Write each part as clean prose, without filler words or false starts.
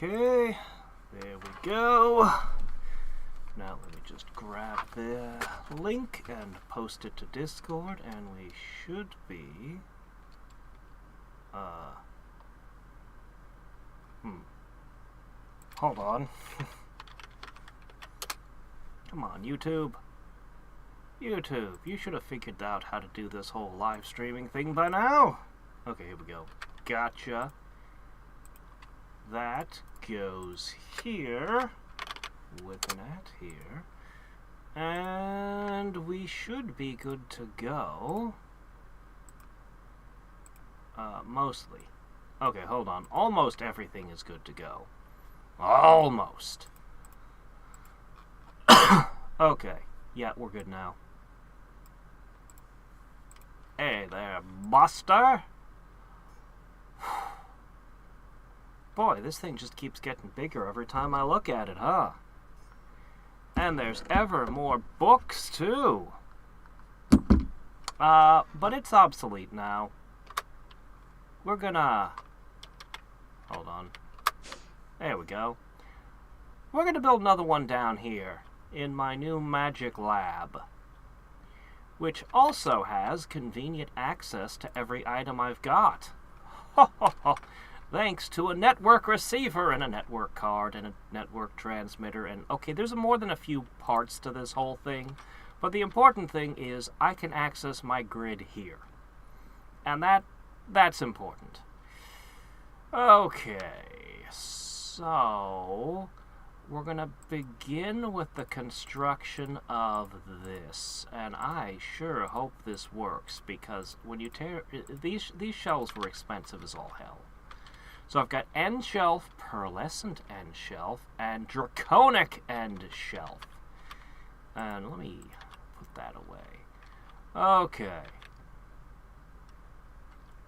Okay, there we go. Now let me just grab the link and post it to Discord, and we should be... Hold on. Come on, YouTube. YouTube, you should have figured out how to do this whole live streaming thing by now. Okay, here we go. Gotcha. That goes here, with an at here, and we should be good to go. Mostly. Okay, hold on. Almost everything is good to go. Almost. Okay. Yeah, we're good now. Hey there, Buster. Boy, this thing just keeps getting bigger every time I look at it, huh? And there's ever more books, too. But it's obsolete now. We're gonna... Hold on. There we go. We're gonna build another one down here in my new magic lab, which also has convenient access to every item I've got. Ho ho ho! Thanks to a network receiver and a network card and a network transmitter and... Okay, there's more than a few parts to this whole thing, but the important thing is I can access my grid here. And that's important. Okay, so... We're gonna begin with the construction of this, and I sure hope this works, because when you tear... These shelves were expensive as all hell. So I've got end shelf, pearlescent end shelf, and draconic end shelf. And let me put that away. Okay.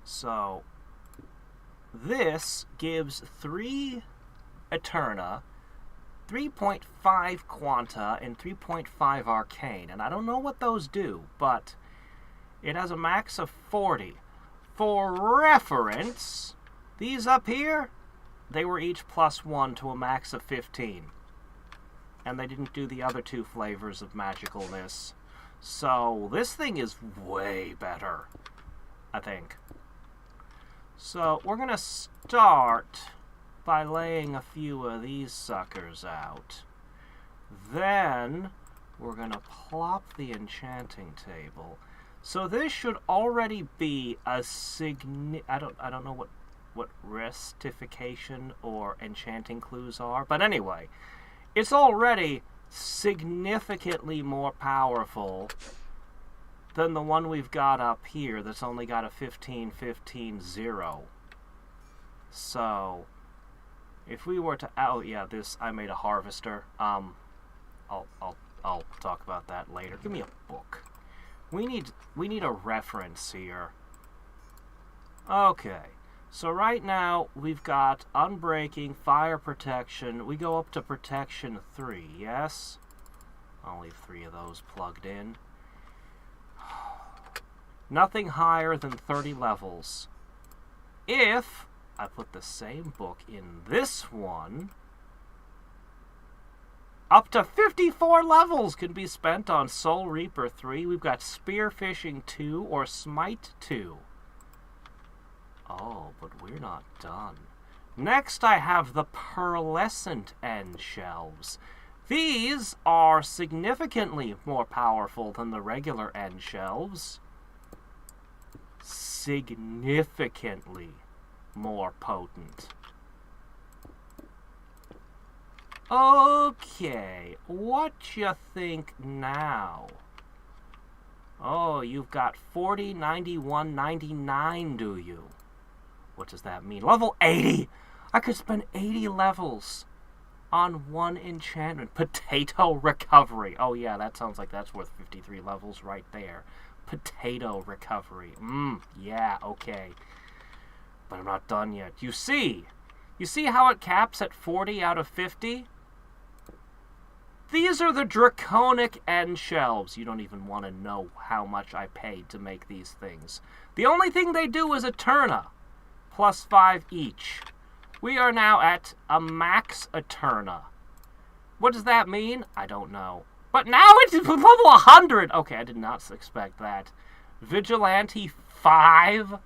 So, this gives 3 Eterna, 3.5 Quanta, and 3.5 Arcane. And I don't know what those do, but it has a max of 40. For reference... These up here, they were each +1 to a max of 15. And they didn't do the other 2 flavors of magicalness. So, this thing is way better, I think. So, we're going to start by laying a few of these suckers out. Then, we're going to plop the enchanting table. So, this should already be a I don't know what restification or enchanting clues are. But anyway, it's already significantly more powerful than the one we've got up here that's only got a 15-15-0. So, if we were to... Oh, yeah, this... I made a harvester. I'll talk about that later. Give me a book. We need a reference here. Okay. So right now, we've got Unbreaking, Fire Protection. We go up to Protection 3, yes? I'll leave 3 of those plugged in. Nothing higher than 30 levels. If I put the same book in this one, up to 54 levels can be spent on Soul Reaper 3. We've got Spearfishing 2 or Smite 2. Oh, but we're not done. Next, I have the pearlescent end shelves. These are significantly more powerful than the regular end shelves. Significantly more potent. Okay, what you think now? Oh, you've got 40, 91, 99, do you? What does that mean? Level 80! I could spend 80 levels on one enchantment. Potato Recovery. Oh yeah, that sounds like that's worth 53 levels right there. Potato Recovery. Yeah, okay. But I'm not done yet. You see how it caps at 40 out of 50? These are the draconic end shelves. You don't even want to know how much I paid to make these things. The only thing they do is Eterna. +5 each. We are now at a max Eterna. What does that mean? I don't know. But now it's level 100! Okay, I did not expect that. Vigilante 5?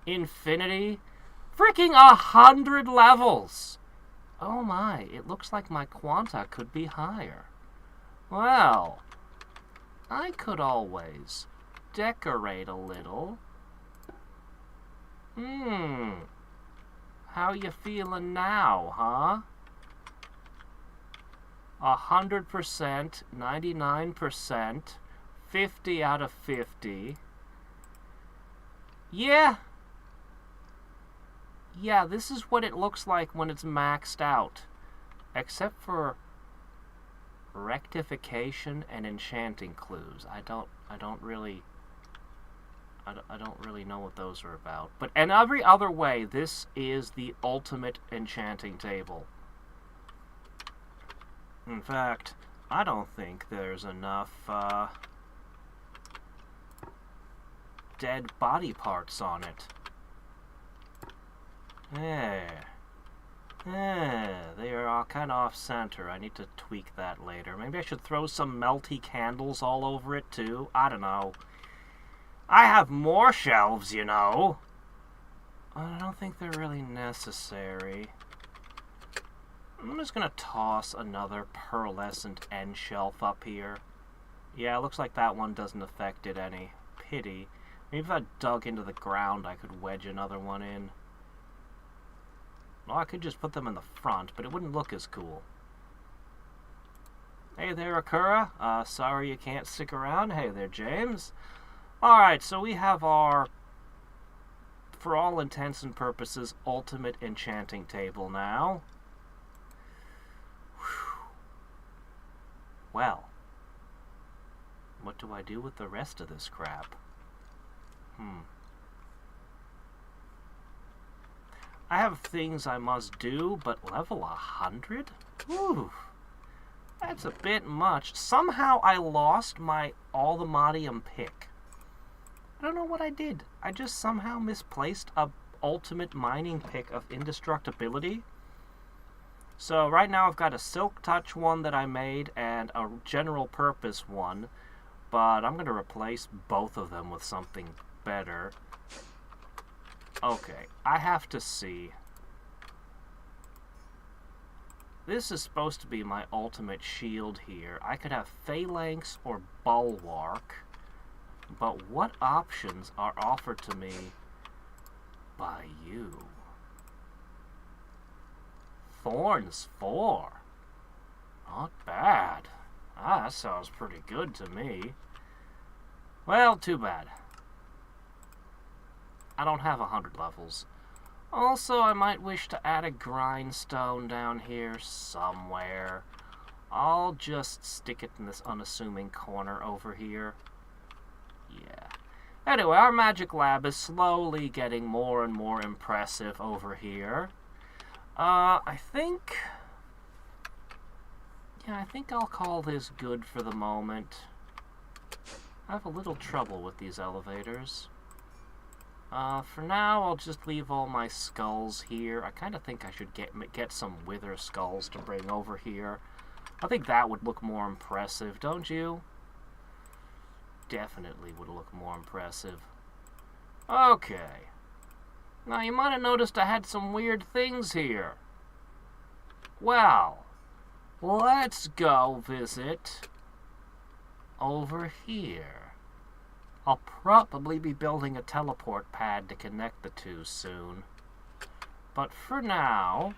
Infinity? Freaking 100 levels! Oh my, it looks like my quanta could be higher. Well, I could always decorate a little. How you feeling now, huh? 100%, 99%, 50 out of 50. Yeah, this is what it looks like when it's maxed out. Except for rectification and enchanting clues. I don't really know what those are about. But in every other way, this is the ultimate enchanting table. In fact, I don't think there's enough dead body parts on it. They are all kind of off-center. I need to tweak that later. Maybe I should throw some melty candles all over it, too. I don't know. I have more shelves, you know. I don't think they're really necessary. I'm just going to toss another pearlescent end shelf up here. Yeah, it looks like that one doesn't affect it any. Pity. Maybe if I dug into the ground, I could wedge another one in. Well, I could just put them in the front, but it wouldn't look as cool. Hey there, Akura. Sorry you can't stick around. Hey there, James. Alright, so we have our, for all intents and purposes, ultimate enchanting table now. Whew. Well, what do I do with the rest of this crap? I have things I must do, but level 100? Whew. That's a bit much. Somehow I lost my Althemodium pick. I don't know what I did. I just somehow misplaced a ultimate mining pick of indestructibility. So right now I've got a Silk Touch one that I made and a general purpose one, but I'm going to replace both of them with something better. Okay, I have to see. This is supposed to be my ultimate shield here. I could have Phalanx or Bulwark, but what options are offered to me by you? Thorns 4. Not bad. That sounds pretty good to me. Well, too bad. I don't have 100 levels. Also, I might wish to add a grindstone down here somewhere. I'll just stick it in this unassuming corner over here. Yeah. Anyway, our magic lab is slowly getting more and more impressive over here. I think I'll call this good for the moment. I have a little trouble with these elevators. For now, I'll just leave all my skulls here. I kind of think I should get some wither skulls to bring over here. I think that would look more impressive, don't you? Definitely would look more impressive. Okay. Now, you might have noticed I had some weird things here. Well, let's go visit over here. I'll probably be building a teleport pad to connect the two soon. But for now,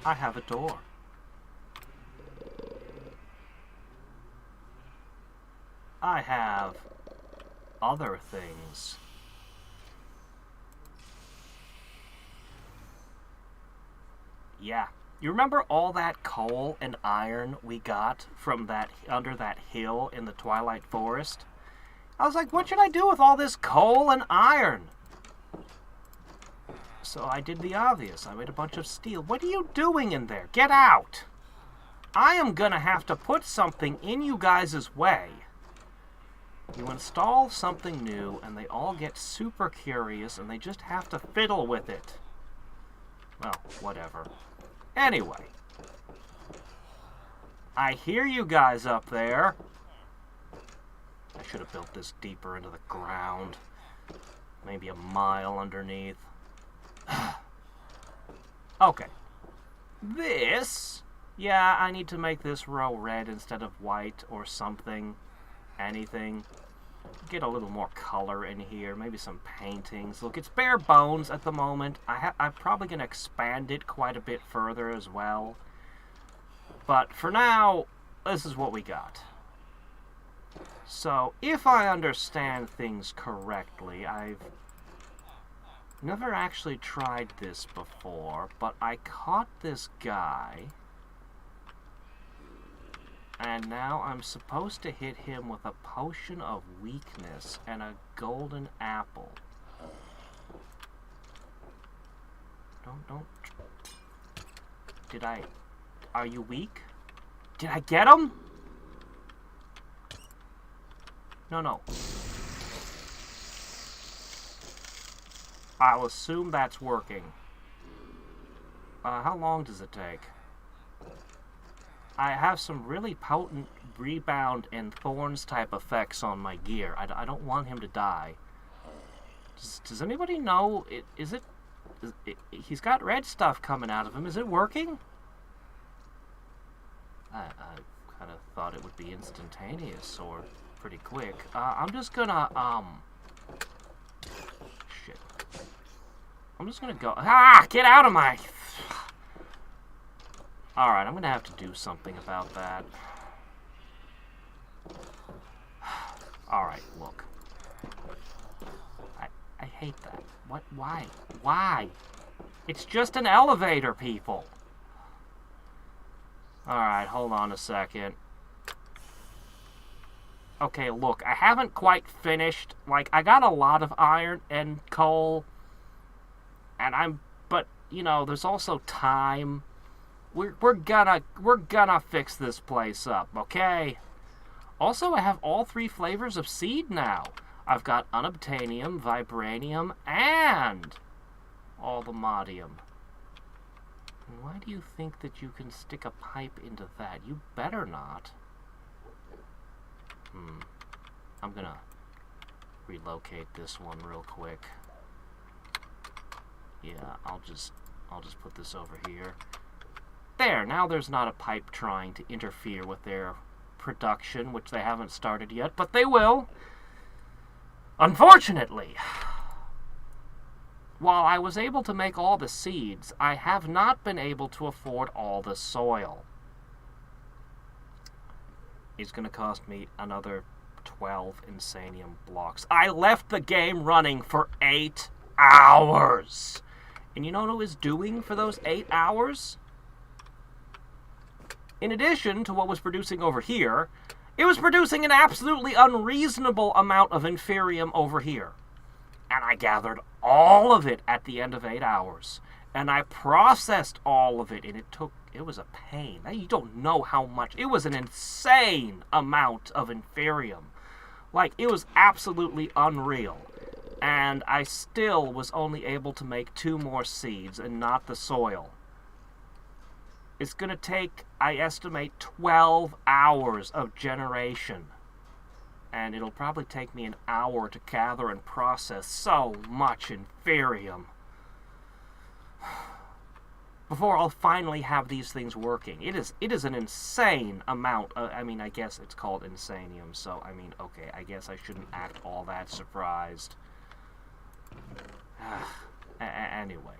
I have a door. I have other things. Yeah. You remember all that coal and iron we got from that under that hill in the Twilight Forest? I was like, what should I do with all this coal and iron? So I did the obvious. I made a bunch of steel. What are you doing in there? Get out! I am gonna have to put something in you guys' way. You install something new, and they all get super curious, and they just have to fiddle with it. Well, whatever. Anyway. I hear you guys up there. I should have built this deeper into the ground. Maybe a mile underneath. Okay. This... Yeah, I need to make this row red instead of white or something. Anything. Get a little more color in here. Maybe some paintings. Look, it's bare bones at the moment. I'm probably going to expand it quite a bit further as well. But for now, this is what we got. So, if I understand things correctly, I've never actually tried this before, but I caught this guy, and now I'm supposed to hit him with a potion of weakness and a golden apple. Don't. Are you weak? Did I get him? No. I'll assume that's working. How long does it take? I have some really potent rebound and thorns type effects on my gear. I don't want him to die. Does anybody know? He's got red stuff coming out of him. Is it working? I kind of thought it would be instantaneous or pretty quick. I'm just gonna, shit. I'm just gonna go, get out of my... Alright, I'm gonna have to do something about that. Alright, look. I hate that. What? Why? Why? It's just an elevator, people. Alright, hold on a second. Okay, look, I haven't quite finished. Like, I got a lot of iron and coal. And but, you know, there's also time. We're gonna fix this place up, okay? Also, I have all 3 flavors of seed now. I've got unobtainium, vibranium, and all the modium. And why do you think that you can stick a pipe into that? You better not. I'm gonna relocate this one real quick. Yeah, I'll just put this over here. There, now there's not a pipe trying to interfere with their production, which they haven't started yet, but they will. Unfortunately, while I was able to make all the seeds, I have not been able to afford all the soil. It's going to cost me another 12 insanium blocks. I left the game running for 8 hours. And you know what it was doing for those 8 hours? In addition to what was producing over here, it was producing an absolutely unreasonable amount of inferium over here. And I gathered all of it at the end of 8 hours. And I processed all of it, and it was a pain. Now, you don't know how much. It was an insane amount of inferium. Like, it was absolutely unreal. And I still was only able to make 2 more seeds and not the soil. It's going to take, I estimate, 12 hours of generation. And it'll probably take me an hour to gather and process so much inferium before I'll finally have these things working. It is an insane amount. I mean, I guess it's called insanium, so, I mean, okay, I guess I shouldn't act all that surprised. Anyway.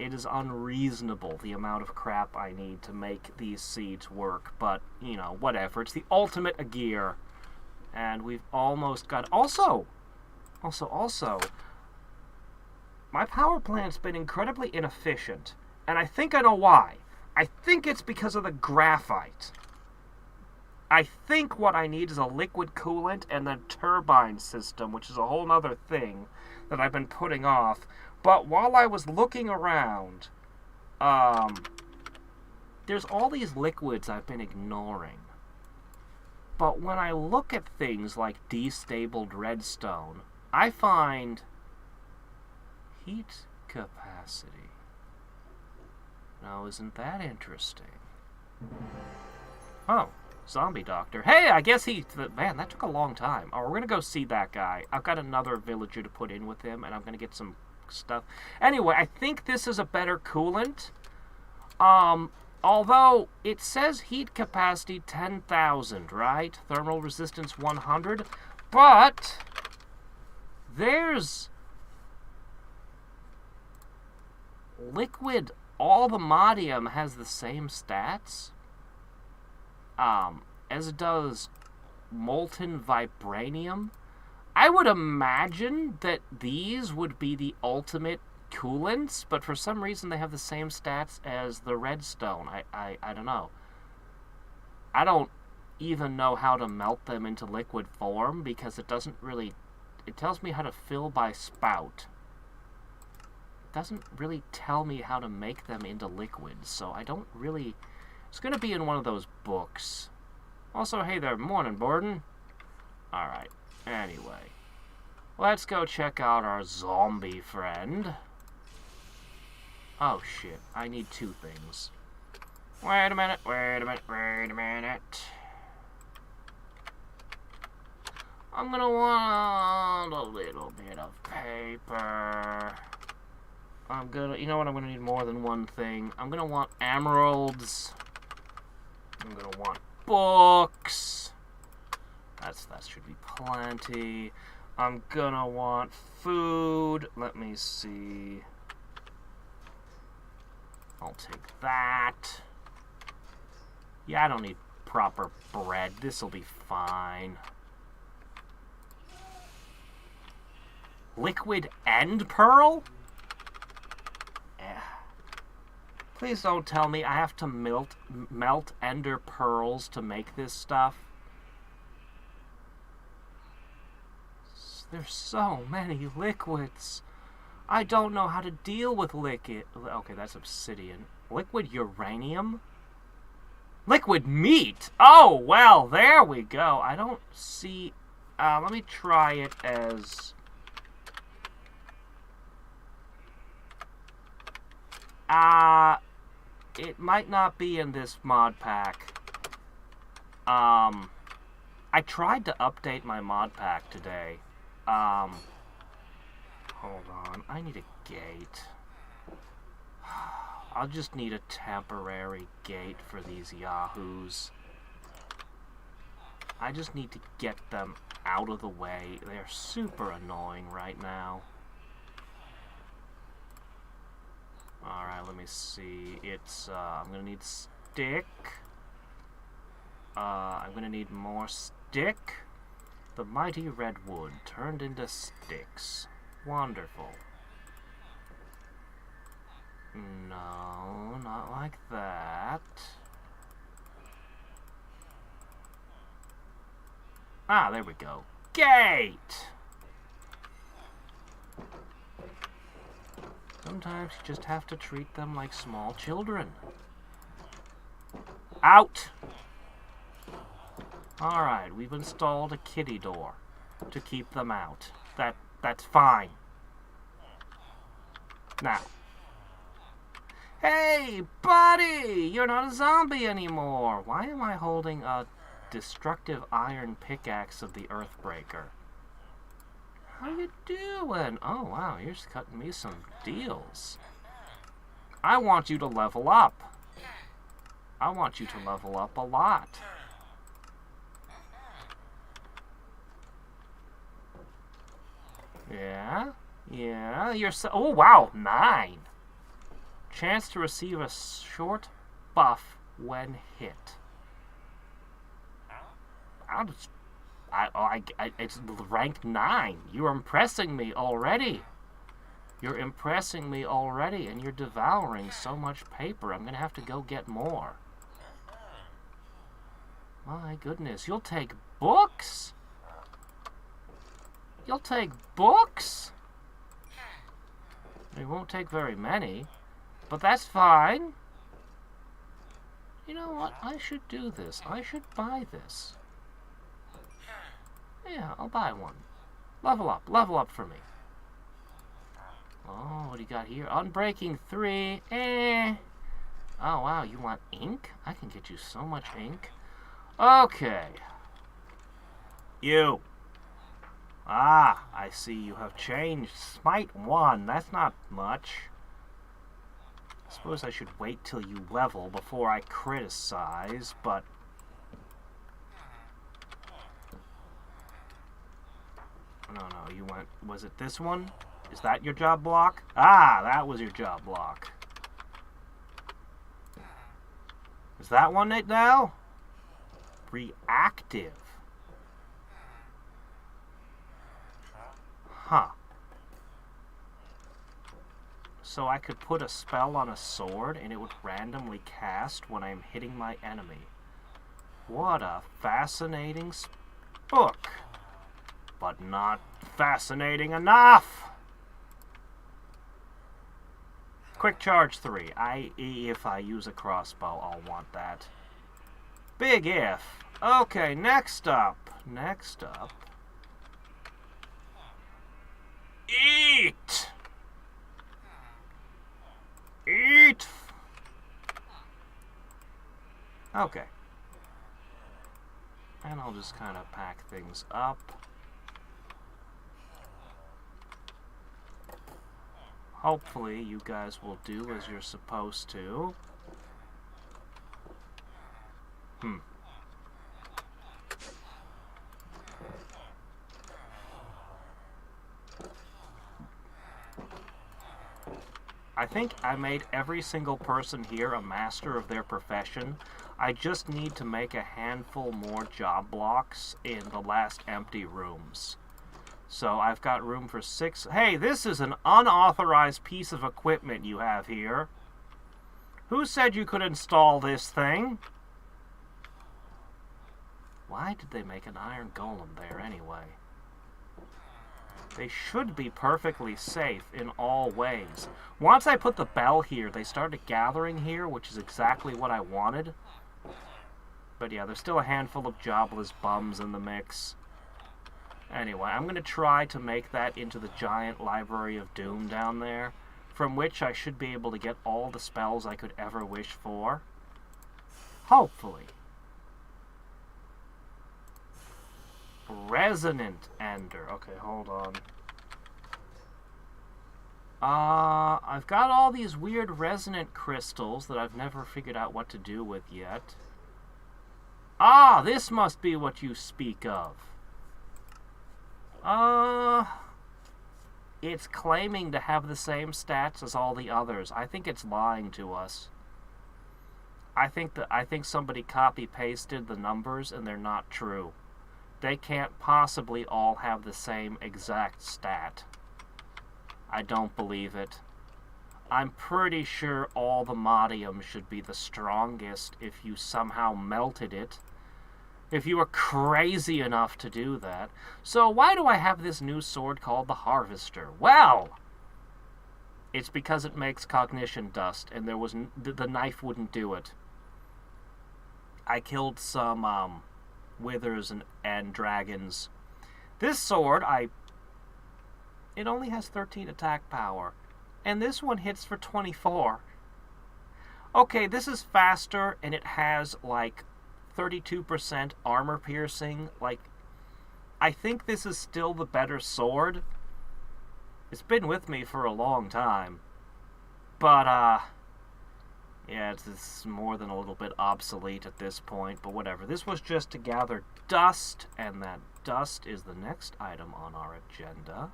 It is unreasonable, the amount of crap I need to make these seeds work, but, you know, whatever. It's the ultimate gear, and we've almost got... Also, my power plant's been incredibly inefficient, and I think I know why. I think it's because of the graphite. I think what I need is a liquid coolant and the turbine system, which is a whole other thing that I've been putting off. But while I was looking around, there's all these liquids I've been ignoring. But when I look at things like destabled redstone, I find heat capacity. Now, isn't that interesting? Oh, zombie doctor. Hey, I guess man, that took a long time. Oh, we're gonna go see that guy. I've got another villager to put in with him, and I'm gonna get some stuff. Anyway, I think this is a better coolant. Although it says heat capacity 10,000, right? Thermal resistance 100. But there's liquid albumidium has the same stats as does molten vibranium. I would imagine that these would be the ultimate coolants, but for some reason they have the same stats as the redstone. I don't know. I don't even know how to melt them into liquid form because it doesn't really... It tells me how to fill by spout. It doesn't really tell me how to make them into liquids, so I don't really... It's going to be in one of those books. Also, hey there, morning, Borden. Alright, anyway. Let's go check out our zombie friend. Oh, shit. I need two things. Wait a minute. I'm gonna want a little bit of paper. You know what? I'm gonna need more than one thing. I'm gonna want emeralds. I'm gonna want books. That should be plenty. I'm gonna want food. Let me see. I'll take that. Yeah, I don't need proper bread. This'll be fine. Liquid end pearl? Please don't tell me I have to melt ender pearls to make this stuff. There's so many liquids. I don't know how to deal with liquid... Okay, that's obsidian. Liquid uranium? Liquid meat! Oh, well, there we go. I don't see... let me try it as... It might not be in this mod pack. I tried to update my mod pack today. Hold on. I need a gate. I'll just need a temporary gate for these yahoos. I just need to get them out of the way. They're super annoying right now. Alright, let me see. It's, I'm gonna need stick. I'm gonna need more stick. The mighty redwood turned into sticks. Wonderful. No, not like that. Ah, there we go. Gate! Sometimes you just have to treat them like small children. Out! Alright, we've installed a kitty door to keep them out. That's fine. Now. Hey, buddy! You're not a zombie anymore! Why am I holding a destructive iron pickaxe of the Earthbreaker? How you doing? Oh, wow, you're just cutting me some deals. I want you to level up. I want you to level up a lot. Yeah, you're so... Oh, wow, 9. Chance to receive a short buff when hit. It's rank 9. You're impressing me already. You're impressing me already, and you're devouring so much paper. I'm going to have to go get more. My goodness, you'll take books? You'll take books? You won't take very many, but that's fine. You know what? I should do this. I should buy this. Yeah, I'll buy one. Level up for me. Oh, what do you got here? Unbreaking 3. Oh, wow, you want ink? I can get you so much ink. Okay. You. Ah, I see you have changed. Smite 1, that's not much. I suppose I should wait till you level before I criticize, but... No, you went... Was it this one? Is that your job block? Ah, that was your job block. Is that one it now? Reactive. Huh. So I could put a spell on a sword and it would randomly cast when I'm hitting my enemy. What a fascinating book. But not fascinating enough. Quick charge 3. If I use a crossbow, I'll want that. Big if. Okay, next up. Eat! Eat! Okay. And I'll just kind of pack things up. Hopefully you guys will do as you're supposed to. I think I made every single person here a master of their profession. I just need to make a handful more job blocks in the last empty rooms. So I've got room for 6. Hey, this is an unauthorized piece of equipment you have here. Who said you could install this thing? Why did they make an iron golem there anyway? They should be perfectly safe in all ways. Once I put the bell here, they started gathering here, which is exactly what I wanted. But yeah, there's still a handful of jobless bums in the mix. Anyway, I'm going to try to make that into the giant library of doom down there, from which I should be able to get all the spells I could ever wish for. Hopefully. Resonant Ender. Okay, hold on. I've got all these weird resonant crystals that I've never figured out what to do with yet. Ah, this must be what you speak of. It's claiming to have the same stats as all the others. I think it's lying to us. I think somebody copy-pasted the numbers and they're not true. They can't possibly all have the same exact stat. I don't believe it. I'm pretty sure all the modium should be the strongest if you somehow melted it. If you were crazy enough to do that. So why do I have this new sword called the Harvester? Well, it's because it makes cognition dust, and the knife wouldn't do it. I killed some withers and dragons. This sword, it only has 13 attack power, and this one hits for 24. Okay, this is faster, and it has like 32% armor piercing. Like, I think this is still the better sword. It's been with me for a long time. But, yeah, it's more than a little bit obsolete at this point, but whatever. This was just to gather dust, and that dust is the next item on our agenda.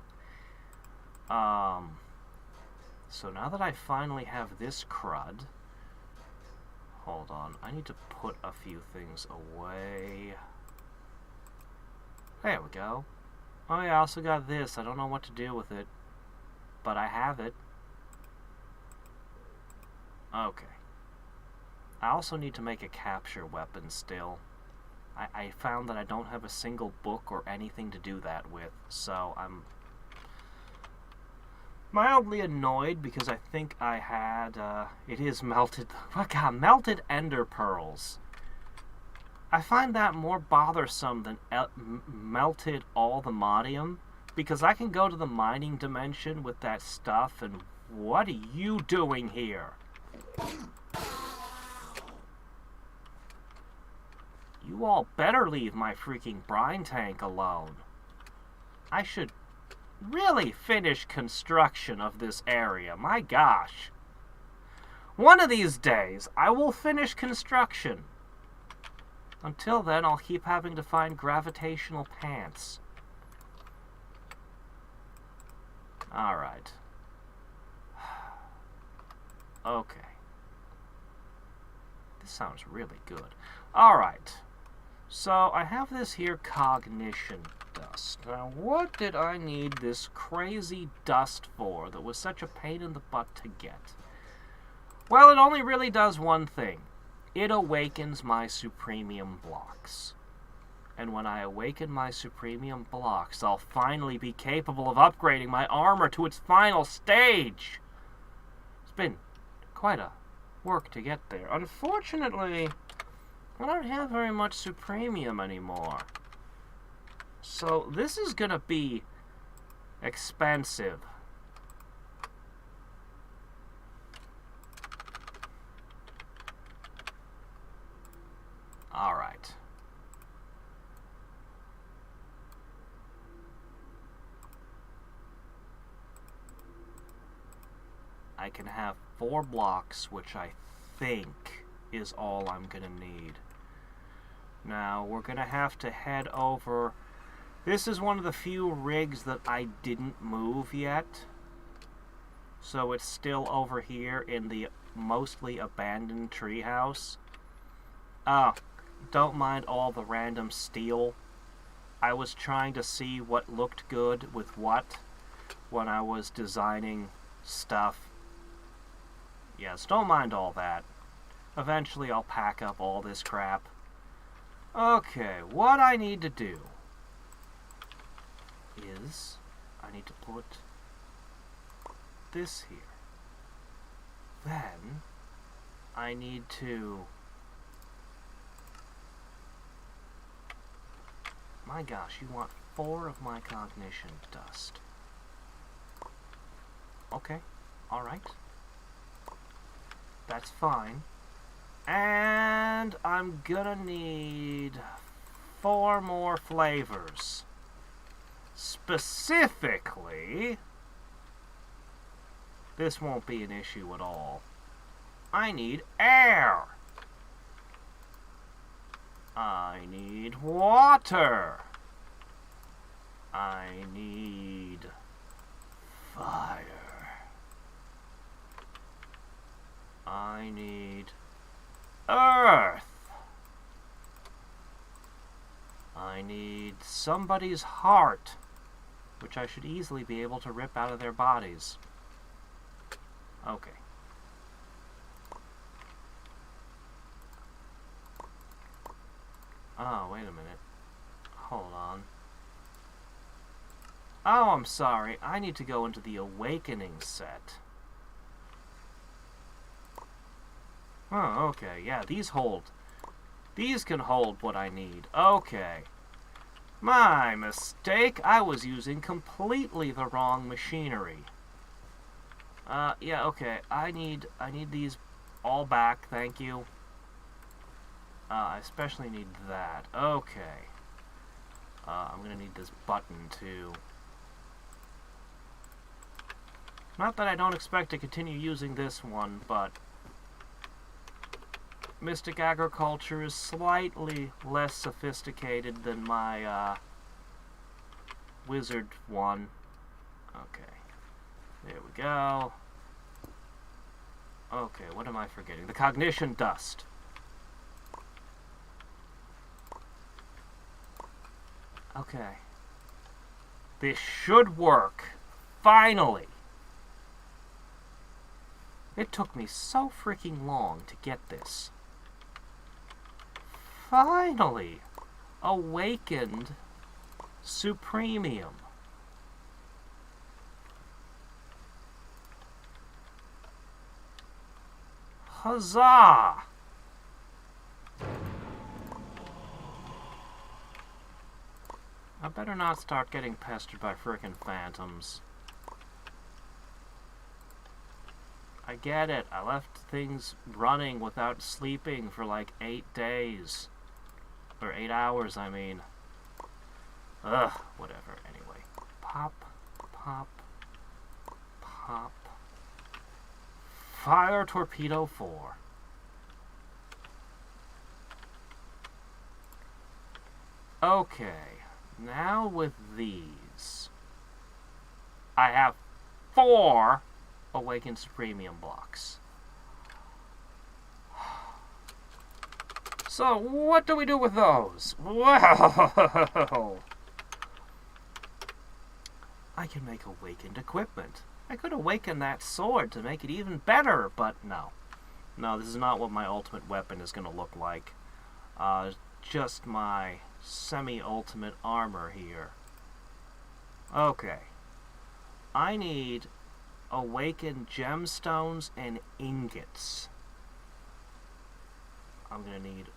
So now that I finally have this crud... Hold on, I need to put a few things away. There we go. Oh yeah, I also got this. I don't know what to do with it, but I have it. Okay. I also need to make a capture weapon still. I found that I don't have a single book or anything to do that with, so I'm mildly annoyed because I think I had, it is melted, melted ender pearls. I find that more bothersome than melted all the modium, because I can go to the mining dimension with that stuff, and what are you doing here? You all better leave my freaking brine tank alone. I should really finish construction of this area. My gosh. One of these days, I will finish construction. Until then, I'll keep having to find gravitational pants. Alright. Okay. This sounds really good. Alright. So, I have this here cognition dust. Now, what did I need this crazy dust for that was such a pain in the butt to get? Well, it only really does one thing. It awakens my supremium blocks. And when I awaken my supremium blocks, I'll finally be capable of upgrading my armor to its final stage. It's been quite a work to get there. Unfortunately, I don't have very much supremium anymore. So this is gonna be expensive. Alright. I can have 4 blocks, which I think is all I'm gonna need. Now, we're gonna have to head over. This is one of the few rigs that I didn't move yet. So it's still over here in the mostly abandoned treehouse. Don't mind all the random steel. I was trying to see what looked good with what when I was designing stuff. Yes, don't mind all that. Eventually I'll pack up all this crap. Okay, what I need to do is I need to put this here. Then I need to... My gosh, you want 4 of my cognition dust. Okay, alright. That's fine. And I'm gonna need 4 more flavors. Specifically, this won't be an issue at all. I need air. I need water. I need fire. I need earth. I need somebody's heart, which I should easily be able to rip out of their bodies. Okay. Oh, wait a minute. Hold on. Oh, I'm sorry. I need to go into the Awakening set. Oh, okay. Yeah, these hold. These can hold what I need. Okay. My mistake. I was using completely the wrong machinery. Yeah, okay. I need these all back, thank you. I especially need that. Okay. I'm gonna need this button, too. Not that I don't expect to continue using this one, but Mystic Agriculture is slightly less sophisticated than my, Wizard one. Okay. There we go. Okay, what am I forgetting? The Cognition Dust. Okay. This should work. Finally. It took me so freaking long to get this. Finally. Awakened Supremium. Huzzah! better not start getting pestered by frickin' phantoms. I get it. I left things running without sleeping for like 8 days. Or 8 hours, I mean. Ugh, whatever. Anyway. Pop, pop, pop. Fire Torpedo 4. Okay. Now with these. I have 4 Awakened Supremium blocks. So, what do we do with those? Well, I can make awakened equipment. I could awaken that sword to make it even better, but no. No, this is not what my ultimate weapon is going to look like. Just my semi-ultimate armor here. Okay. I need awakened gemstones and ingots. I'm going to need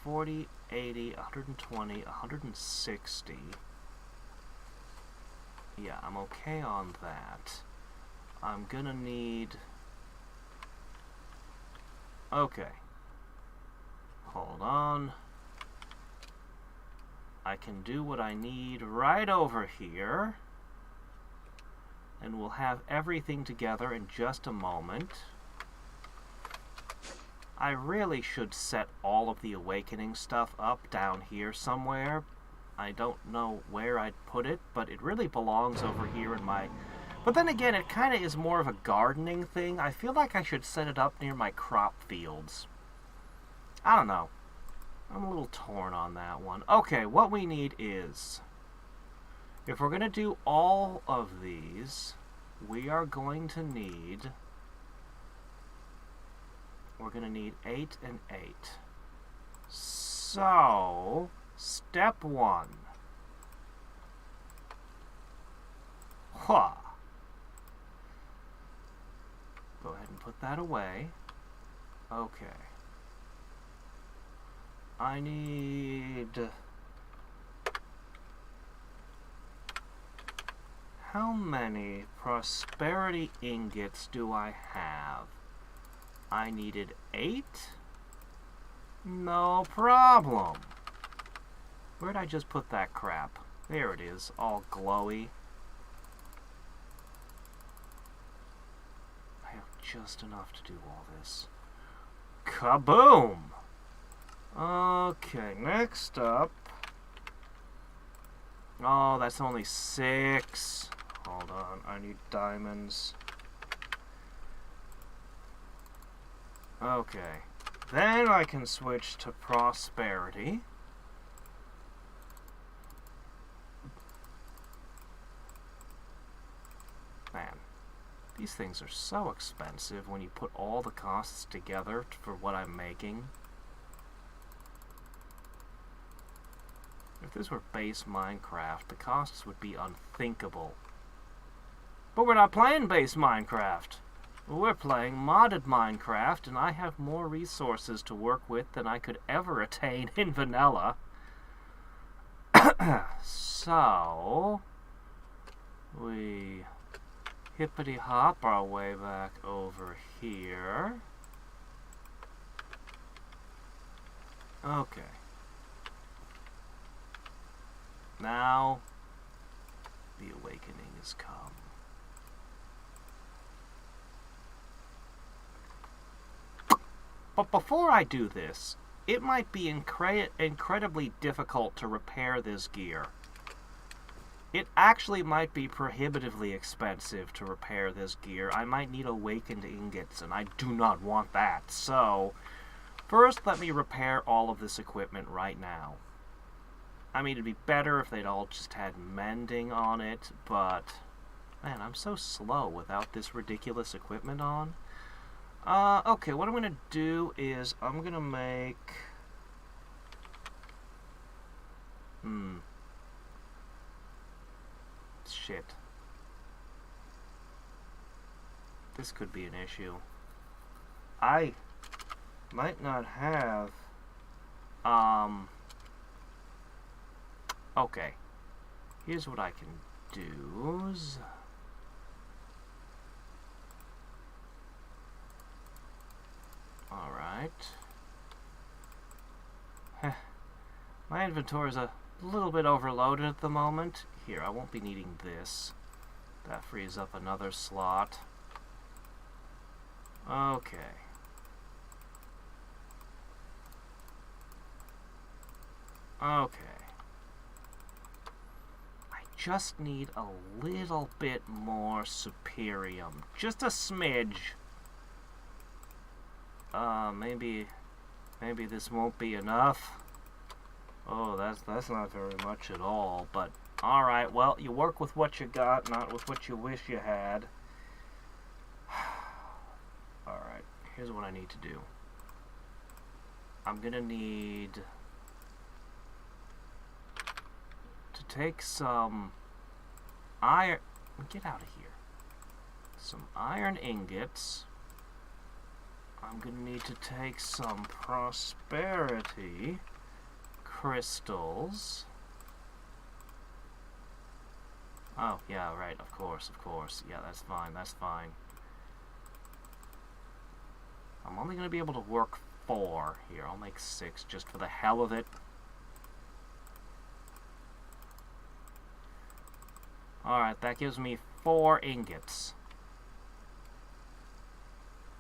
40, 80, 120, 160. Yeah, I'm okay on that. I'm going to need... Okay. Hold on. I can do what I need right over here. And we'll have everything together in just a moment. I really should set all of the awakening stuff up down here somewhere. I don't know where I'd put it, but it really belongs over here in my... But then again, it kind of is more of a gardening thing. I feel like I should set it up near my crop fields. I don't know. I'm a little torn on that one. Okay, what we need is... If we're going to do all of these, we are going to need... We're going to need 8 and 8. So, step 1. Huh. Go ahead and put that away. Okay. I need... How many prosperity ingots do I have? I needed 8? No problem. Where'd I just put that crap? There it is, all glowy. I have just enough to do all this. Kaboom! Okay, next up. Oh, that's only 6. Hold on, I need diamonds. Okay. Then I can switch to prosperity. Man, these things are so expensive when you put all the costs together for what I'm making. If this were base Minecraft, the costs would be unthinkable. But we're not playing base Minecraft. We're playing modded Minecraft, and I have more resources to work with than I could ever attain in vanilla. So, we hippity-hop our way back over here. Okay. Now, the awakening has come. But before I do this, it might be incredibly difficult to repair this gear. It actually might be prohibitively expensive to repair this gear. I might need awakened ingots, and I do not want that. So, first let me repair all of this equipment right now. I mean, it'd be better if they'd all just had mending on it, but... Man, I'm so slow without this ridiculous equipment on. Okay, what I'm going to do is I'm going to make... Shit. This could be an issue. I might not have... Okay. Here's what I can do. Alright. My inventory is a little bit overloaded at the moment. Here, I won't be needing this. That frees up another slot. Okay. Okay. I just need a little bit more superium. Just a smidge. Maybe this won't be enough. Oh, that's not very much at all, but alright, well, you work with what you got, not with what you wish you had. Alright, here's what I need to do. I'm gonna need to take some iron... Get out of here. Some iron ingots. I'm gonna need to take some prosperity crystals. Oh, yeah, right, of course. Yeah, that's fine. I'm only gonna be able to work 4 here. I'll make 6 just for the hell of it. Alright, that gives me 4 ingots.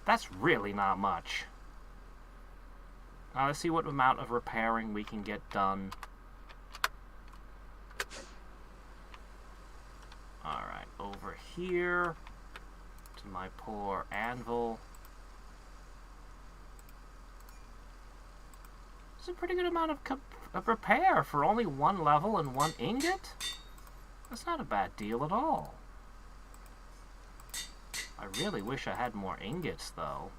That's really not much. Now let's see what amount of repairing we can get done. Alright, over here to my poor anvil. It's a pretty good amount of repair for only 1 level and 1 ingot. That's not a bad deal at all. I really wish I had more ingots, though.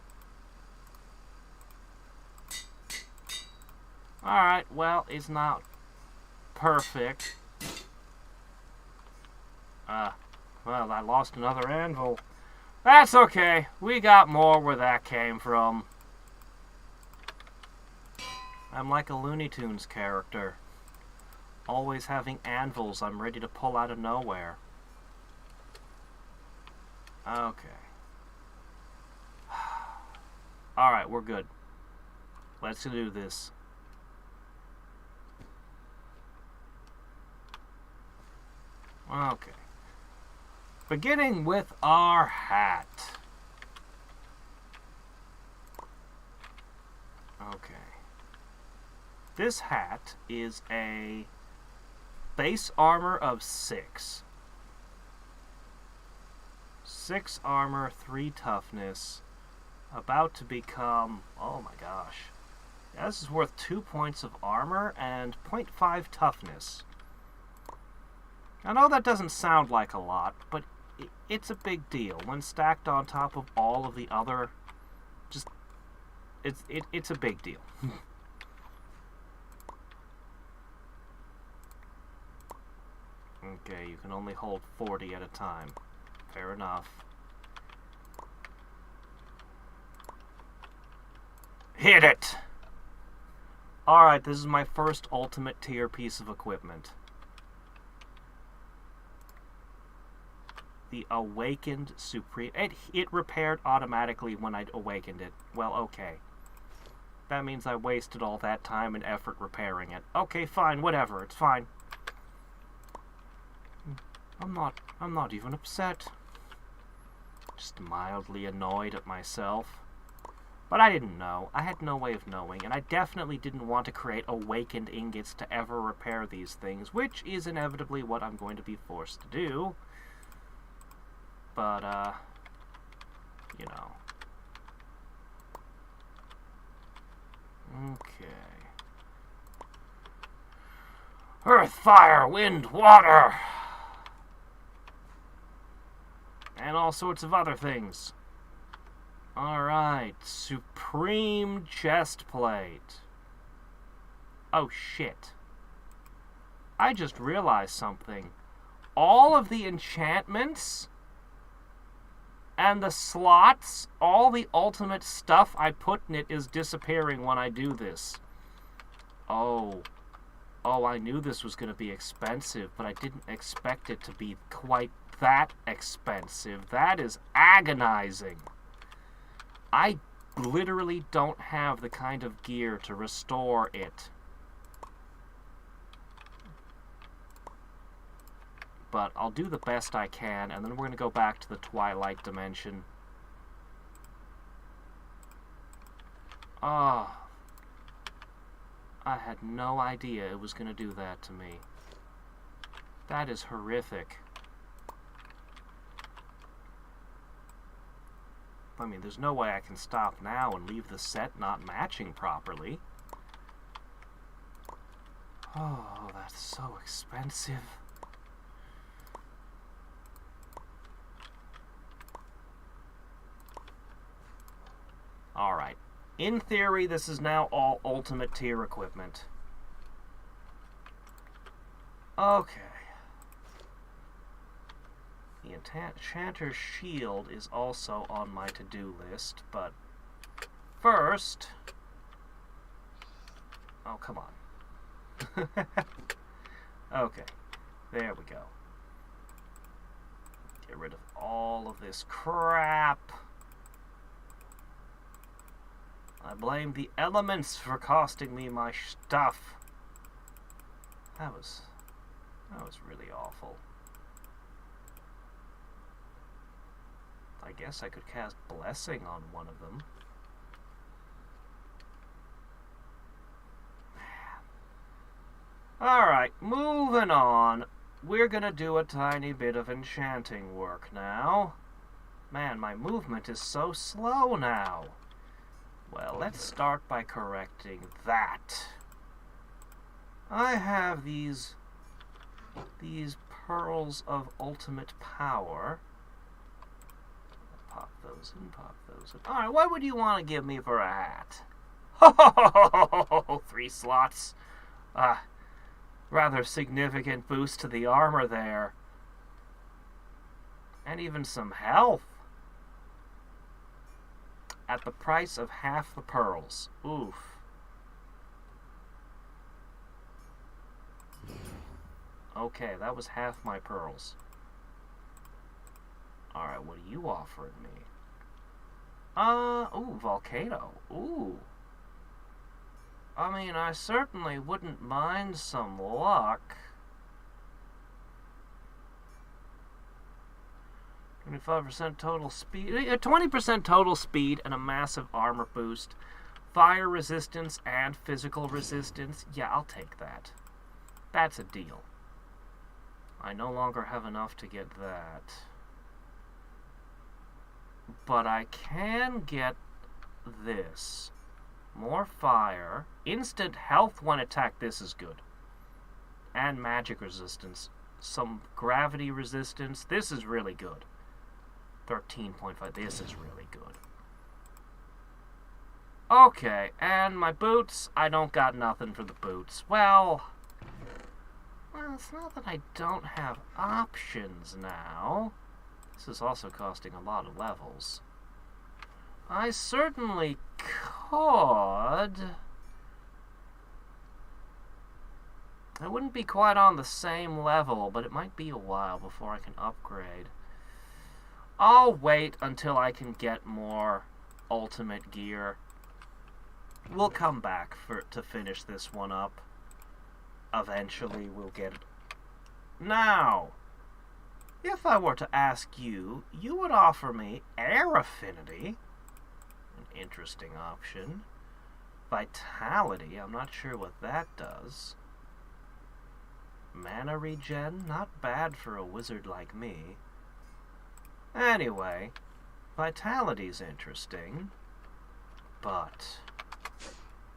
Alright, well, it's not perfect. Well, I lost another anvil. That's okay. We got more where that came from. I'm like a Looney Tunes character. Always having anvils I'm ready to pull out of nowhere. Okay. Alright, we're good. Let's do this. Okay. Beginning with our hat. Okay. This hat is a base armor of 6. 6 armor, 3 toughness. About to become... Oh my gosh. Yeah, this is worth 2 points of armor and 0.5 toughness. I know that doesn't sound like a lot, but it's a big deal. When stacked on top of all of the other... It's a big deal. Okay, you can only hold 40 at a time. Fair enough. Hit it! Alright, this is my first ultimate tier piece of equipment. The Awakened Supreme... It repaired automatically when I awakened it. Well, okay. That means I wasted all that time and effort repairing it. Okay, fine, whatever, it's fine. I'm not even upset. Just mildly annoyed at myself. But I didn't know. I had no way of knowing, and I definitely didn't want to create awakened ingots to ever repair these things, which is inevitably what I'm going to be forced to do. But, you know. Okay. Earth, fire, wind, water! And all sorts of other things. Alright, Supreme Chestplate. Oh shit. I just realized something. All of the enchantments and the slots, all the ultimate stuff I put in it is disappearing when I do this. Oh. Oh, I knew this was going to be expensive, but I didn't expect it to be quite that expensive. That is agonizing. I literally don't have the kind of gear to restore it. But I'll do the best I can, and then we're going to go back to the Twilight dimension. Oh, I had no idea it was going to do that to me. That is horrific. I mean, there's no way I can stop now and leave the set not matching properly. Oh, that's so expensive. Alright. In theory, this is now all ultimate tier equipment. Okay. The Enchanter's Shield is also on my to-do list, but first... Oh, come on. Okay. There we go. Get rid of all of this crap. I blame the elements for costing me my stuff. That was really awful. I guess I could cast Blessing on one of them. Alright, moving on. We're gonna do a tiny bit of enchanting work now. Man, my movement is so slow now. Well, let's start by correcting that. I have these pearls of ultimate power. Pop those in, pop those in. Alright, what would you want to give me for a hat? Ho! 3 slots. Rather significant boost to the armor there. And even some health. At the price of half the pearls. Oof. Okay, that was half my pearls. Alright, what are you offering me? Ooh, Volcano. Ooh. I mean, I certainly wouldn't mind some luck. 25% total speed, 20% total speed and a massive armor boost. Fire resistance and physical resistance. Yeah, I'll take that. That's a deal. I no longer have enough to get that. But I can get this. More fire. Instant health when attacked. This is good. And magic resistance. Some gravity resistance. This is really good. 13.5. This is really good. Okay, and my boots. I don't got nothing for the boots. Well, it's not that I don't have options now. This is also costing a lot of levels. I certainly could. I wouldn't be quite on the same level, but it might be a while before I can upgrade. I'll wait until I can get more ultimate gear. We'll come back to finish this one up. Eventually we'll get it. Now, if I were to ask you, you would offer me air affinity. An interesting option. Vitality, I'm not sure what that does. Mana regen, not bad for a wizard like me. Anyway, vitality's interesting, but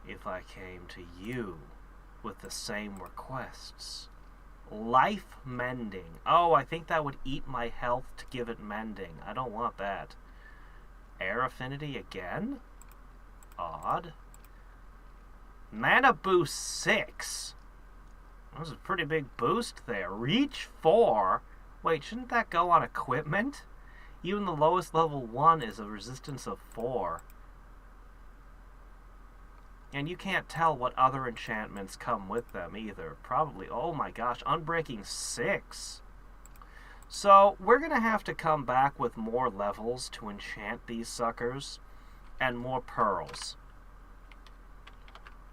if I came to you with the same requests, life mending. Oh, I think that would eat my health to give it mending. I don't want that. Air affinity again? Odd. Mana boost 6. That was a pretty big boost there. Reach 4. Wait, shouldn't that go on equipment? Even the lowest level 1 is a resistance of 4. And you can't tell what other enchantments come with them either. Probably, oh my gosh, Unbreaking 6. So, we're going to have to come back with more levels to enchant these suckers, and more pearls.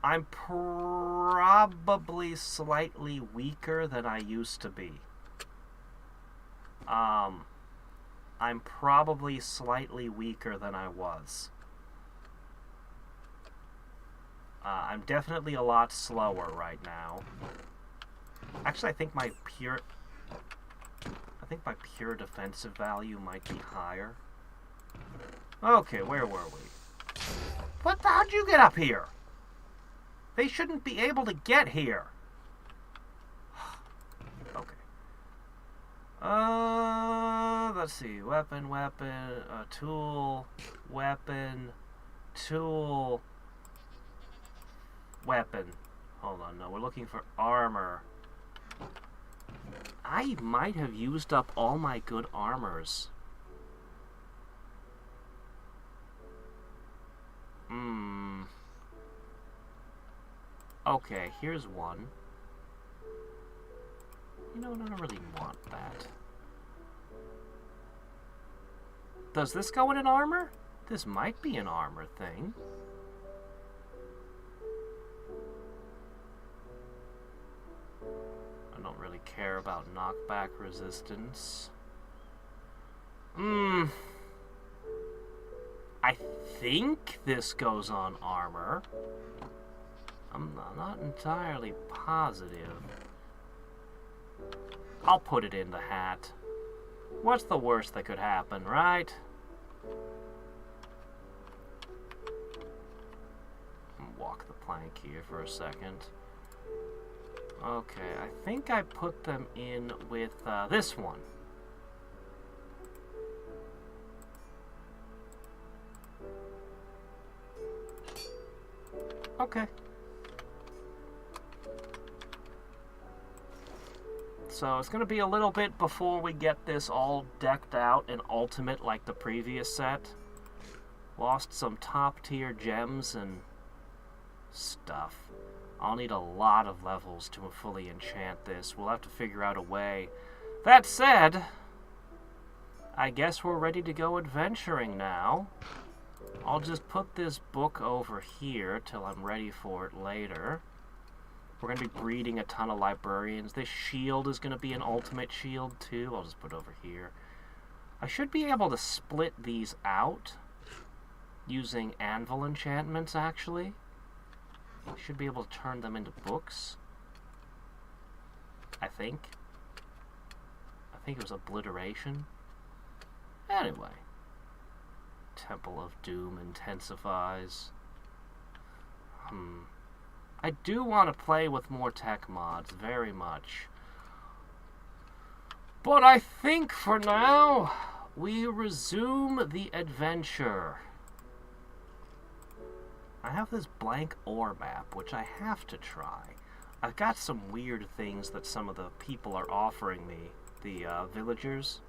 I'm probably slightly weaker than I used to be. I'm probably slightly weaker than I was. I'm definitely a lot slower right now. Actually, I think my pure defensive value might be higher. Okay, where were we? How'd you get up here? They shouldn't be able to get here. Okay. Let's see. Weapon, tool, weapon, tool, weapon. Hold on, no, we're looking for armor. I might have used up all my good armors. Okay, here's one. You know what, I don't really want that. Does this go in an armor? This might be an armor thing. I don't really care about knockback resistance. I think this goes on armor. I'm not entirely positive. I'll put it in the hat. What's the worst that could happen, right? Walk the plank here for a second. Okay, I think I put them in with this one. Okay. So it's going to be a little bit before we get this all decked out and ultimate like the previous set. Lost some top tier gems and stuff. I'll need a lot of levels to fully enchant this. We'll have to figure out a way. That said, I guess we're ready to go adventuring now. I'll just put this book over here till I'm ready for it later. We're going to be breeding a ton of librarians. This shield is going to be an ultimate shield too. I'll just put it over here. I should be able to split these out using anvil enchantments, actually. I should be able to turn them into books. I think it was obliteration. Anyway. Temple of Doom intensifies. I do want to play with more tech mods, very much. But I think for now, we resume the adventure. I have this blank ore map, which I have to try. I've got some weird things that some of the people are offering me, the villagers.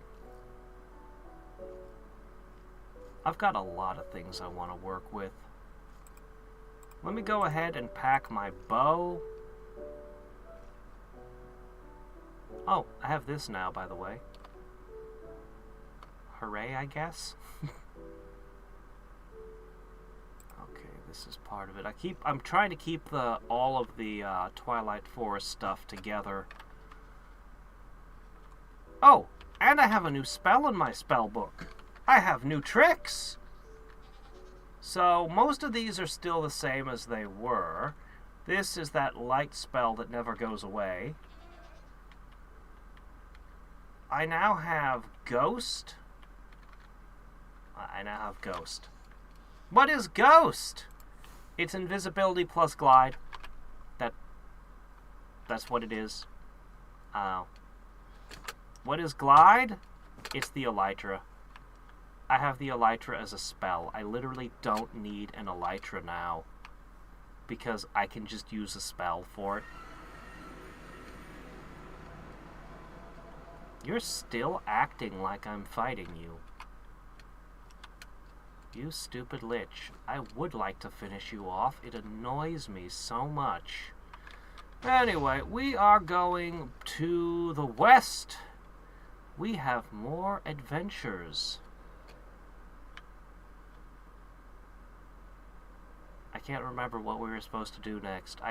I've got a lot of things I want to work with. Let me go ahead and pack my bow. Oh, I have this now, by the way. Hooray, I guess. Okay, this is part of it. I'm trying to keep all of the Twilight Forest stuff together. Oh, and I have a new spell in my spell book. I have new tricks! So, most of these are still the same as they were. This is that light spell that never goes away. I now have Ghost. What is Ghost? It's invisibility plus glide. That's what it is. What is glide? It's the elytra. I have the elytra as a spell. I literally don't need an elytra now because I can just use a spell for it. You're still acting like I'm fighting you. You stupid lich. I would like to finish you off. It annoys me so much. Anyway, we are going to the west. We have more adventures. I can't remember what we were supposed to do next.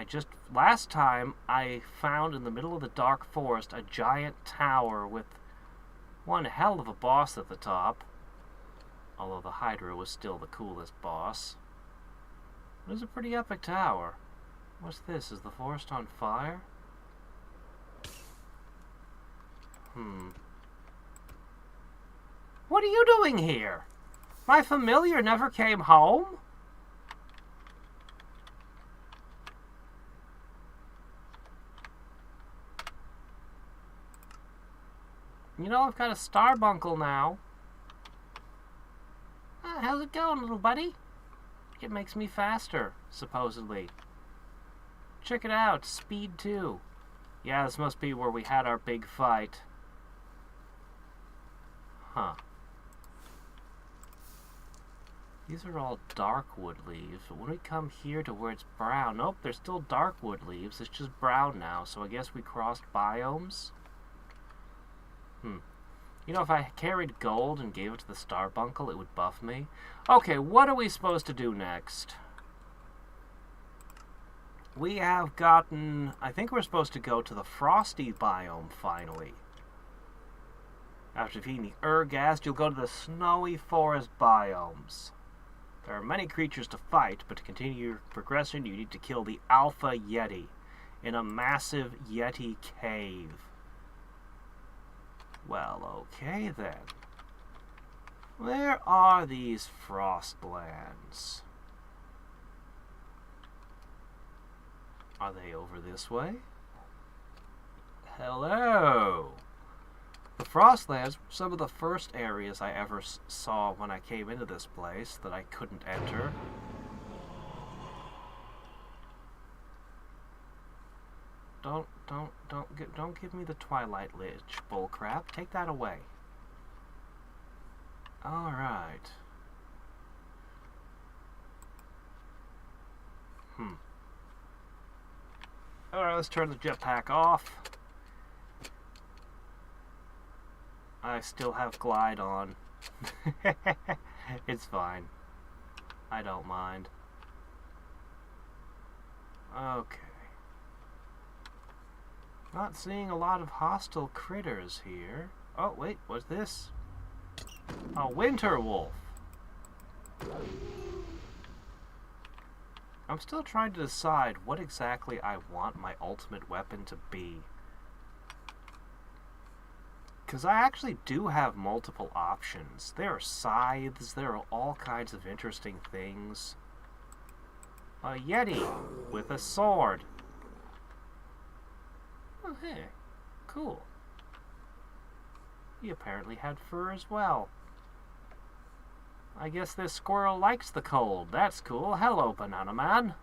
Last time, I found in the middle of the dark forest a giant tower with one hell of a boss at the top. Although the Hydra was still the coolest boss. It was a pretty epic tower. What's this? Is the forest on fire? What are you doing here? My familiar never came home? You know, I've got a starbuncle now. How's it going, little buddy? It makes me faster, supposedly. Check it out, speed 2. Yeah, this must be where we had our big fight. Huh. These are all dark wood leaves, but when we come here to where it's brown... Nope, they're still dark wood leaves, it's just brown now, so I guess we crossed biomes? You know, if I carried gold and gave it to the starbuncle, it would buff me. Okay, what are we supposed to do next? We have gotten... I think we're supposed to go to the frosty biome, finally. After defeating the Urghast, you'll go to the snowy forest biomes. There are many creatures to fight, but to continue your progression, you need to kill the Alpha Yeti in a massive Yeti cave. Well, okay then. Where are these Frostlands? Are they over this way? Hello! The Frostlands were some of the first areas I ever saw when I came into this place that I couldn't enter. Don't give me the Twilight Lich bullcrap. Take that away. Alright. Alright, let's turn the jetpack off. I still have glide on. It's fine. I don't mind. Okay. Not seeing a lot of hostile critters here. Oh, wait, what's this? A winter wolf. I'm still trying to decide what exactly I want my ultimate weapon to be. Because I actually do have multiple options. There are scythes, there are all kinds of interesting things. A Yeti with a sword. Oh, hey, cool. He apparently had fur as well. I guess this squirrel likes the cold. That's cool. Hello, Banana Man.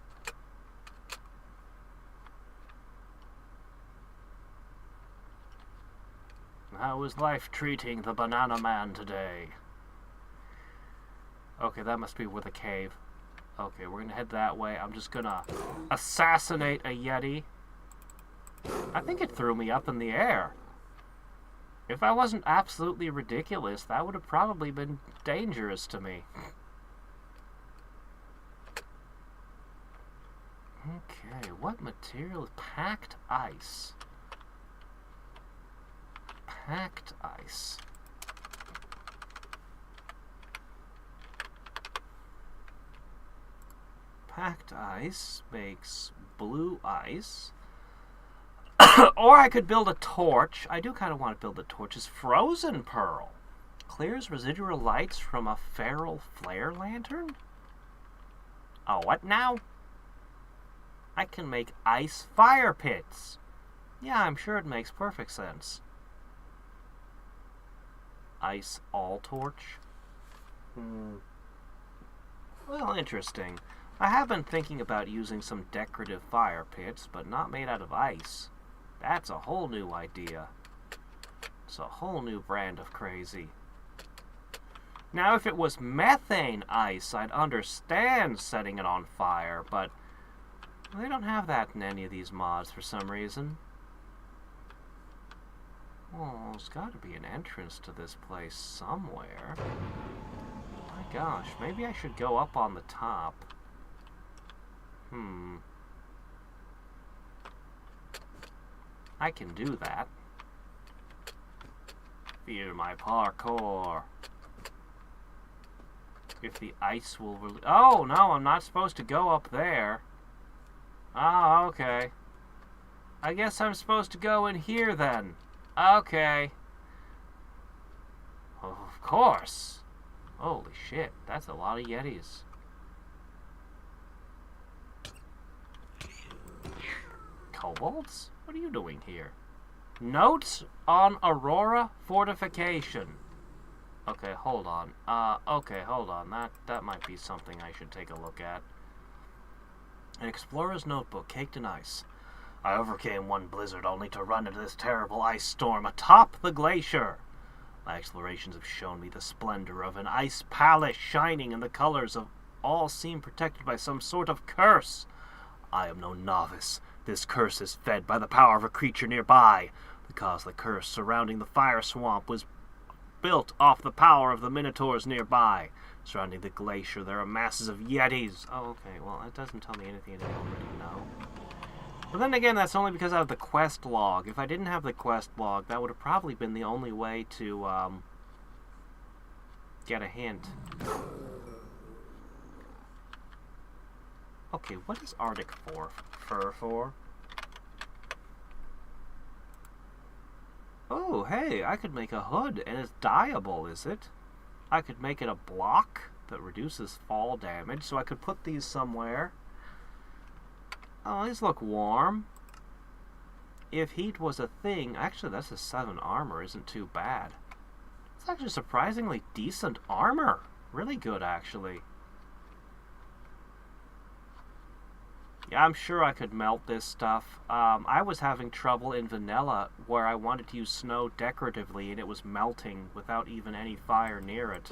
How is life treating the Banana Man today? Okay, that must be where the cave. Okay, we're gonna head that way. I'm just gonna assassinate a Yeti. I think it threw me up in the air. If I wasn't absolutely ridiculous, that would have probably been dangerous to me. Okay, what material is packed ice? Packed ice. Packed ice makes blue ice. Or I could build a torch. I do kind of want to build a torch. Is frozen pearl. Clears residual lights from a feral flare lantern? Oh, what now? I can make ice fire pits. Yeah, I'm sure it makes perfect sense. Ice all torch? Well, interesting. I have been thinking about using some decorative fire pits, but not made out of ice. That's a whole new idea. It's a whole new brand of crazy. Now, if it was methane ice, I'd understand setting it on fire, but they don't have that in any of these mods for some reason. Oh, there's got to be an entrance to this place somewhere. My gosh, maybe I should go up on the top. I can do that. Fear my parkour. If the ice will release... Oh, no, I'm not supposed to go up there. Ah, okay. I guess I'm supposed to go in here then. Okay. Oh, of course. Holy shit, that's a lot of Yetis. Kobolds? What are you doing here? Notes on Aurora Fortification. Okay, hold on. Okay, hold on. That might be something I should take a look at. An explorer's notebook, caked in ice. I overcame one blizzard only to run into this terrible ice storm atop the glacier. My explorations have shown me the splendor of an ice palace shining in the colors of all seem protected by some sort of curse. I am no novice. This curse is fed by the power of a creature nearby. Because the curse surrounding the fire swamp was built off the power of the minotaurs nearby. Surrounding the glacier, there are masses of yetis. Oh, okay, well, that doesn't tell me anything I didn't already know. But then again, that's only because I have the quest log. If I didn't have the quest log, that would have probably been the only way to, get a hint. Okay, what is Arctic fur for? Oh, hey, I could make a hood, and it's dyeable, is it? I could make it a block that reduces fall damage, so I could put these somewhere. Oh, these look warm. If heat was a thing... Actually, that's a 7 armor, isn't too bad. It's actually surprisingly decent armor. Really good, actually. Yeah, I'm sure I could melt this stuff. I was having trouble in vanilla where I wanted to use snow decoratively and it was melting without even any fire near it.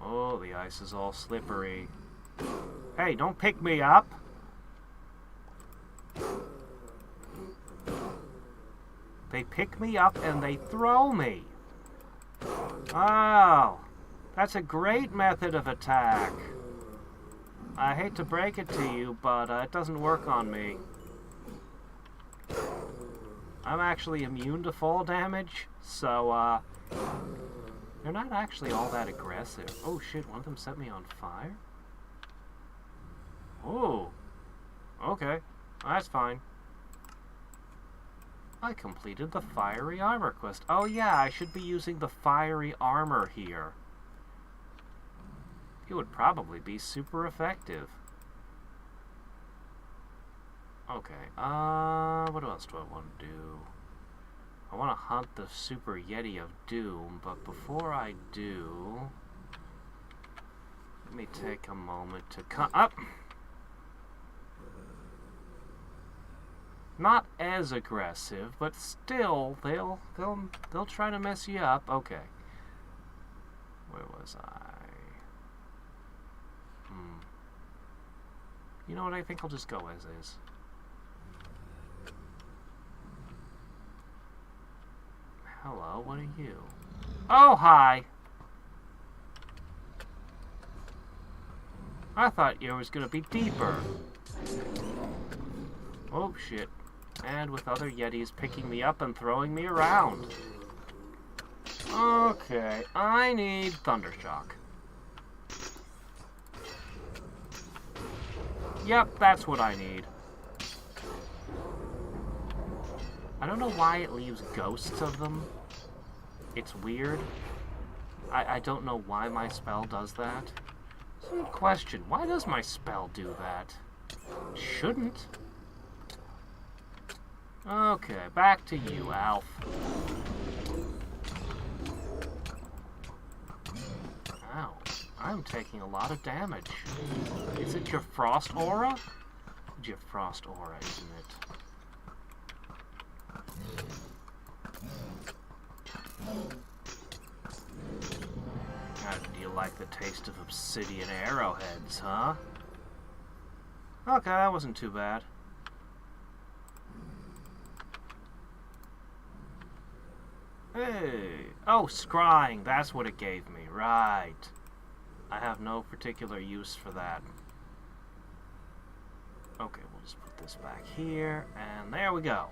Oh, the ice is all slippery. Hey, don't pick me up! They pick me up and they throw me. Oh, that's a great method of attack. I hate to break it to you, but it doesn't work on me. I'm actually immune to fall damage, so they're not actually all that aggressive. Oh shit, one of them set me on fire? Oh, okay, that's fine. I completed the fiery armor quest. Oh yeah, I should be using the fiery armor here. It would probably be super effective. Okay, what else do I want to do? I want to hunt the Super Yeti of Doom, but before I do... Let me take a moment to come up. Not as aggressive, but still, they'll try to mess you up. Okay. Where was I? You know what, I think I'll just go as is. Hello, what are you? Oh, hi! I thought yours was gonna be deeper. Oh, shit. And with other Yetis picking me up and throwing me around. Okay, I need Thundershock. Yep, that's what I need. I don't know why it leaves ghosts of them. It's weird. I don't know why my spell does that. It's a good question. Why does my spell do that? It shouldn't. Okay, back to you, Alf. Ow. I'm taking a lot of damage. Is it your frost aura? It's your frost aura, isn't it? How do you like the taste of obsidian arrowheads, huh? Okay, that wasn't too bad. Hey! Oh, scrying! That's what it gave me. Right. I have no particular use for that. Okay, we'll just put this back here, and there we go.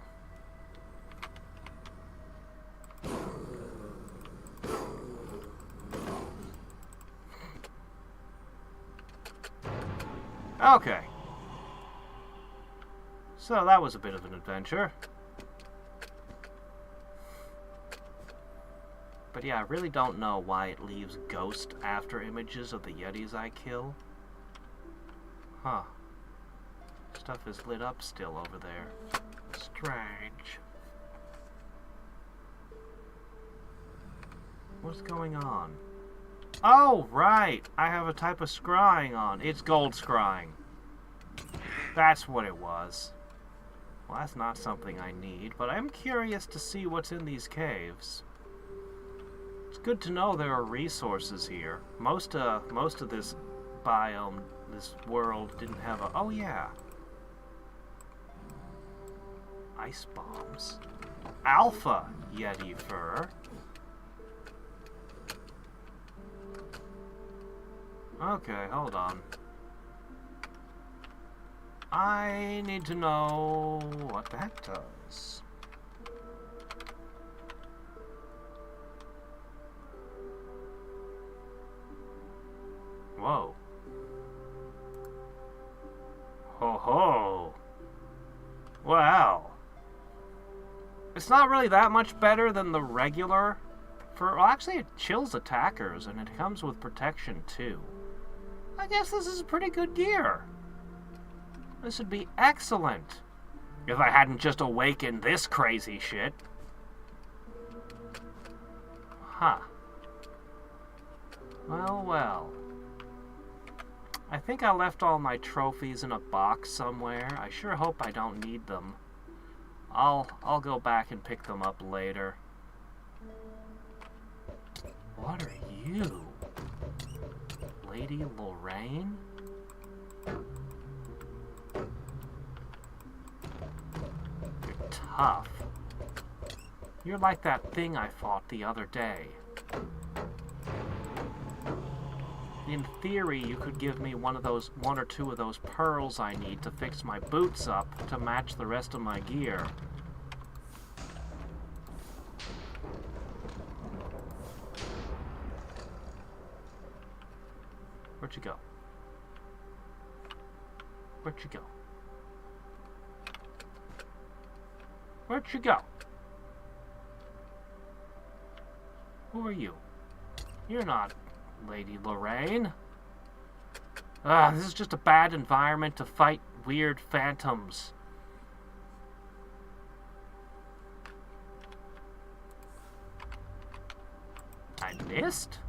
Okay. So that was a bit of an adventure. But yeah, I really don't know why it leaves ghost after images of the Yetis I kill. Huh. Stuff is lit up still over there. Strange. What's going on? Oh, right! I have a type of scrying on. It's gold scrying. That's what it was. Well, that's not something I need, but I'm curious to see what's in these caves. It's good to know there are resources here. Most of this biome, this world, didn't have a... Oh, yeah. Ice bombs. Alpha Yeti fur. Okay, hold on. I need to know what that does. Whoa. Ho ho. Wow. It's not really that much better than the regular. Well, actually, it chills attackers, and it comes with protection, too. I guess this is pretty good gear. This would be excellent if I hadn't just awakened this crazy shit. Huh. Well, well. I think I left all my trophies in a box somewhere. I sure hope I don't need them. I'll go back and pick them up later. What are you? Lady Lorraine? You're tough. You're like that thing I fought the other day. In theory, you could give me one or two of those pearls I need to fix my boots up to match the rest of my gear. Where'd you go? Where'd you go? Where'd you go? Who are you? You're not Lady Lorraine. This is just a bad environment to fight weird phantoms. I missed?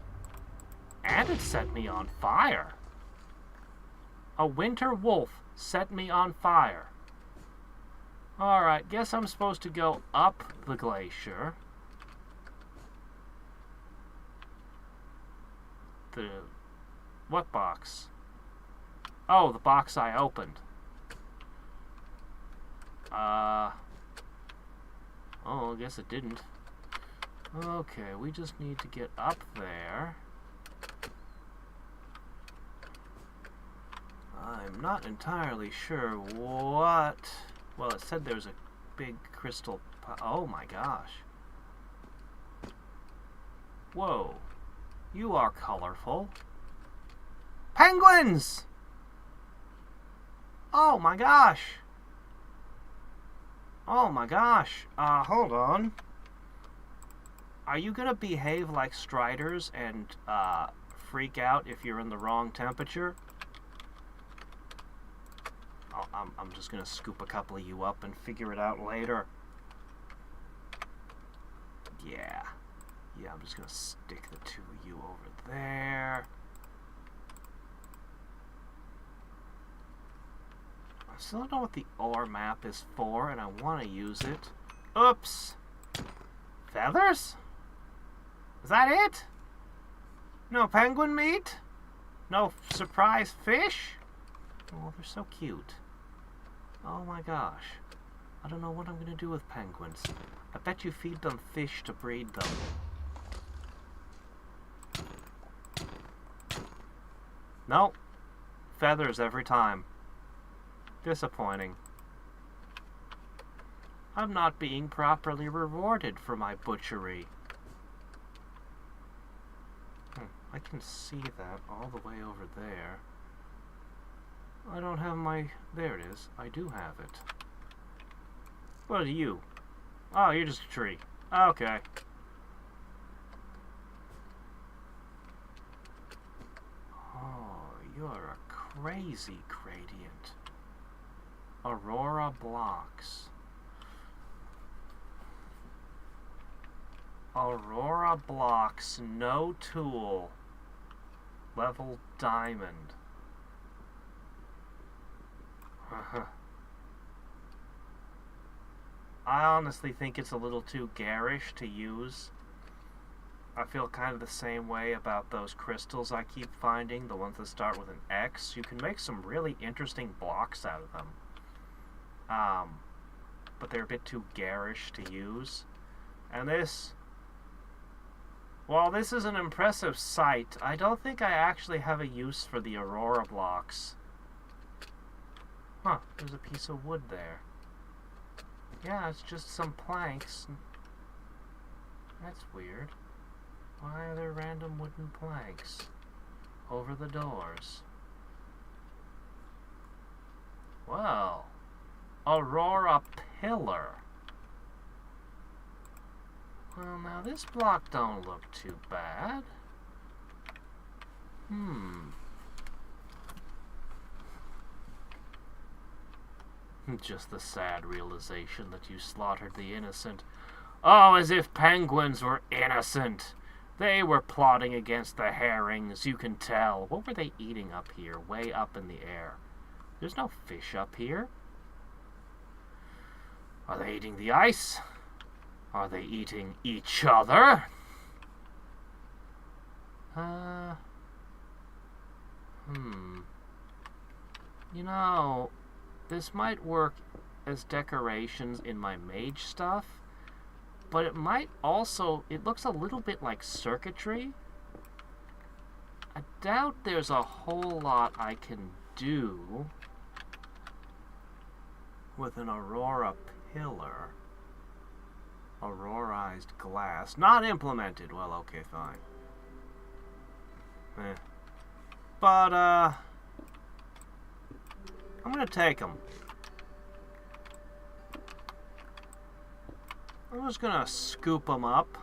And it set me on fire. A winter wolf set me on fire. Alright, guess I'm supposed to go up the glacier. What box? Oh, the box I opened. Oh, I guess it didn't. Okay, we just need to get up there. I'm not entirely sure what... Well, it said there was a big crystal... Oh my gosh. Whoa. You are colorful. Penguins! Oh my gosh. Oh my gosh. Hold on. Are you gonna behave like striders and, freak out if you're in the wrong temperature? I'm just gonna scoop a couple of you up and figure it out later. Yeah. Yeah, I'm just gonna stick the two of you over there. I still don't know what the ore map is for, and I want to use it. Oops! Feathers? Is that it? No penguin meat? No surprise fish? Oh, they're so cute. Oh my gosh. I don't know what I'm gonna do with penguins. I bet you feed them fish to breed them. Nope. Feathers every time. Disappointing. I'm not being properly rewarded for my butchery. I can see that all the way over there. I don't have my... There it is. I do have it. What are you? Oh, you're just a tree. Okay. Oh, you're a crazy gradient. Aurora blocks. Aurora blocks, no tool. Level diamond. I honestly think it's a little too garish to use. I feel kind of the same way about those crystals I keep finding, the ones that start with an X. You can make some really interesting blocks out of them. But they're a bit too garish to use. And this... While this is an impressive sight, I don't think I actually have a use for the Aurora blocks. Huh, there's a piece of wood there. Yeah, it's just some planks. That's weird. Why are there random wooden planks over the doors? Well, Aurora pillar. Well, now this block don't look too bad. Just the sad realization that you slaughtered the innocent. Oh, as if penguins were innocent. They were plotting against the herrings, you can tell. What were they eating up here, way up in the air? There's no fish up here. Are they eating the ice? Are they eating each other? You know, this might work as decorations in my mage stuff, but it might also, it looks a little bit like circuitry. I doubt there's a whole lot I can do with an Aurora pillar. Aurorized glass. Not implemented. Well, okay, fine. But, I'm gonna take them. I'm just gonna scoop them up.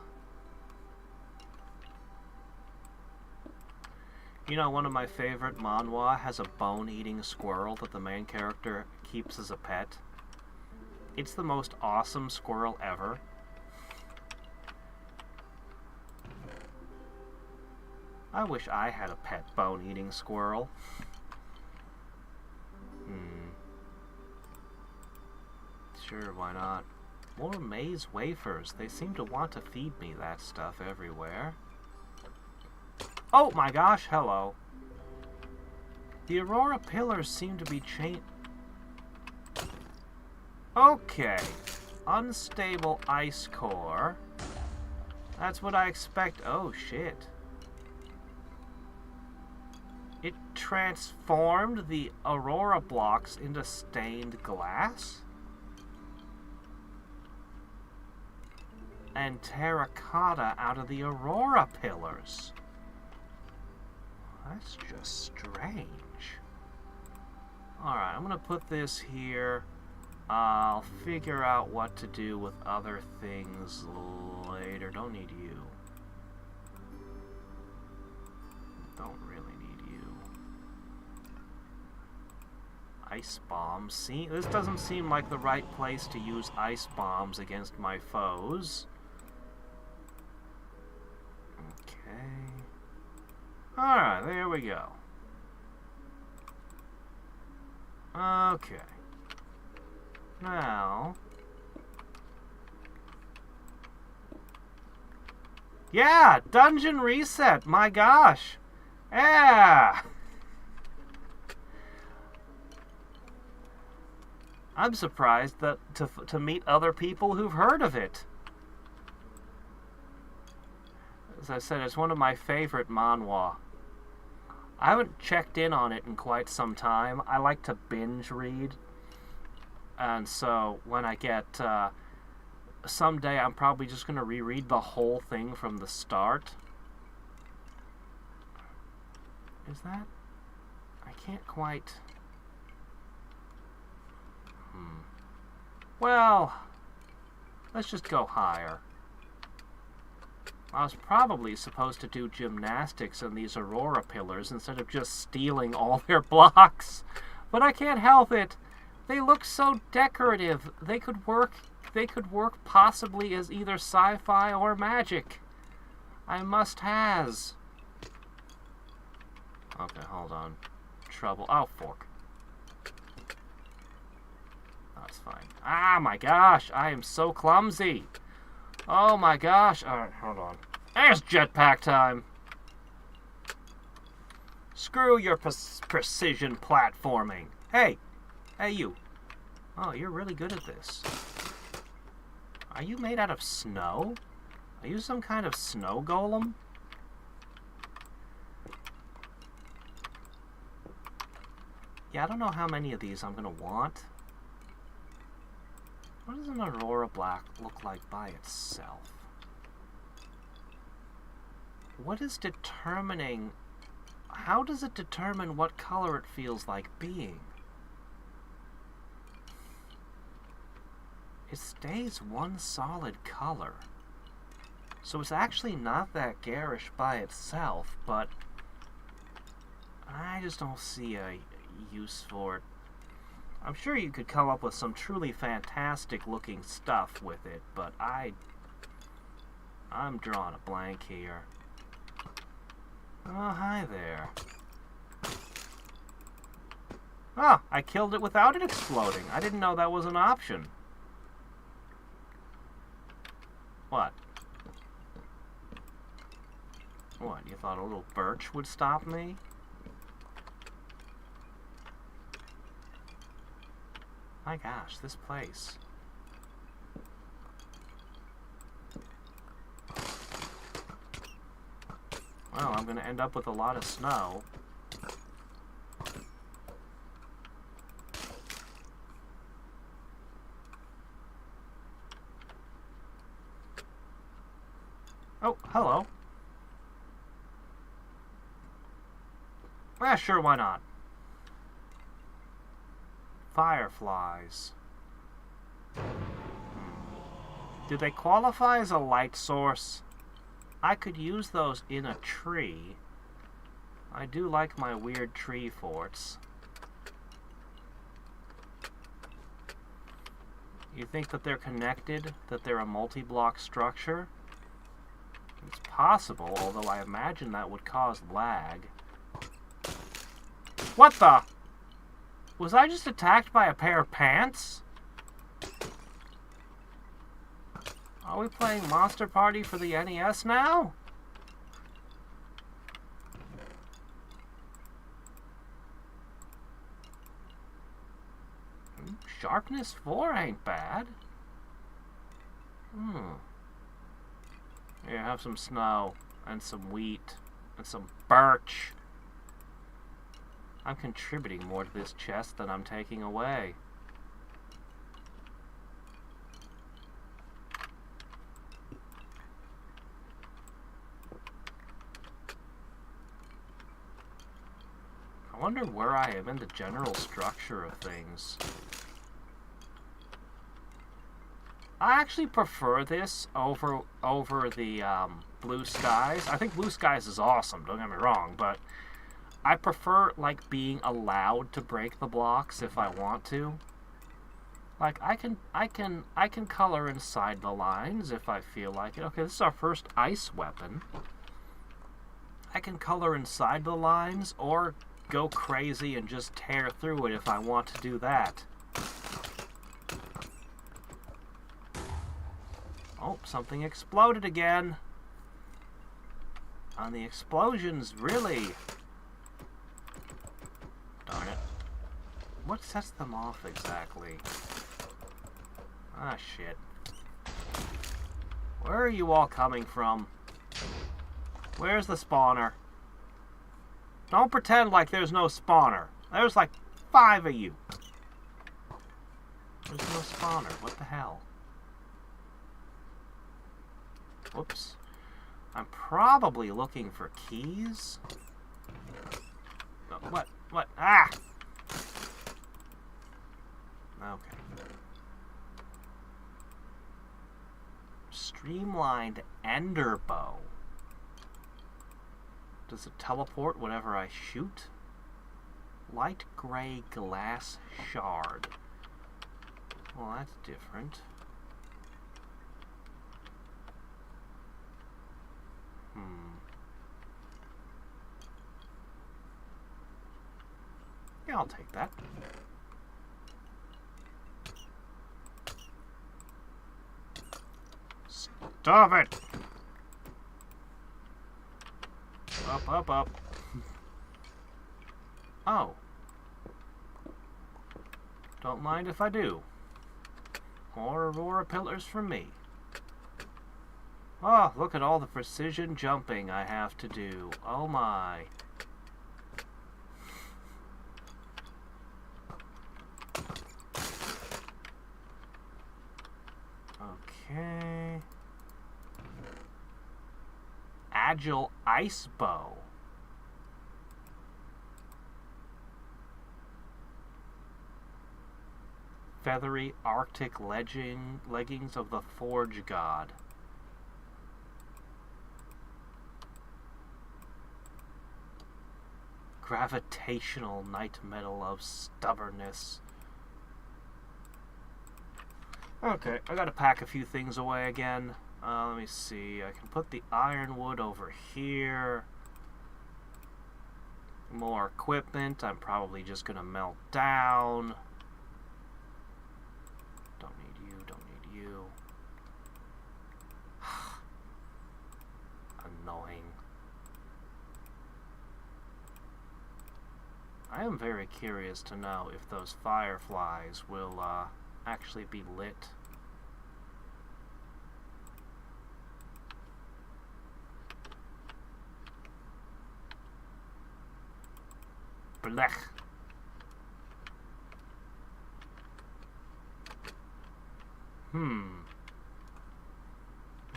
You know, one of my favorite manhwa has a bone-eating squirrel that the main character keeps as a pet. It's the most awesome squirrel ever. I wish I had a pet bone-eating squirrel. Sure, why not? More maize wafers. They seem to want to feed me that stuff everywhere. Oh my gosh, hello. The Aurora pillars seem to be Okay. Unstable ice core. That's what I expect. Oh, shit. It transformed the Aurora blocks into stained glass? And terracotta out of the Aurora pillars. That's just strange. Alright, I'm gonna put this here. I'll figure out what to do with other things later. Don't need you. Don't really need you. Ice bombs. See, this doesn't seem like the right place to use ice bombs against my foes. Okay. Alright, there we go. Okay. Now, Yeah, dungeon reset. My gosh. Yeah. I'm surprised that to meet other people who've heard of it. As I said, it's one of my favorite manhwa. I haven't checked in on it in quite some time. I like to binge read. And so when I get... someday I'm probably just going to reread the whole thing from the start. Is that... I can't quite... Well, let's just go higher. I was probably supposed to do gymnastics in these Aurora pillars instead of just stealing all their blocks. But I can't help it. They look so decorative. They could work possibly as either sci-fi or magic. I must has. Okay, hold on. Trouble. Oh, fork. That's fine. Ah, my gosh. I am so clumsy. Oh, my gosh. All right, hold on. There's jetpack time. Screw your precision platforming. Hey. Hey, you. Oh, you're really good at this. Are you made out of snow? Are you some kind of snow golem? Yeah, I don't know how many of these I'm going to want. What does an Aurora Black look like by itself? What is determining... How does it determine what color it feels like being? It stays one solid color. So it's actually not that garish by itself, but I just don't see a use for it. I'm sure you could come up with some truly fantastic looking stuff with it, but I'm drawing a blank here. Oh, hi there. Ah, I killed it without it exploding. I didn't know that was an option. What? What, you thought a little birch would stop me? My gosh, this place. Well, I'm going to end up with a lot of snow. Oh, hello. Yeah, sure, why not? Fireflies. Do they qualify as a light source? I could use those in a tree. I do like my weird tree forts. You think that they're connected? That they're a multi-block structure? It's possible, although I imagine that would cause lag. What the? Was I just attacked by a pair of pants? Are we playing Monster Party for the NES now? Sharpness 4 ain't bad. Here, have some snow and some wheat and some birch. I'm contributing more to this chest than I'm taking away. I wonder where I am in the general structure of things. I actually prefer this over the Blue Skies. I think Blue Skies is awesome, don't get me wrong, but I prefer, like, being allowed to break the blocks if I want to. Like, I can color inside the lines if I feel like it. Okay, this is our first ice weapon. I can color inside the lines or go crazy and just tear through it if I want to do that. Oh, something exploded again. on the explosions, really. Darn it. What sets them off exactly? Ah, shit. Where are you all coming from? Where's the spawner? Don't pretend like there's no spawner. There's like 5 of you. There's no spawner. What the hell? Whoops. I'm probably looking for keys. What? What? Ah! Okay. Streamlined ender bow. Does it teleport whenever I shoot? Light gray glass shard. Well, that's different. Yeah, I'll take that. Stop it! Up, up, up. Oh. Don't mind if I do. More Aurora pillars from me. Oh, look at all the precision jumping I have to do. Oh my. Okay. Agile ice bow. Feathery Arctic leggings of the Forge God. Gravitational night metal of stubbornness. Okay, I gotta pack a few things away again. Let me see. I can put the ironwood over here. More equipment. I'm probably just gonna melt down. Don't need you. Don't need you. Annoying. I am very curious to know if those fireflies will actually be lit. Blech.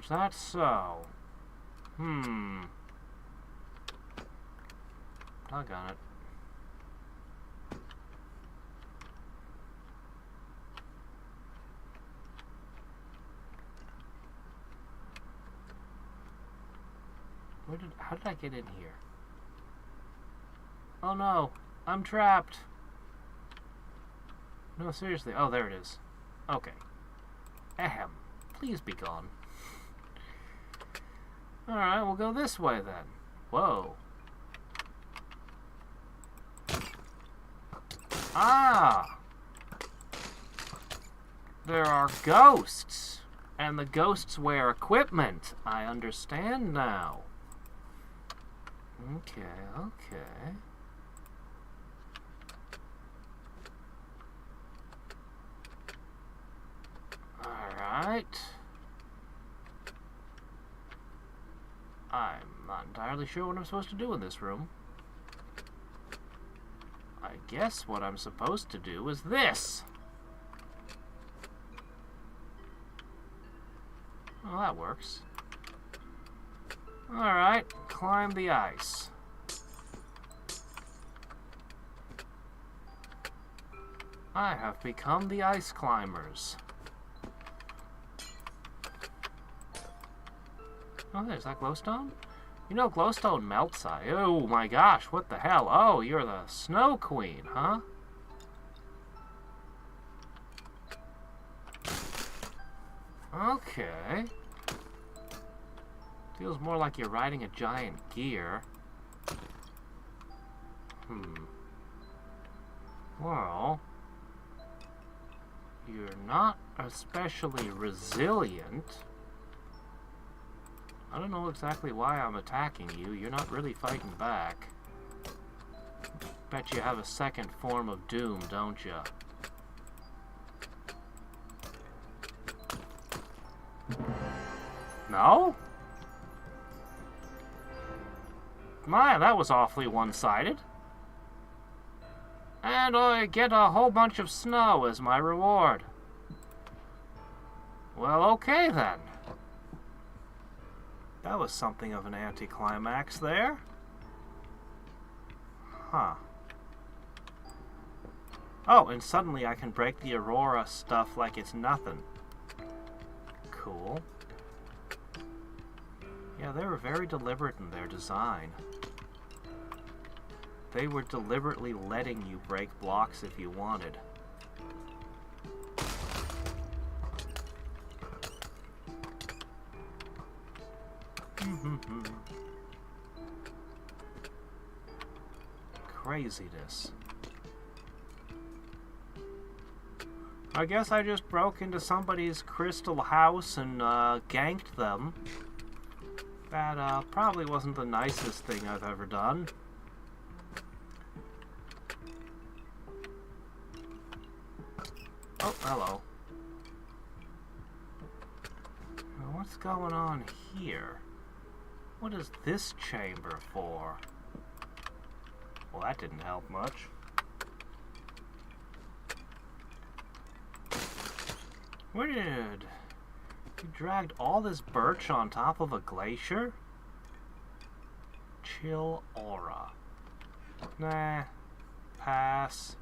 Is that so? Doggone it. How did I get in here? Oh no, I'm trapped. No, seriously. Oh, there it is. Okay. Ahem. Please be gone. Alright, we'll go this way then. Whoa. Ah! There are ghosts. And the ghosts wear equipment. I understand now. Okay, okay. Alright. I'm not entirely sure what I'm supposed to do in this room. I guess what I'm supposed to do is this. Well, that works. Alright, climb the ice. I have become the ice climbers. Oh, there's that glowstone? You know glowstone melts. Oh my gosh, what the hell? Oh, you're the Snow Queen, huh? Okay. Feels more like you're riding a giant gear. Well, you're not especially resilient. I don't know exactly why I'm attacking you. You're not really fighting back. Bet you have a second form of doom, don't you? No? My, that was awfully one-sided. And I get a whole bunch of snow as my reward. Well, okay then. That was something of an anticlimax there. Huh. Oh, and suddenly I can break the Aurora stuff like it's nothing. Cool. Yeah, they were very deliberate in their design. They were deliberately letting you break blocks if you wanted. Craziness. I guess I just broke into somebody's crystal house and ganked them. That probably wasn't the nicest thing I've ever done. Oh, hello. Now, what's going on here? What is this chamber for? Well, that didn't help much. Weird. You dragged all this birch on top of a glacier? Chill aura. Nah. Pass.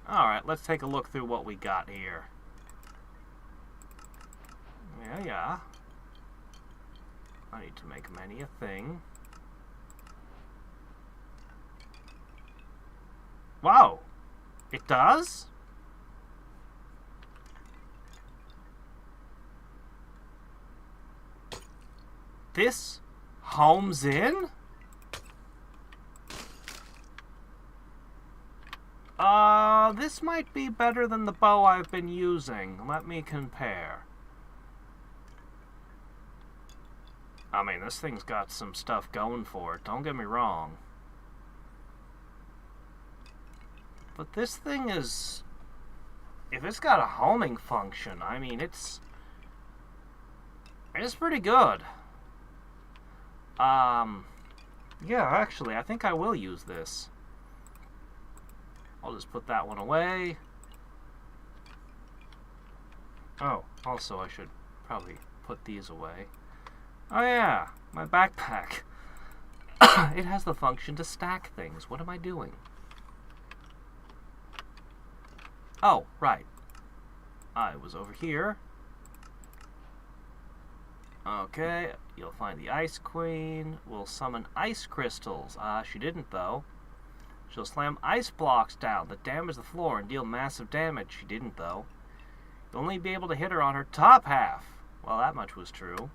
Alright, let's take a look through what we got here. Yeah. I need to make many a thing. Wow! It does? This homes in? This might be better than the bow I've been using. Let me compare. I mean, this thing's got some stuff going for it, don't get me wrong. But this thing is... if it's got a homing function, I mean, it's pretty good. Yeah, actually, I think I will use this. I'll just put that one away. Oh, also I should probably put these away. Oh yeah, my backpack. It has the function to stack things. What am I doing? Oh, right. I was over here. Okay, you'll find the Ice Queen. We'll summon ice crystals. She didn't, though. She'll slam ice blocks down that damage the floor and deal massive damage. She didn't, though. You'll only be able to hit her on her top half. Well, that much was true.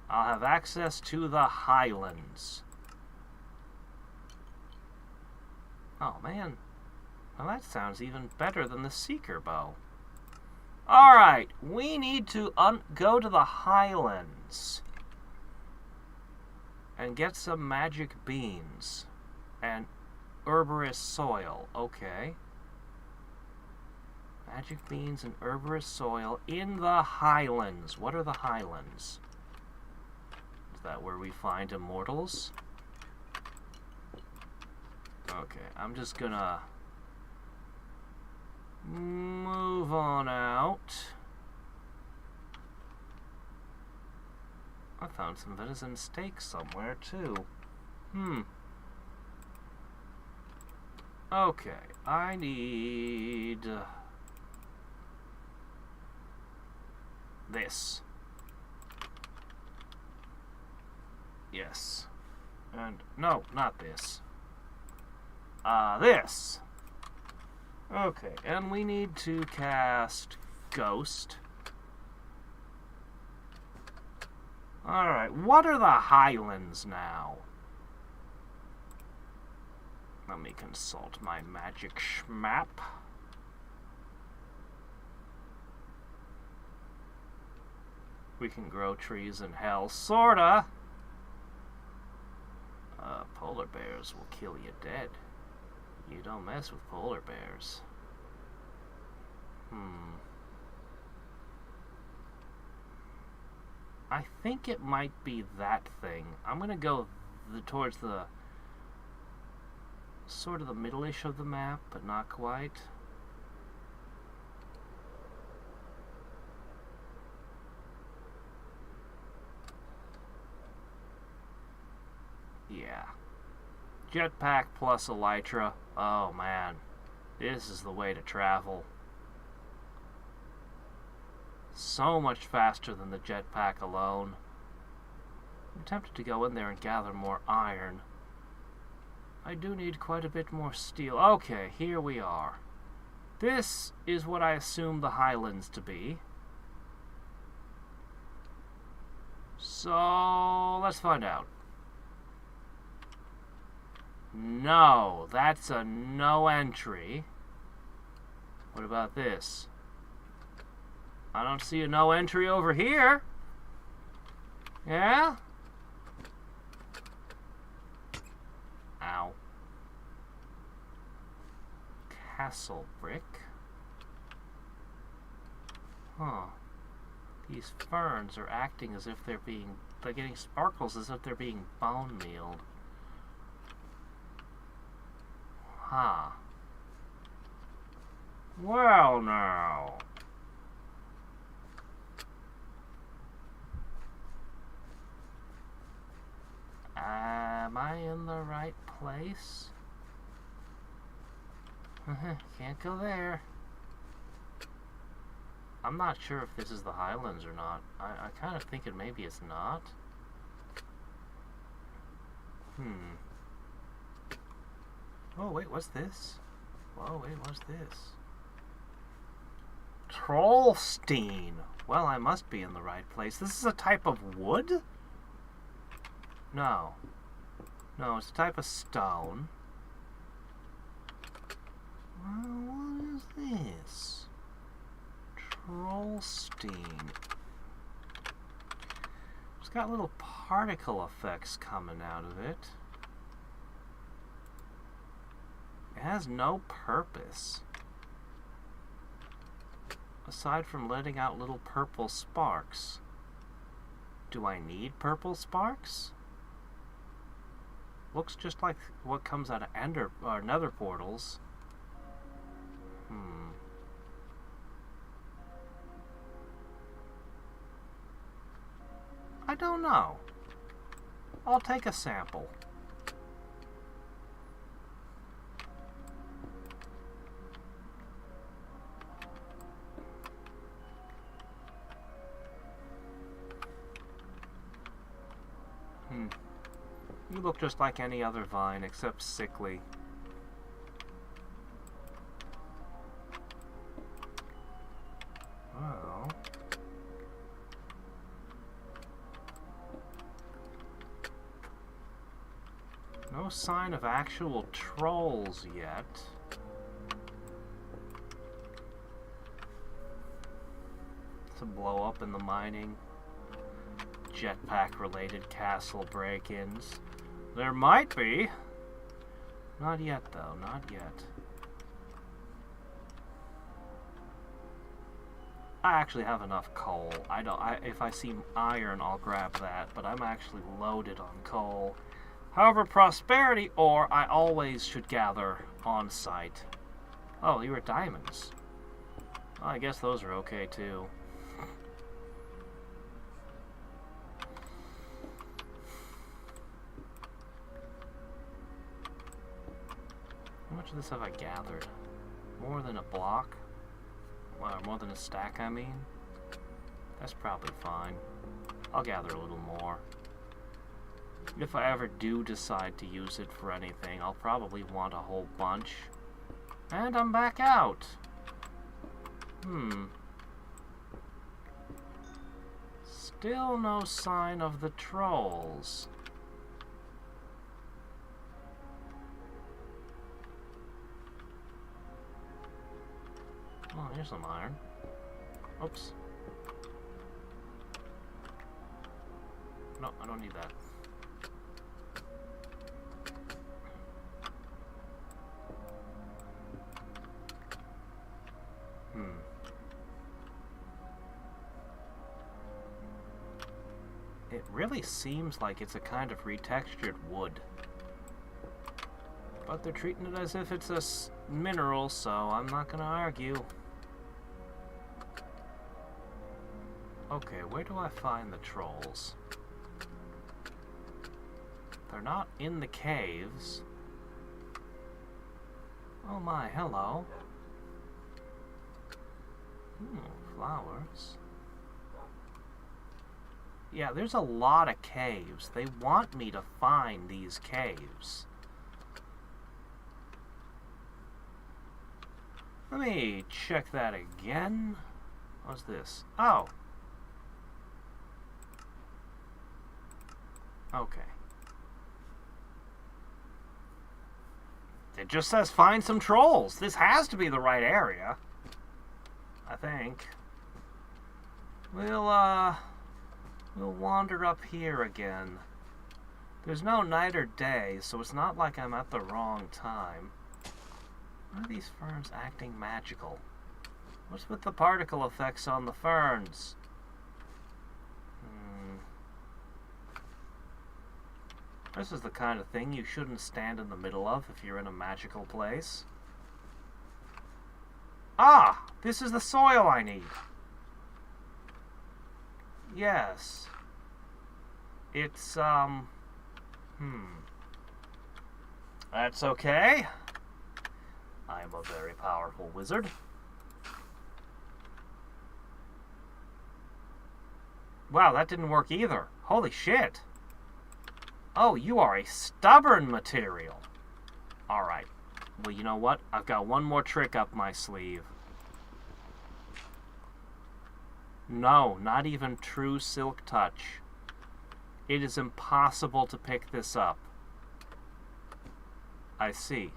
I'll have access to the Highlands. Oh, man. Well, that sounds even better than the Seeker Bow. Alright, we need to go to the Highlands and get some magic beans and herbarous soil. Okay. Magic beans and herbarous soil in the Highlands. What are the Highlands? Is that where we find immortals? Okay, I'm just gonna move on out. I found some venison steak somewhere, too. Okay, I need this. Yes. And, no, not this. This. Okay, and we need to cast Ghost. Alright, what are the Highlands now? Let me consult my magic schmap. We can grow trees in hell, sorta. Polar bears will kill you dead. You don't mess with polar bears. I think it might be that thing. I'm gonna go towards the sort of the middle-ish of the map, but not quite. Yeah. Jetpack plus elytra. Oh man, this is the way to travel. So much faster than the jetpack alone. I'm tempted to go in there and gather more iron. I do need quite a bit more steel. Okay, here we are. This is what I assume the highlands to be. So, let's find out. No, that's a no entry. What about this? I don't see a no entry over here. Yeah? Ow. Castle brick. Huh. These ferns are acting as if they're getting sparkles as if they're being bone mealed. Huh. Well, now. Am I in the right place? Can't go there. I'm not sure if this is the highlands or not. I kind of think it maybe it's not. Oh, wait, what's this? Whoa, wait, what's this? Trollstein. Well, I must be in the right place. This is a type of wood? No. No, it's a type of stone. Well, what is this? Trollstein. It's got little particle effects coming out of it. It has no purpose. Aside from letting out little purple sparks. Do I need purple sparks? Looks just like what comes out of nether portals. I don't know. I'll take a sample. You look just like any other vine, except sickly. Well... no sign of actual trolls yet. To blow up in the mining. Jetpack-related castle break-ins. There might be. Not yet, though. Not yet. I actually have enough coal. If I see iron, I'll grab that. But I'm actually loaded on coal. However, prosperity ore I always should gather on site. Oh, you were diamonds. Well, I guess those are okay, too. How much of this have I gathered? More than a block? Well, more than a stack, I mean? That's probably fine. I'll gather a little more. If I ever do decide to use it for anything, I'll probably want a whole bunch. And I'm back out! Still no sign of the trolls. There's some iron. Oops. No, I don't need that. It really seems like it's a kind of retextured wood. But they're treating it as if it's a mineral, so I'm not gonna argue. Okay, where do I find the trolls? They're not in the caves. Oh my, hello. Flowers. Yeah, there's a lot of caves. They want me to find these caves. Let me check that again. What's this? Oh. Okay. It just says find some trolls. This has to be the right area. I think. We'll wander up here again. There's no night or day, so it's not like I'm at the wrong time. Why are these ferns acting magical? What's with the particle effects on the ferns? This is the kind of thing you shouldn't stand in the middle of if you're in a magical place. Ah! This is the soil I need. Yes. It's, That's okay. I am a very powerful wizard. Wow, that didn't work either. Holy shit. Oh, you are a stubborn material. Alright. Well, you know what? I've got one more trick up my sleeve. No, not even true silk touch. It is impossible to pick this up. I see.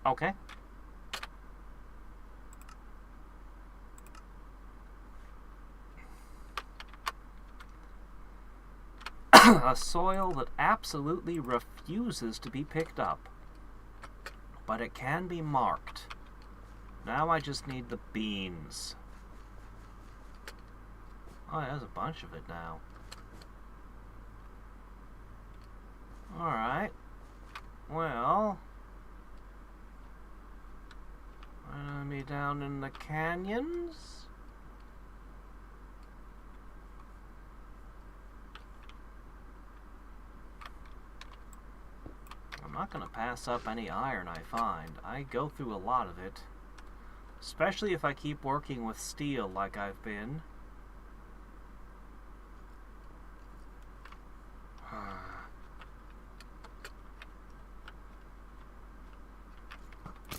Okay. A soil that absolutely refuses to be picked up. But it can be marked. Now I just need the beans. Oh, there's a bunch of it now. Alright. Well, enemy down in the canyons. I'm not going to pass up any iron I find. I go through a lot of it. Especially if I keep working with steel like I've been.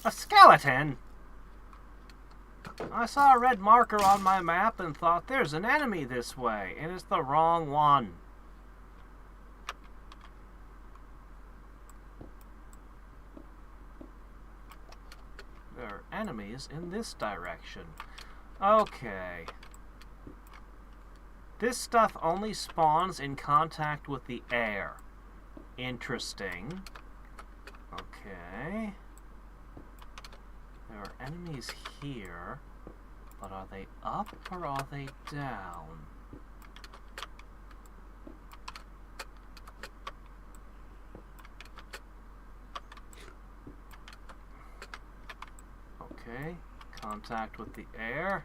A skeleton? I saw a red marker on my map and thought there's an enemy this way, and it's the wrong one. There are enemies in this direction. Okay. This stuff only spawns in contact with the air. Interesting. Okay. There are enemies here, but are they up or are they down? Okay, contact with the air.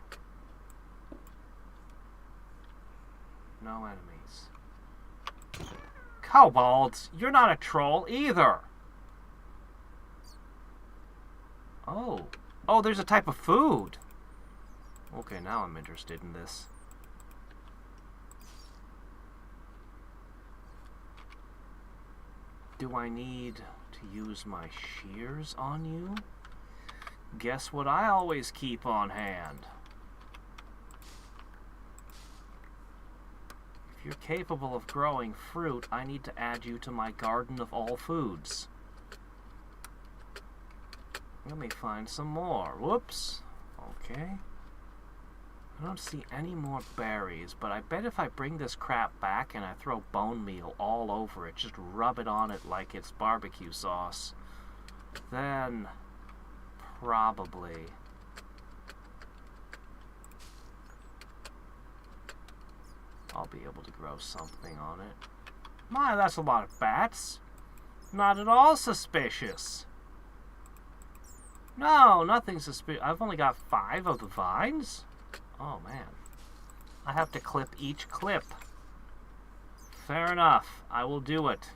No enemies. Kobolds, you're not a troll either. Oh. Oh, there's a type of food. Okay, now I'm interested in this. Do I need to use my shears on you? Guess what I always keep on hand? If you're capable of growing fruit, I need to add you to my garden of all foods. Let me find some more. Whoops. Okay. I don't see any more berries, but I bet if I bring this crap back and I throw bone meal all over it, just rub it on it like it's barbecue sauce, then probably I'll be able to grow something on it. My, that's a lot of bats. Not at all suspicious. No, nothing suspicious. I've only got 5 of the vines. Oh, man. I have to clip each clip. Fair enough. I will do it.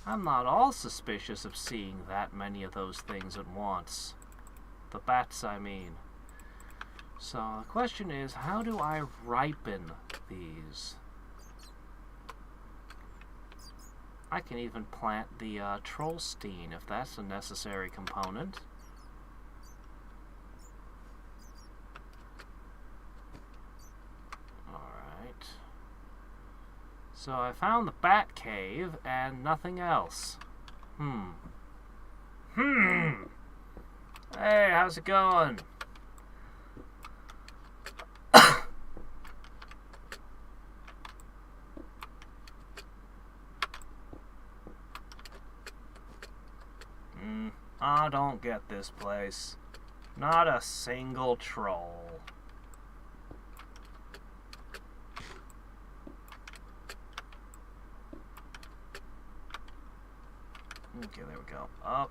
I'm not all suspicious of seeing that many of those things at once. The bats, I mean. So, the question is, how do I ripen these? I can even plant the Trollstein if that's a necessary component. Alright. So I found the bat cave and nothing else. Hey, how's it going? I don't get this place. Not a single troll. Okay, there we go. Up.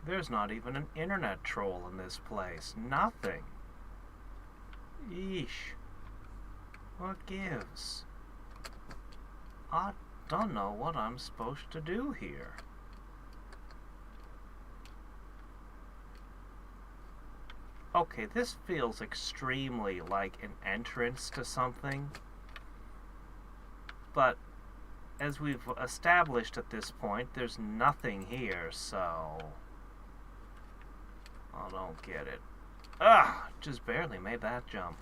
There's not even an internet troll in this place. Nothing. Yeesh. What gives? I don't know what I'm supposed to do here. Okay, this feels extremely like an entrance to something. But as we've established at this point, there's nothing here, so I don't get it. Just barely made that jump.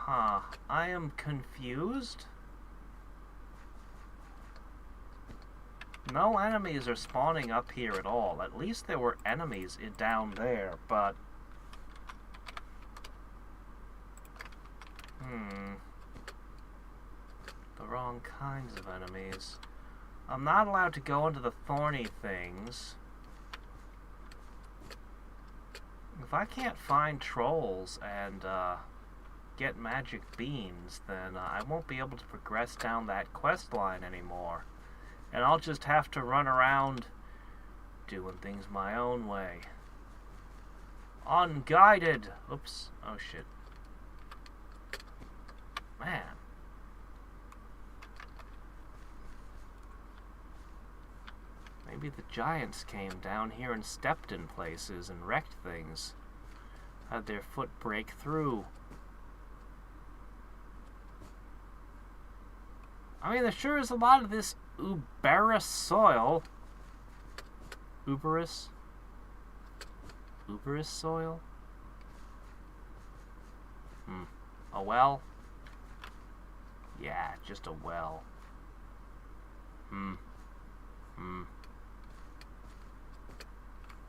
I am confused. No enemies are spawning up here at all. At least there were enemies down there, but the wrong kinds of enemies. I'm not allowed to go into the thorny things. If I can't find trolls and get magic beans, then I won't be able to progress down that quest line anymore. And I'll just have to run around doing things my own way. Unguided! Oops. Oh, shit. Man. Maybe the giants came down here and stepped in places and wrecked things. Had their foot break through. I mean, there sure is a lot of this uberous soil. Uberous soil? A well? Yeah, just a well.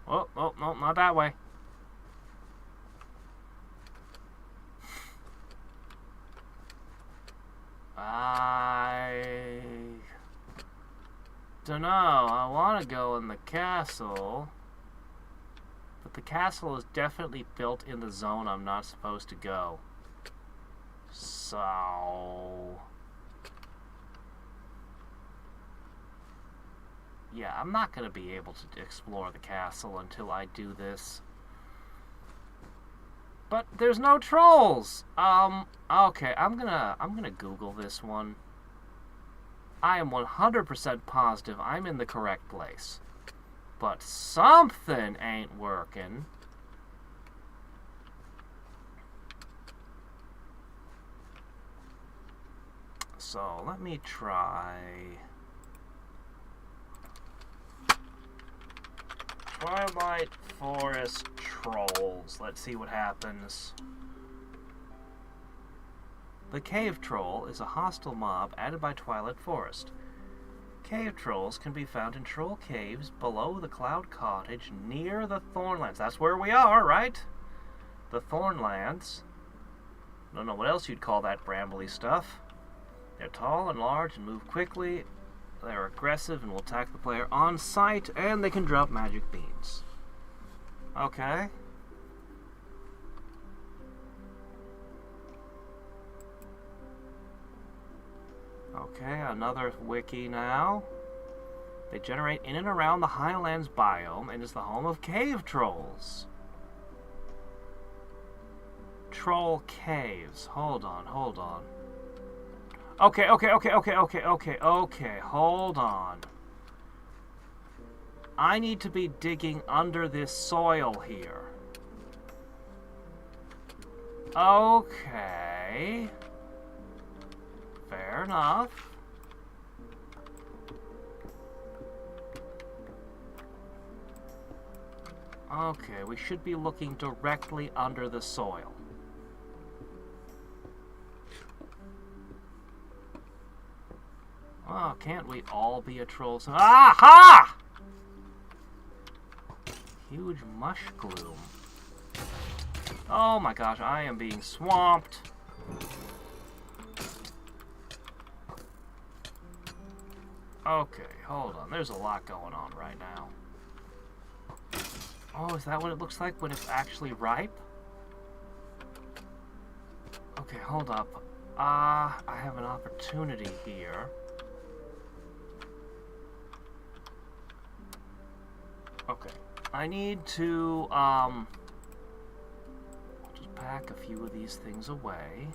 Oh, no, not that way. I don't know. I want to go in the castle, but the castle is definitely built in the zone I'm not supposed to go. So yeah, I'm not going to be able to explore the castle until I do this. But there's no trolls. Okay, I'm gonna Google this one. I am 100% positive I'm in the correct place. But something ain't working. So, let me try Twilight Forest trolls. Let's see what happens. The cave troll is a hostile mob added by Twilight Forest. Cave trolls can be found in troll caves below the Cloud Cottage near the Thornlands. That's where we are, right? The Thornlands. I don't know what else you'd call that brambly stuff. They're tall and large and move quickly. They're aggressive and will attack the player on sight, and they can drop magic beans. Okay. Okay, another wiki now. They generate in and around the Highlands biome and is the home of cave trolls. Troll caves. Hold on. Okay, hold on. I need to be digging under this soil here. Okay. Fair enough. Okay, we should be looking directly under the soil. Oh, can't we all be a troll? Aha! Huge mush gloom. Oh my gosh, I am being swamped. Okay, hold on. There's a lot going on right now. Oh, is that what it looks like when it's actually ripe? Okay, hold up. I have an opportunity here. Okay, I need to, just pack a few of these things away.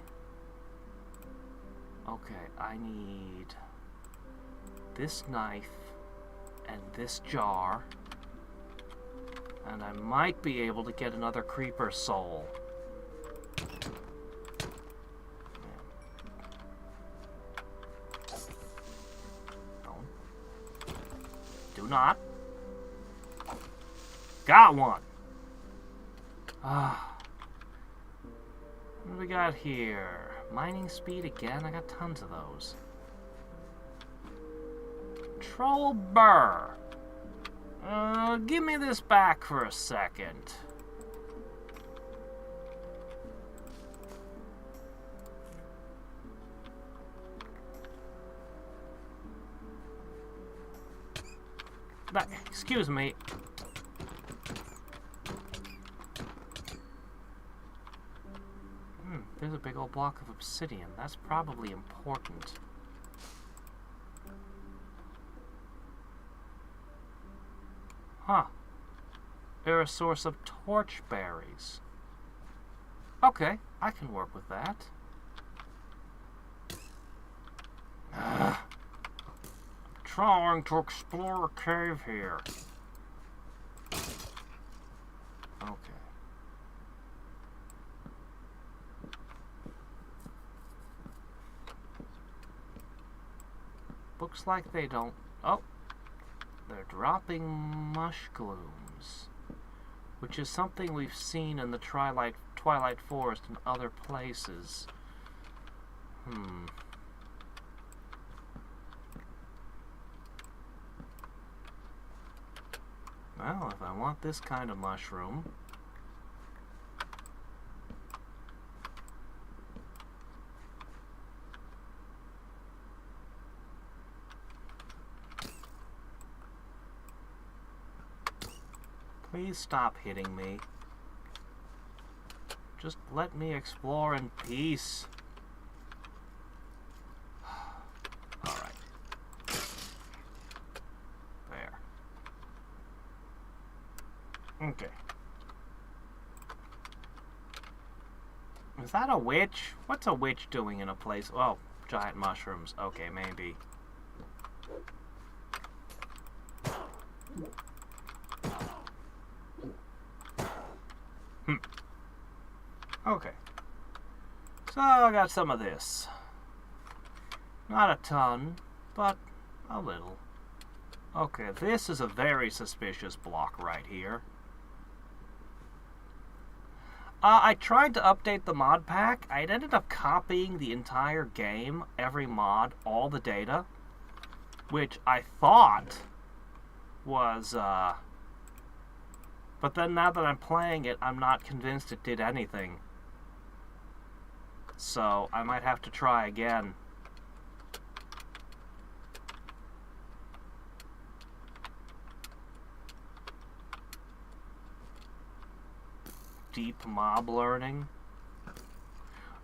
Okay, I need this knife and this jar, and I might be able to get another creeper soul. Don't. Do not. Got one. What do we got here? Mining speed again? I got tons of those. Troll burr. Give me this back for a second. Excuse me. There's a big old block of obsidian. That's probably important. Huh. They're a source of torch berries. Okay, I can work with that. I'm trying to explore a cave here. Okay. Looks like they don't... Oh! They're dropping mush glooms, which is something we've seen in the Twilight Forest and other places. Well, if I want this kind of mushroom... Please stop hitting me. Just let me explore in peace. Alright. There. Okay. Is that a witch? What's a witch doing in a place? Oh, giant mushrooms. Okay, maybe. Okay, so I got some of this. Not a ton, but a little. Okay, this is a very suspicious block right here. I tried to update the mod pack. I ended up copying the entire game, every mod, all the data, which I thought was, but then now that I'm playing it, I'm not convinced it did anything. So, I might have to try again. Deep mob learning.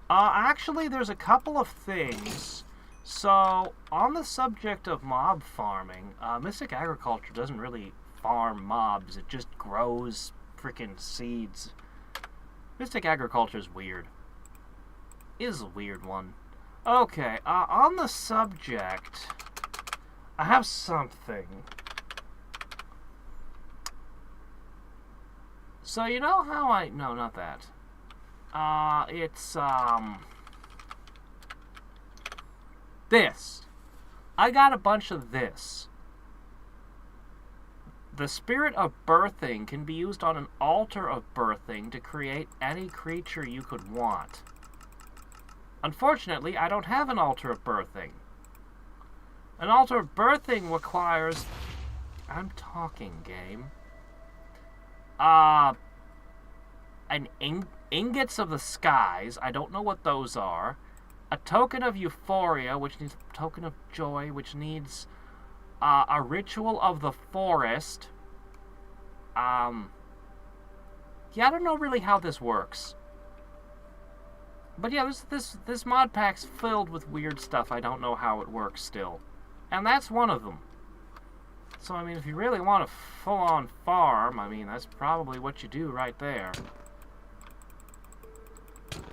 Actually, there's a couple of things. So, on the subject of mob farming, Mystic Agriculture doesn't really farm mobs. It just grows freaking seeds. Mystic Agriculture is weird. Is a weird one. Okay, on the subject, I have something. So, you know how I... No, not that. This. I got a bunch of this. The spirit of birthing can be used on an altar of birthing to create any creature you could want. Unfortunately, I don't have an altar of birthing. An altar of birthing requires... I'm talking, game. Ingots of the skies. I don't know what those are. A token of euphoria, which needs a token of joy, which needs a ritual of the forest. Yeah, I don't know really how this works. But yeah, this mod pack's filled with weird stuff. I don't know how it works still. And that's one of them. So, I mean, if you really want a full-on farm, I mean, that's probably what you do right there. Okay.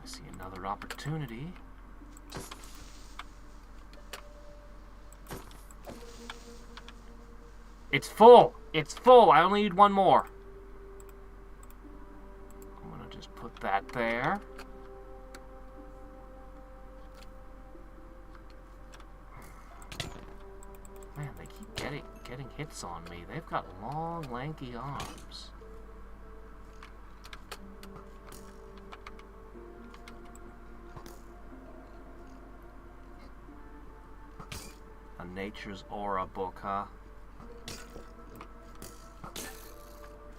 I see another opportunity. It's full! It's full! I only need one more. I'm gonna just put that there. Man, they keep getting hits on me. They've got long, lanky arms. A Nature's Aura book, huh?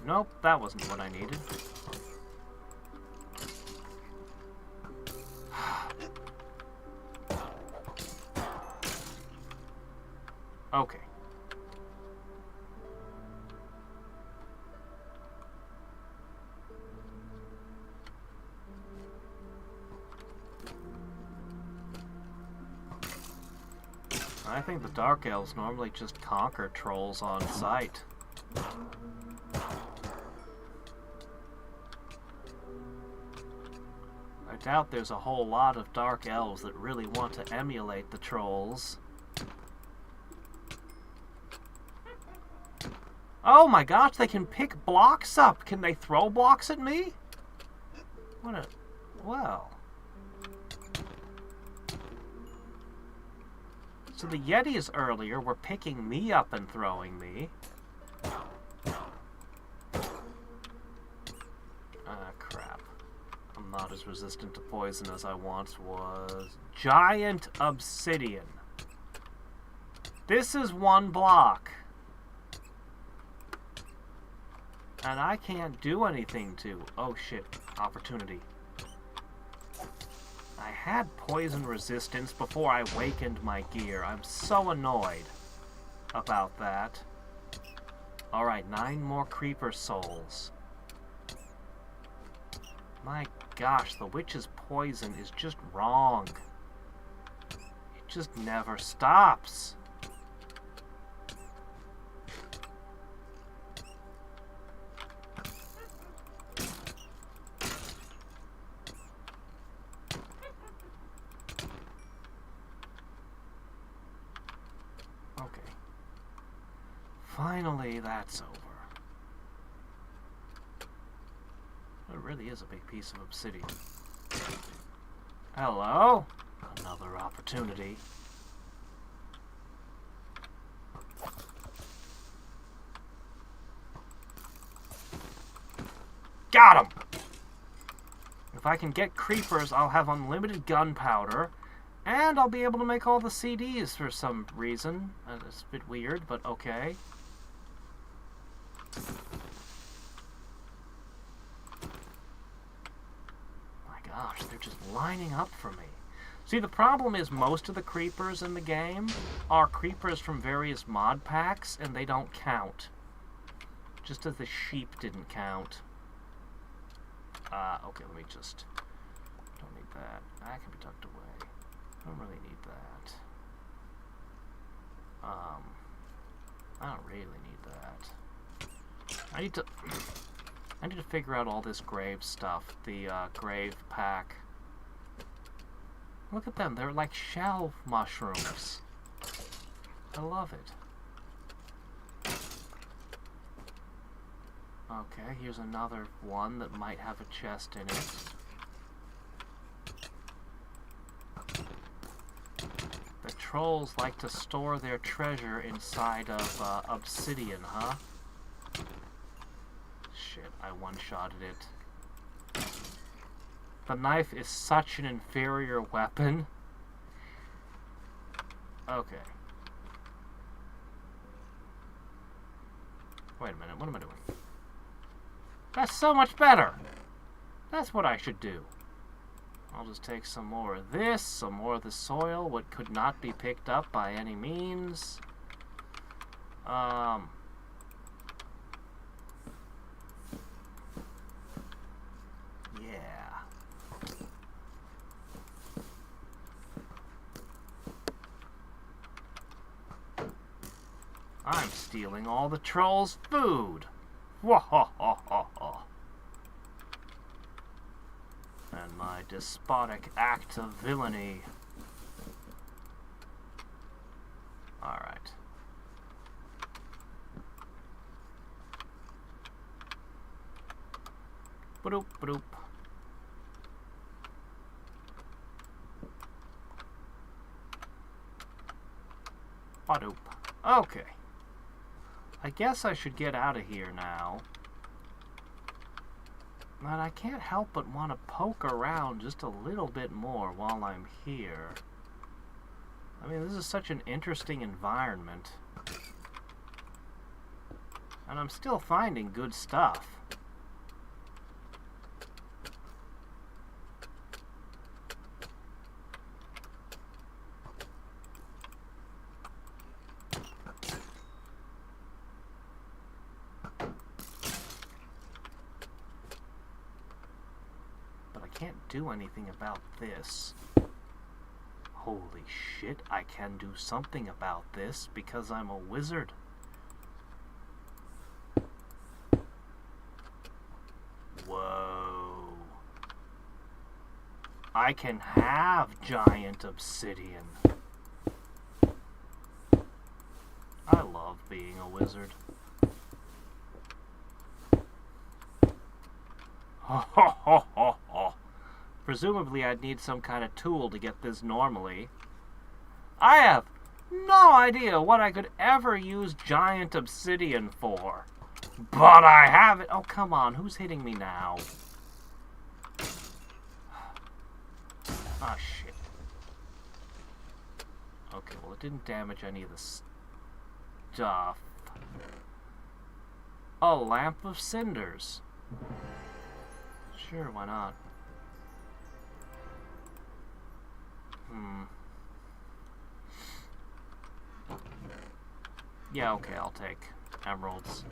Nope, that wasn't what I needed. Okay. I think the Dark Elves normally just conquer trolls on sight. I doubt there's a whole lot of Dark Elves that really want to emulate the trolls. Oh my gosh, they can pick blocks up! Can they throw blocks at me? What a... well... So the Yetis earlier were picking me up and throwing me. Ah, crap. I'm not as resistant to poison as I once was. Giant obsidian. This is one block. And I can't do anything to... oh shit, opportunity. I had poison resistance before I awakened my gear. I'm so annoyed about that. Alright, 9 more creeper souls. My gosh, the witch's poison is just wrong. It just never stops. Finally, that's over. It really is a big piece of obsidian. Hello? Another opportunity. Got him! If I can get creepers, I'll have unlimited gunpowder, and I'll be able to make all the CDs for some reason. It's a bit weird, but okay. My gosh, they're just lining up for me. See, the problem is most of the creepers in the game are creepers from various mod packs, and they don't count. Just as the sheep didn't count. Okay, let me just... Don't need that. That can be tucked away. Don't really need that. I don't really need that. I need to figure out all this grave stuff. The, grave pack. Look at them. They're like shell mushrooms. I love it. Okay, here's another one that might have a chest in it. The trolls like to store their treasure inside of obsidian, huh? Shit, I one-shotted it. The knife is such an inferior weapon. Okay. Wait a minute, what am I doing? That's so much better! That's what I should do. I'll just take some more of this, some more of the soil, what could not be picked up by any means. Yeah. I'm stealing all the trolls' food. Wah-ha-ha-ha-ha. And my despotic act of villainy. Alright. Ba-doop, ba-doop. Ba-doop. Okay. I guess I should get out of here now. But I can't help but want to poke around just a little bit more while I'm here. I mean, this is such an interesting environment. And I'm still finding good stuff. Can't do anything about this. Holy shit, I can do something about this because I'm a wizard. Whoa. I can have giant obsidian. I love being a wizard. Ho ho ho ho ho. Presumably I'd need some kind of tool to get this normally. I have no idea what I could ever use giant obsidian for. But I have it. Oh, come on. Who's hitting me now? Ah, shit. Okay, well, it didn't damage any of the stuff. A lamp of cinders. Sure, why not? Yeah, okay, I'll take emeralds.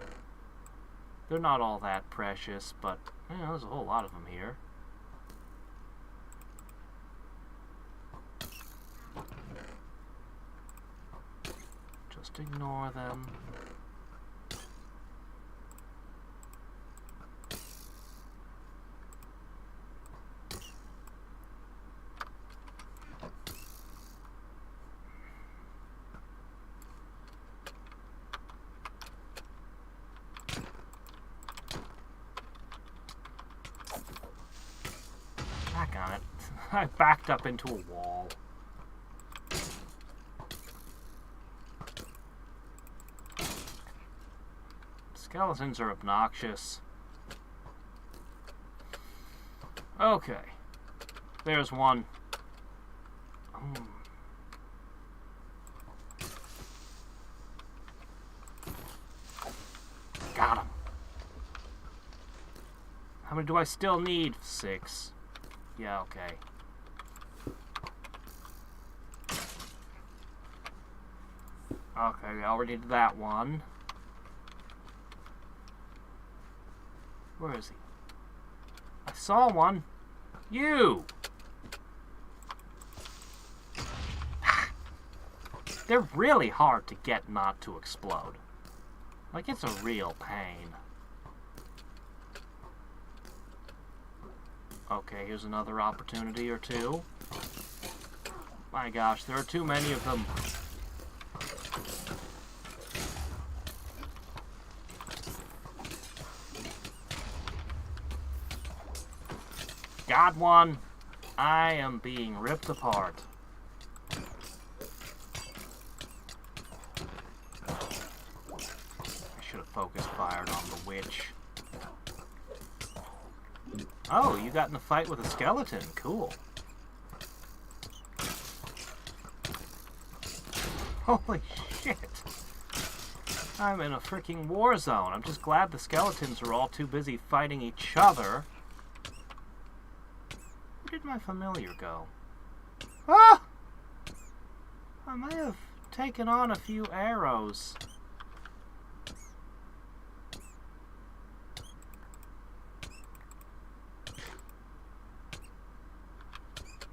They're not all that precious, but, you know, there's a whole lot of them here. Just ignore them. I backed up into a wall. Skeletons are obnoxious. Okay. There's one. Got him. How many do I still need? 6. Yeah, okay. Okay, we already did that one. Where is he? I saw one. You! They're really hard to get not to explode. Like, it's a real pain. Okay, here's another opportunity or two. My gosh, there are too many of them. Got one. I am being ripped apart. I should have focused fired on the witch. Oh, you got in a fight with a skeleton. Cool. Holy shit. I'm in a freaking war zone. I'm just glad the skeletons are all too busy fighting each other. Where did my familiar go? Ah! I may have taken on a few arrows.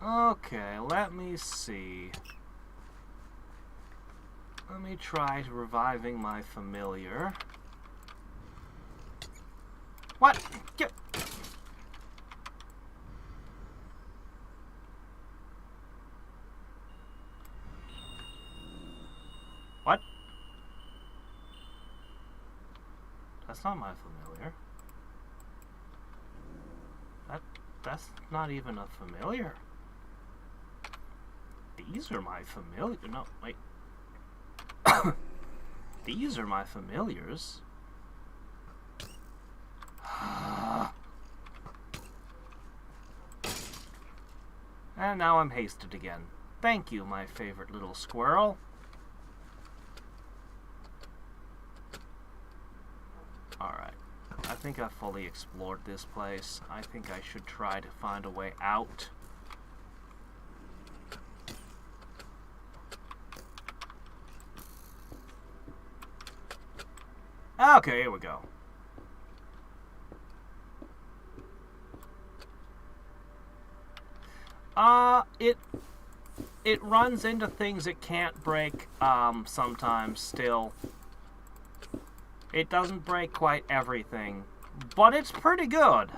Okay, let me see. Let me try reviving my familiar. What? Get... What? That's not my familiar. That's not even a familiar. These are my familiar. No, wait. These are my familiars. And now I'm hasted again. Thank you, my favorite little squirrel. Alright. I think I've fully explored this place. I think I should try to find a way out. Okay, here we go. It runs into things it can't break, sometimes still. It doesn't break quite everything, but it's pretty good.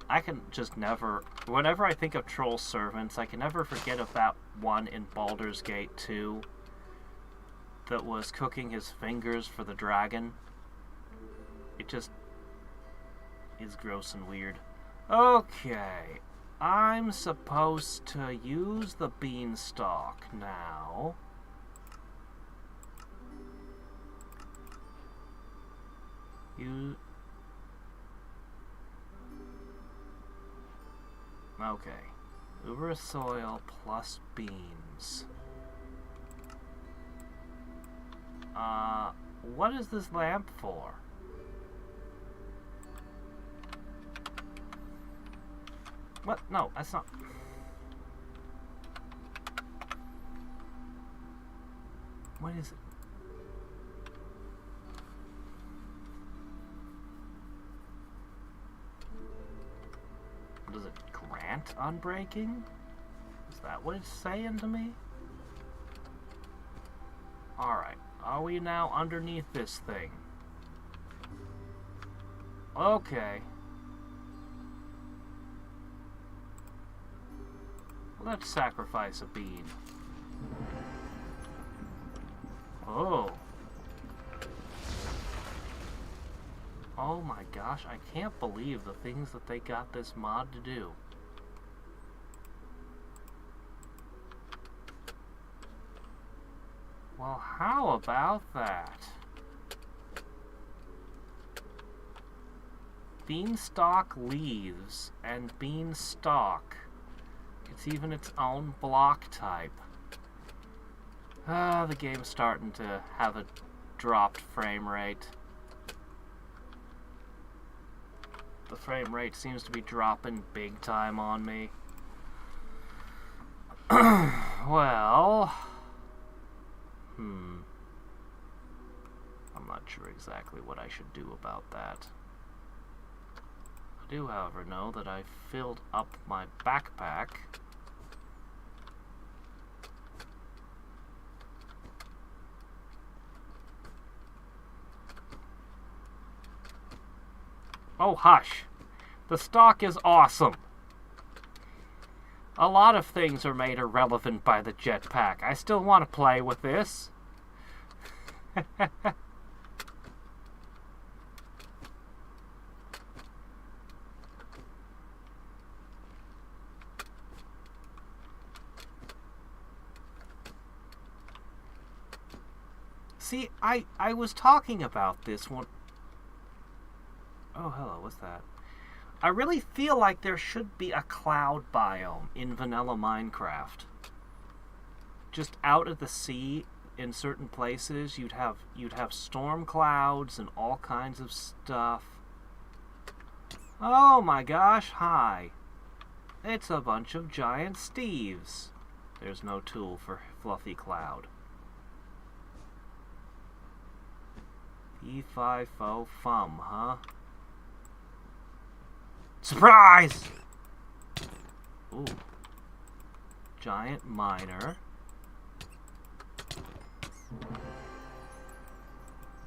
I can just never... Whenever I think of troll servants, I can never forget of that one in Baldur's Gate 2 that was cooking his fingers for the dragon. It just is gross and weird. Okay. I'm supposed to use the beanstalk now. Okay. Uber soil plus beans. What is this lamp for? What? No, that's not... What is it? Does it grant unbreaking? Is that what it's saying to me? Alright, are we now underneath this thing? Okay. Let's sacrifice a bean. Oh. Oh my gosh, I can't believe the things that they got this mod to do. Well, how about that? Beanstalk leaves and beanstalk. It's even its own block type. The game's starting to have a dropped frame rate. The frame rate seems to be dropping big time on me. Well, I'm not sure exactly what I should do about that. I do, however, know that I filled up my backpack. Oh, hush. The stock is awesome. A lot of things are made irrelevant by the jetpack. I still want to play with this. See, I was talking about this one. Oh, hello, what's that? I really feel like there should be a cloud biome in vanilla Minecraft. Just out at the sea, in certain places, you'd have storm clouds and all kinds of stuff. Oh my gosh, hi. It's a bunch of giant Steves. There's no tool for fluffy cloud. E5O fum, huh? Surprise! Ooh. Giant miner.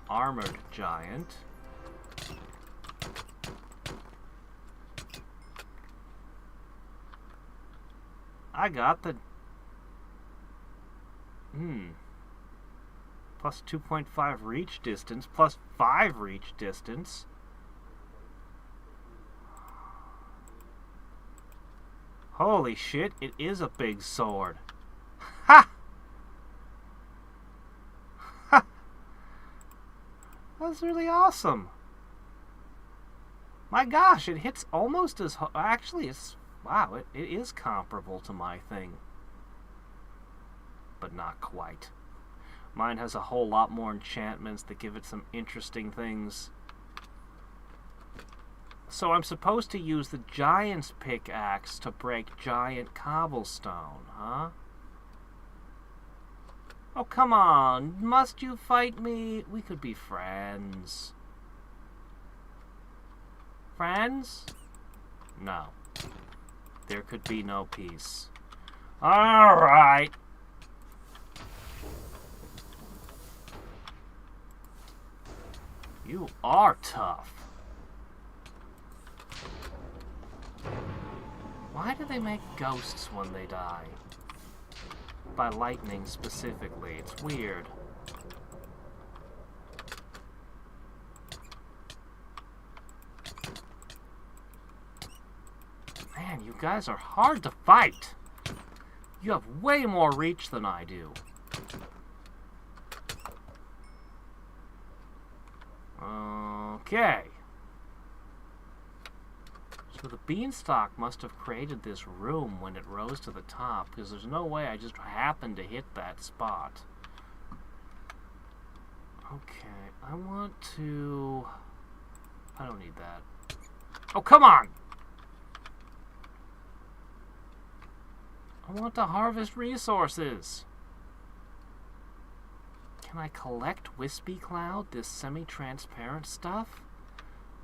Armored giant. I got the... Plus 2.5 reach distance, plus 5 reach distance. Holy shit, it is a big sword. Ha! Ha! That's really awesome. My gosh, it hits almost as... Actually, it's... Wow, it is comparable to my thing. But not quite. Mine has a whole lot more enchantments that give it some interesting things. So I'm supposed to use the giant's pickaxe to break giant cobblestone, huh? Oh, come on. Must you fight me? We could be friends. Friends? No. There could be no peace. All right. You are tough. Why do they make ghosts when they die? By lightning specifically. It's weird. Man, you guys are hard to fight. You have way more reach than I do. Okay. So the beanstalk must have created this room when it rose to the top, because there's no way I just happened to hit that spot. Okay, I want to... I don't need that. Oh, come on! I want to harvest resources. Can I collect Wispy Cloud, this semi-transparent stuff?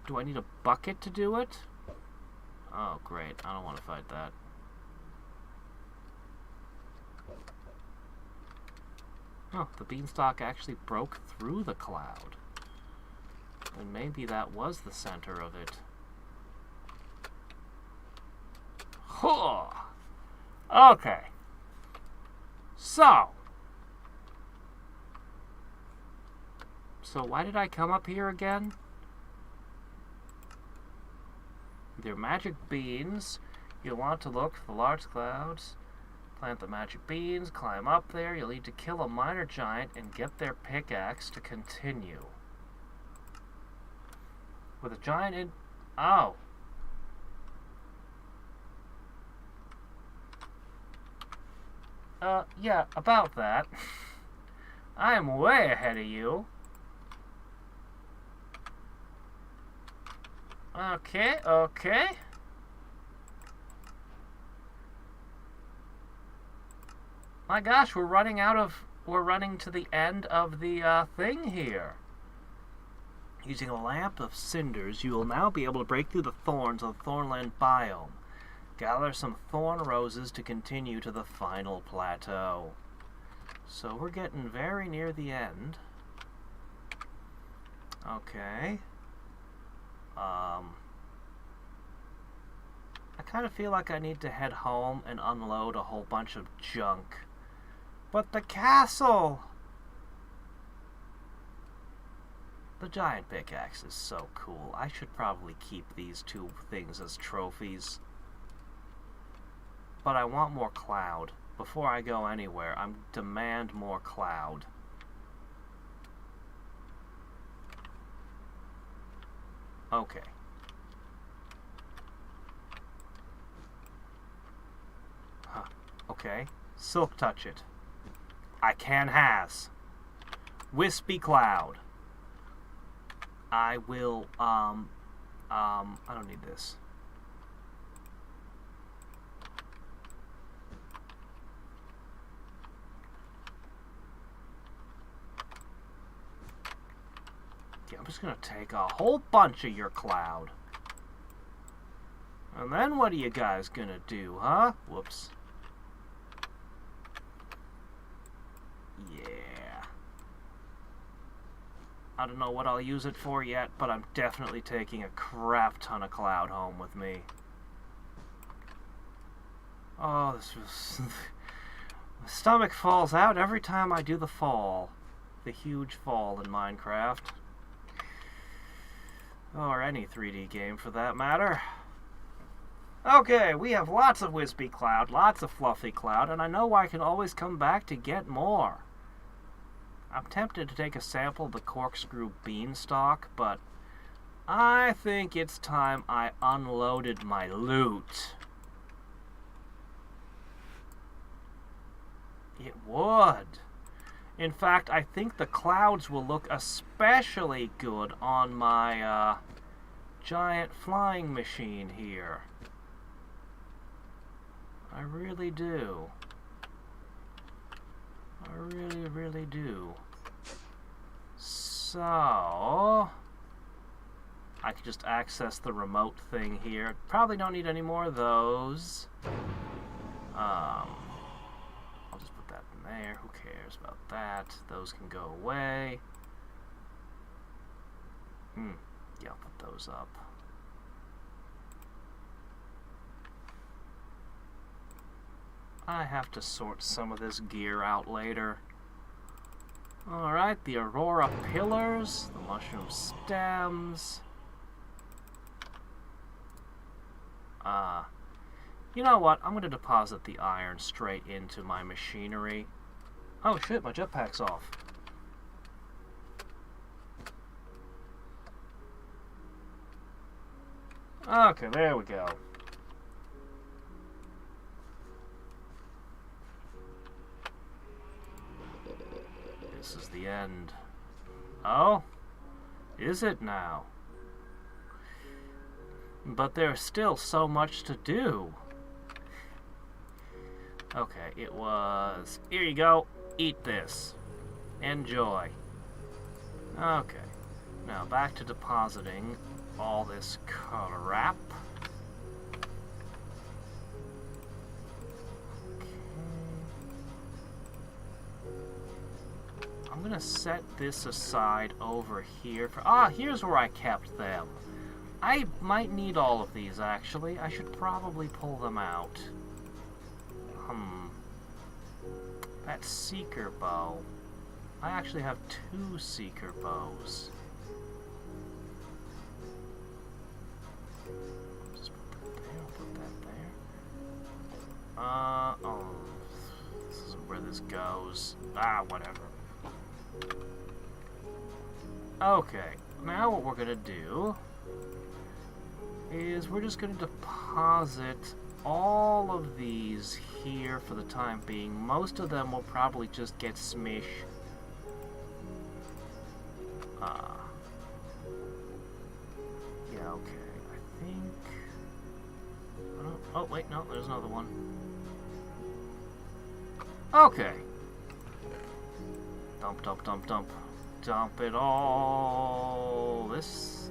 Do I need a bucket to do it? Oh, great. I don't want to fight that. Oh, the beanstalk actually broke through the cloud. And maybe that was the center of it. Huh. Okay. So why did I come up here again? With your magic beans, you'll want to look for the large clouds. Plant the magic beans, climb up there. You'll need to kill a minor giant and get their pickaxe to continue. With a giant in... Oh. Yeah, about that. I am way ahead of you. Okay, okay. My gosh, we're running to the end of the thing here. Using a lamp of cinders, you will now be able to break through the thorns of the Thornland biome. Gather some thorn roses to continue to the final plateau. So we're getting very near the end. Okay. I kind of feel like I need to head home and unload a whole bunch of junk. But the castle! The giant pickaxe is so cool. I should probably keep these two things as trophies. But I want more cloud. Before I go anywhere, I demand more cloud. Okay. Huh. Okay. Silk touch it. I can has. Wispy cloud. I will, I don't need this. Yeah, I'm just gonna take a whole bunch of your cloud. And then what are you guys gonna do, huh? Whoops. Yeah. I don't know what I'll use it for yet, but I'm definitely taking a crap ton of cloud home with me. Oh, this was... My stomach falls out every time I do the fall. The huge fall in Minecraft. Or any 3D game for that matter. Okay, we have lots of wispy cloud, lots of fluffy cloud, and I know I can always come back to get more. I'm tempted to take a sample of the corkscrew beanstalk, but I think it's time I unloaded my loot. It would. In fact, I think the clouds will look especially good on my giant flying machine here. I really do. I really, really do. So, I can just access the remote thing here. Probably don't need any more of those. I'll just put that in there. Who cares about that? Those can go away. Yeah, I'll put those up. I have to sort some of this gear out later. Alright, the Aurora pillars, the mushroom stems. You know what? I'm going to deposit the iron straight into my machinery. Oh shit, my jetpack's off. Okay, there we go. This is the end. Oh? Is it now? But there's still so much to do. Okay, it was... Here you go. Eat this. Enjoy. Okay. Now back to depositing all this crap. I'm gonna set this aside over here for... here's where I kept them. I might need all of these, actually. I should probably pull them out. That seeker bow. I actually have 2 seeker bows. Just where this goes. Ah, whatever. Okay, now what we're gonna do is we're just gonna deposit all of these here for the time being. Most of them will probably just get smish. Yeah, okay, I think... Oh, wait, no, there's another one. Okay. Dump, dump, dump, dump. Dump it all. This...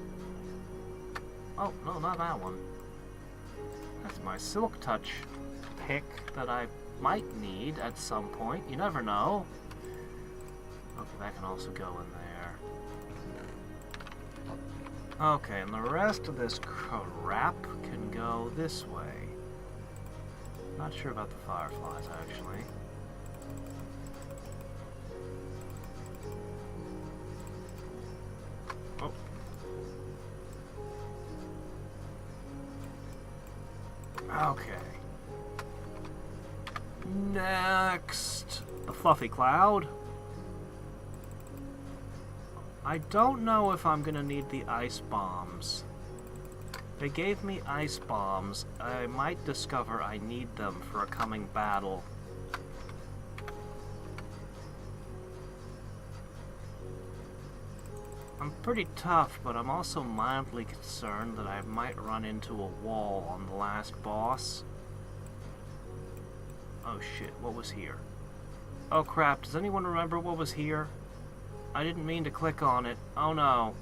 Oh, no, not that one. That's my Silk Touch pick that I might need at some point. You never know. Okay, that can also go in there. Okay, and the rest of this crap can go this way. Not sure about the fireflies, actually. Oh. Okay. Next, the fluffy cloud. I don't know if I'm gonna need the ice bombs. They gave me ice bombs. I might discover I need them for a coming battle. I'm pretty tough, but I'm also mildly concerned that I might run into a wall on the last boss. Oh shit, what was here? Oh crap, does anyone remember what was here? I didn't mean to click on it. Oh no.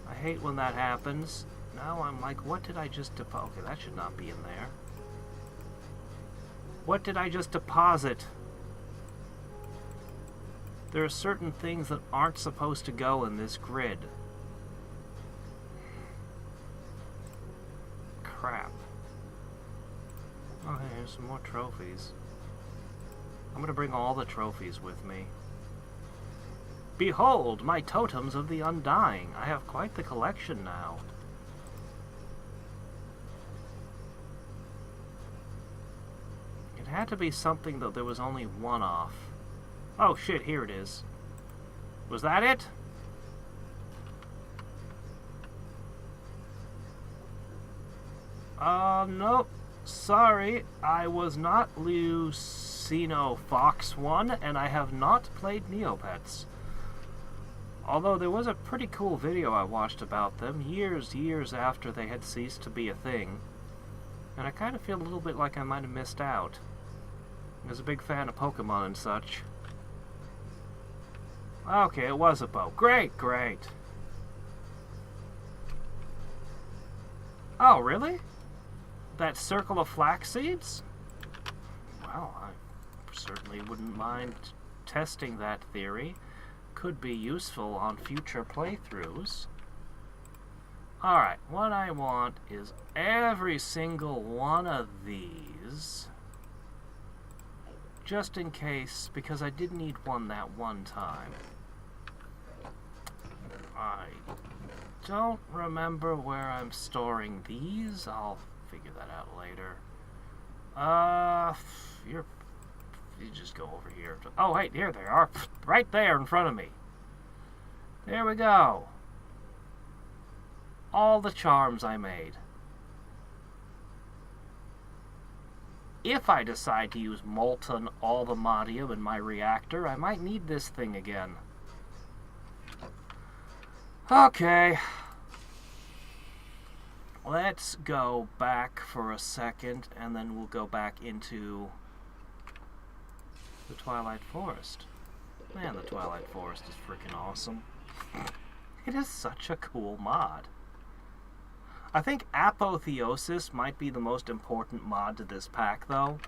I hate when that happens. Now I'm like, what did I just deposit? Okay, that should not be in there. What did I just deposit? There are certain things that aren't supposed to go in this grid. Crap. Oh, hey, here's some more trophies. I'm gonna bring all the trophies with me. Behold, my totems of the undying. I have quite the collection now. It had to be something that there was only one off. Oh shit, here it is. Was that it? Nope. Sorry, I was not Lucino Fox 1, and I have not played Neopets. Although there was a pretty cool video I watched about them years after they had ceased to be a thing. And I kind of feel a little bit like I might have missed out. I was a big fan of Pokemon and such. Okay, it was a bow. Great, great. Oh, really? That circle of flax seeds? Well, I certainly wouldn't mind testing that theory. Could be useful on future playthroughs. Alright, what I want is every single one of these. Just in case, because I did need one that one time. I don't remember where I'm storing these. I'll figure that out later. You just go over here. Oh, wait, here they are. Right there in front of me. There we go. All the charms I made. If I decide to use molten Aldemodium in my reactor, I might need this thing again. Okay. Let's go back for a second, and then we'll go back into the Twilight Forest. Man, the Twilight Forest is freaking awesome. It is such a cool mod. I think Apotheosis might be the most important mod to this pack, though.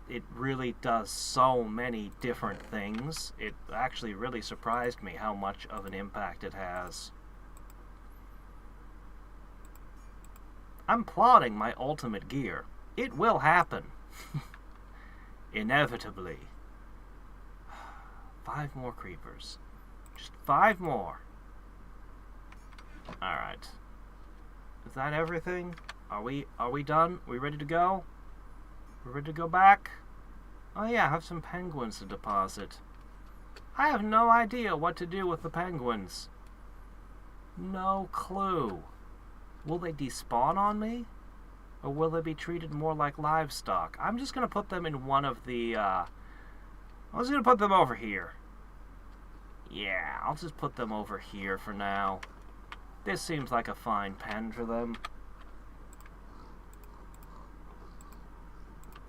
It really does so many different things. It actually really surprised me how much of an impact it has. I'm plotting my ultimate gear. It will happen. Inevitably. 5 more creepers. Just 5 more. Alright. Is that everything? Are we done? We ready to go? We're ready to go back? Oh yeah, I have some penguins to deposit. I have no idea what to do with the penguins. No clue. Will they despawn on me? Or will they be treated more like livestock? I'm just going to put them in one of the, I'm just going to put them over here. Yeah, I'll just put them over here for now. This seems like a fine pen for them.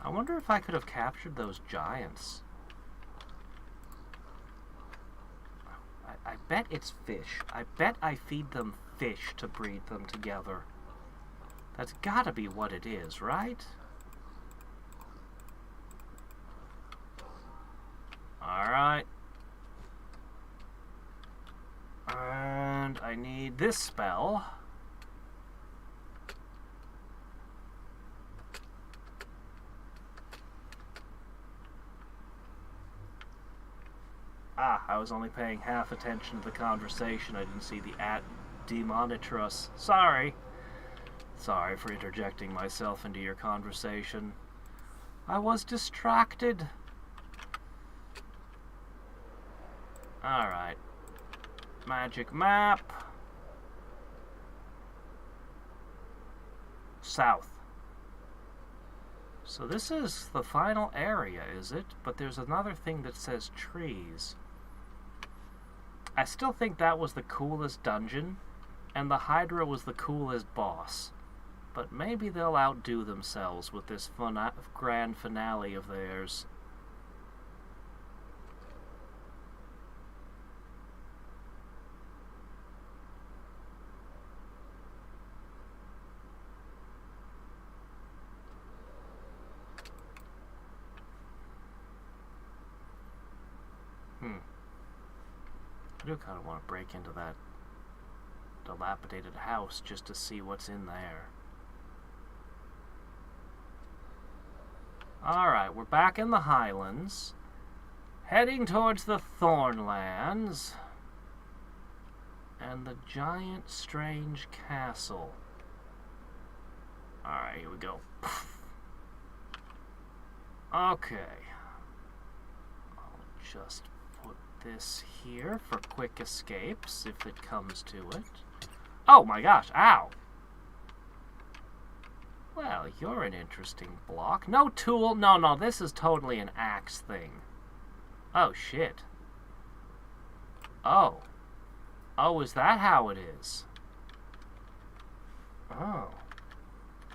I wonder if I could have captured those giants. I bet it's fish. I bet I feed them fish to breed them together. That's gotta be what it is, right? Alright. And I need this spell. Ah, I was only paying half attention to the conversation. I didn't see the @demonitrus. Sorry. Sorry for interjecting myself into your conversation. I was distracted. Alright. Magic map. South. So this is the final area, is it? But there's another thing that says trees. I still think that was the coolest dungeon, and the Hydra was the coolest boss. But maybe they'll outdo themselves with this grand finale of theirs. I do kind of want to break into that dilapidated house just to see what's in there. Alright, we're back in the Highlands, heading towards the Thornlands and the giant strange castle. Alright, here we go. Okay. I'll just put this here for quick escapes if it comes to it. Oh my gosh, ow! Well, you're an interesting block. No tool. No, this is totally an axe thing. Oh, shit. Oh. Oh, is that how it is? Oh.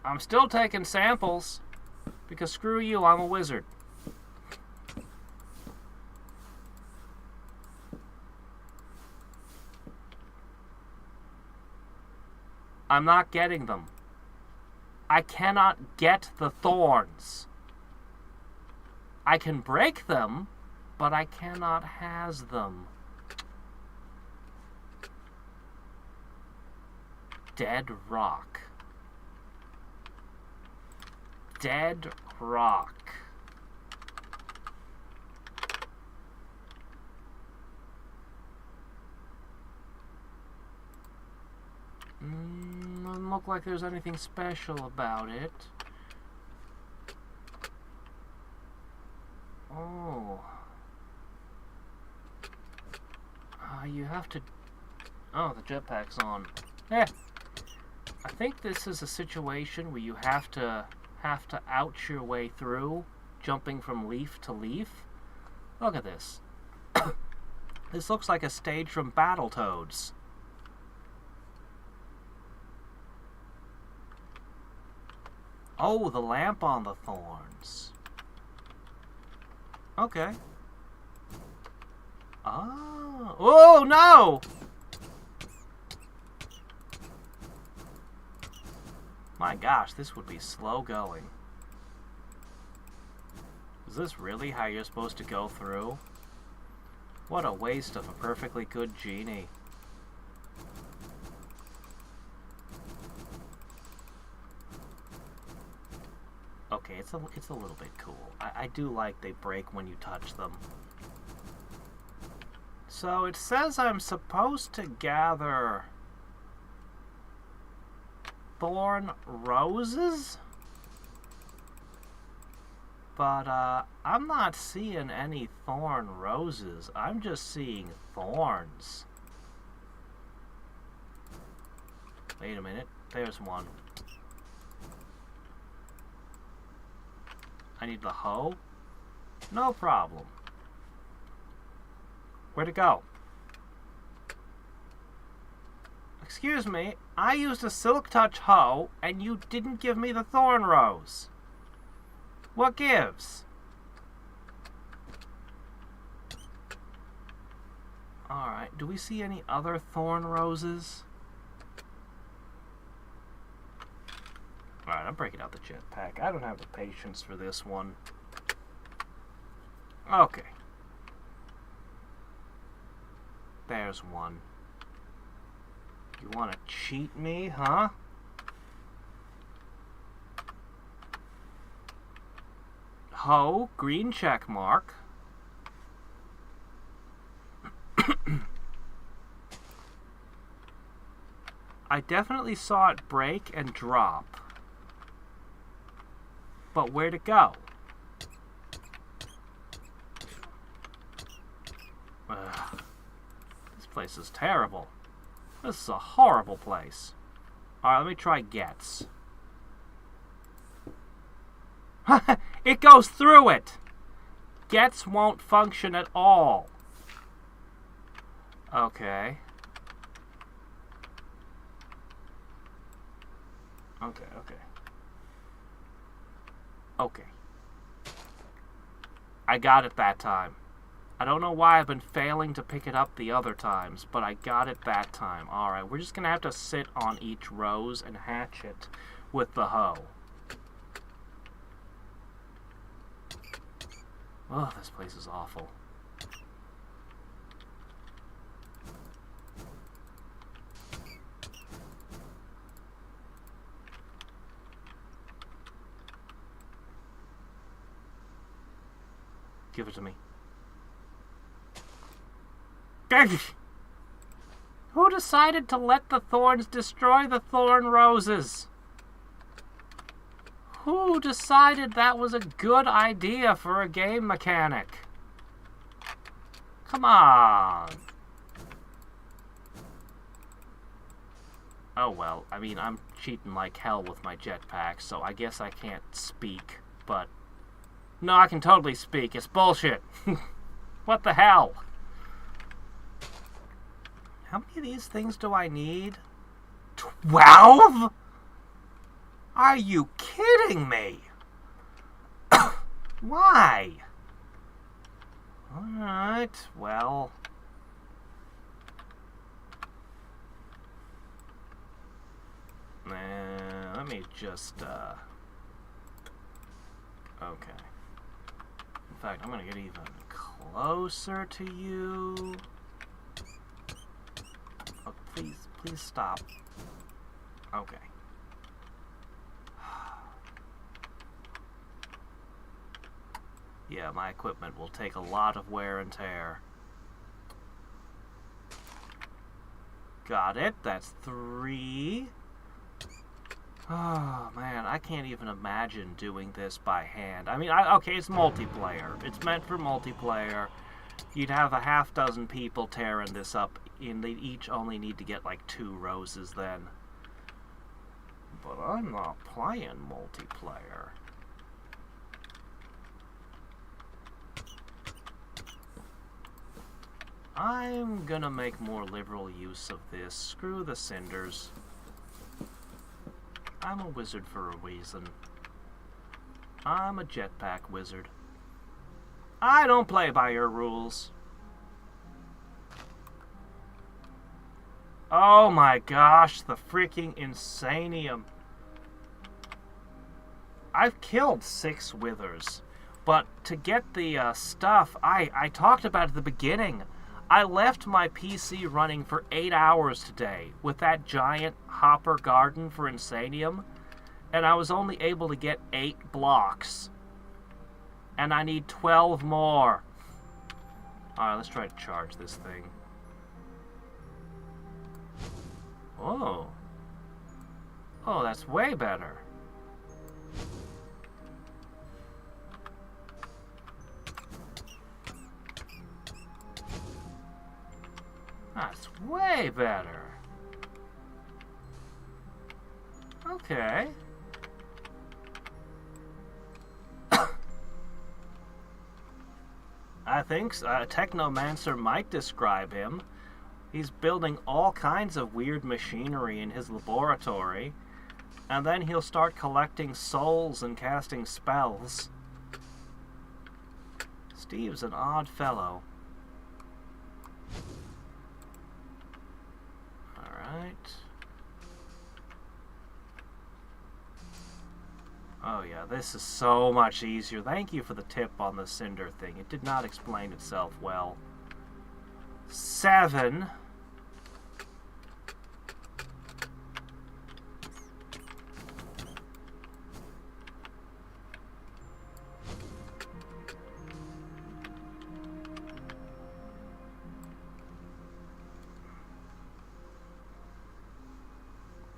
I'm still taking samples. Because screw you, I'm a wizard. I'm not getting them. I cannot get the thorns. I can break them, but I cannot has them. Dead rock. Dead rock. Doesn't look like there's anything special about it. Oh. You have to... Oh, the jetpack's on. Eh. I think this is a situation where you have to ouch your way through, jumping from leaf to leaf. Look at this. This looks like a stage from Battletoads. Oh, the lamp on the thorns. Okay. Oh. Oh, no! My gosh, this would be slow going. Is this really how you're supposed to go through? What a waste of a perfectly good genie. Okay, it's a little bit cool. I do like they break when you touch them. So it says I'm supposed to gather thorn roses? but I'm not seeing any thorn roses. I'm just seeing thorns. Wait a minute. There's one. I need the hoe? No problem. Where'd it go? Excuse me, I used a Silk Touch hoe, and you didn't give me the thorn rose. What gives? Alright, do we see any other thorn roses? Alright, I'm breaking out the jetpack. I don't have the patience for this one. Okay. There's one. You want to cheat me, huh? Ho, green check mark. I definitely saw it break and drop. But where'd it go? Ugh. This place is terrible. This is a horrible place. Alright, let me try gets. It goes through it! Gets won't function at all. Okay. Okay. Okay. I got it that time. I don't know why I've been failing to pick it up the other times, but I got it that time. Alright, we're just going to have to sit on each rose and hatch it with the hoe. Oh, this place is awful. Give it to me. Who decided to let the thorns destroy the thorn roses? Who decided that was a good idea for a game mechanic? Come on. Oh well, I mean, I'm cheating like hell with my jetpack, so I guess I can't speak, but... No, I can totally speak. It's bullshit. What the hell? How many of these things do I need? 12? Are you kidding me? Why? Alright, well... let me just, okay. In fact, I'm gonna get even closer to you. Oh, please stop. Okay. Yeah, my equipment will take a lot of wear and tear. Got it. That's 3. Oh, man, I can't even imagine doing this by hand. I mean, okay, it's multiplayer. It's meant for multiplayer. You'd have a half dozen people tearing this up, and they'd each only need to get, like, 2 roses then. But I'm not playing multiplayer. I'm gonna make more liberal use of this. Screw the cinders. I'm a wizard for a reason. I'm a jetpack wizard. I don't play by your rules. Oh my gosh, the freaking insanium. I've killed 6 withers, but to get the stuff, I talked about at the beginning. I left my PC running for 8 hours today with that giant hopper garden for Insanium, and I was only able to get 8 blocks. And I need 12 more. Alright, let's try to charge this thing. Oh. Oh, that's way better. That's way better. Okay. I think a technomancer might describe him. He's building all kinds of weird machinery in his laboratory, and then he'll start collecting souls and casting spells. Steve's an odd fellow. Alright. Oh yeah, this is so much easier. Thank you for the tip on the cinder thing. It did not explain itself well. 7.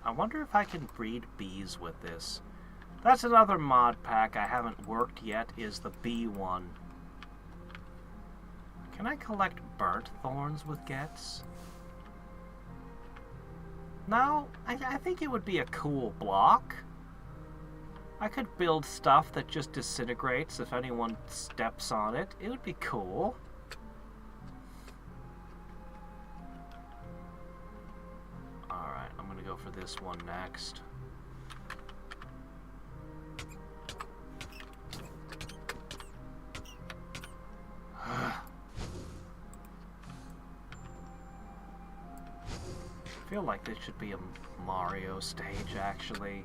I wonder if I can breed bees with this. That's another mod pack I haven't worked yet, is the bee one. Can I collect burnt thorns with Gets? No, I think it would be a cool block. I could build stuff that just disintegrates if anyone steps on it. It would be cool. Alright, I'm gonna go for this one next. I feel like this should be a Mario stage, actually.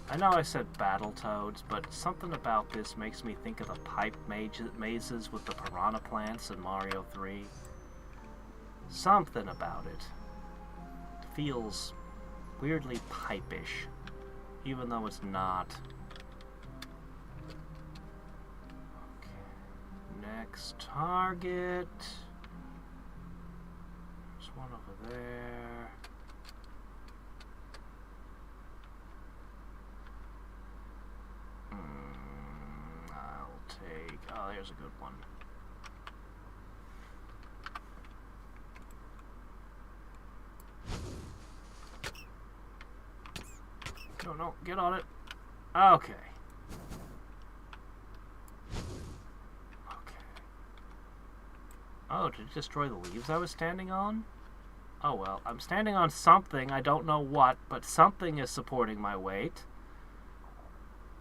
I know I said Battletoads, but something about this makes me think of the pipe mazes with the piranha plants in Mario 3. Something about it. It feels weirdly pipe-ish, even though it's not. Okay. Next target. There's one over there. I'll take... Oh, there's a good one. No, get on it. Okay. Oh, did it destroy the leaves I was standing on? Oh well, I'm standing on something, I don't know what, but something is supporting my weight.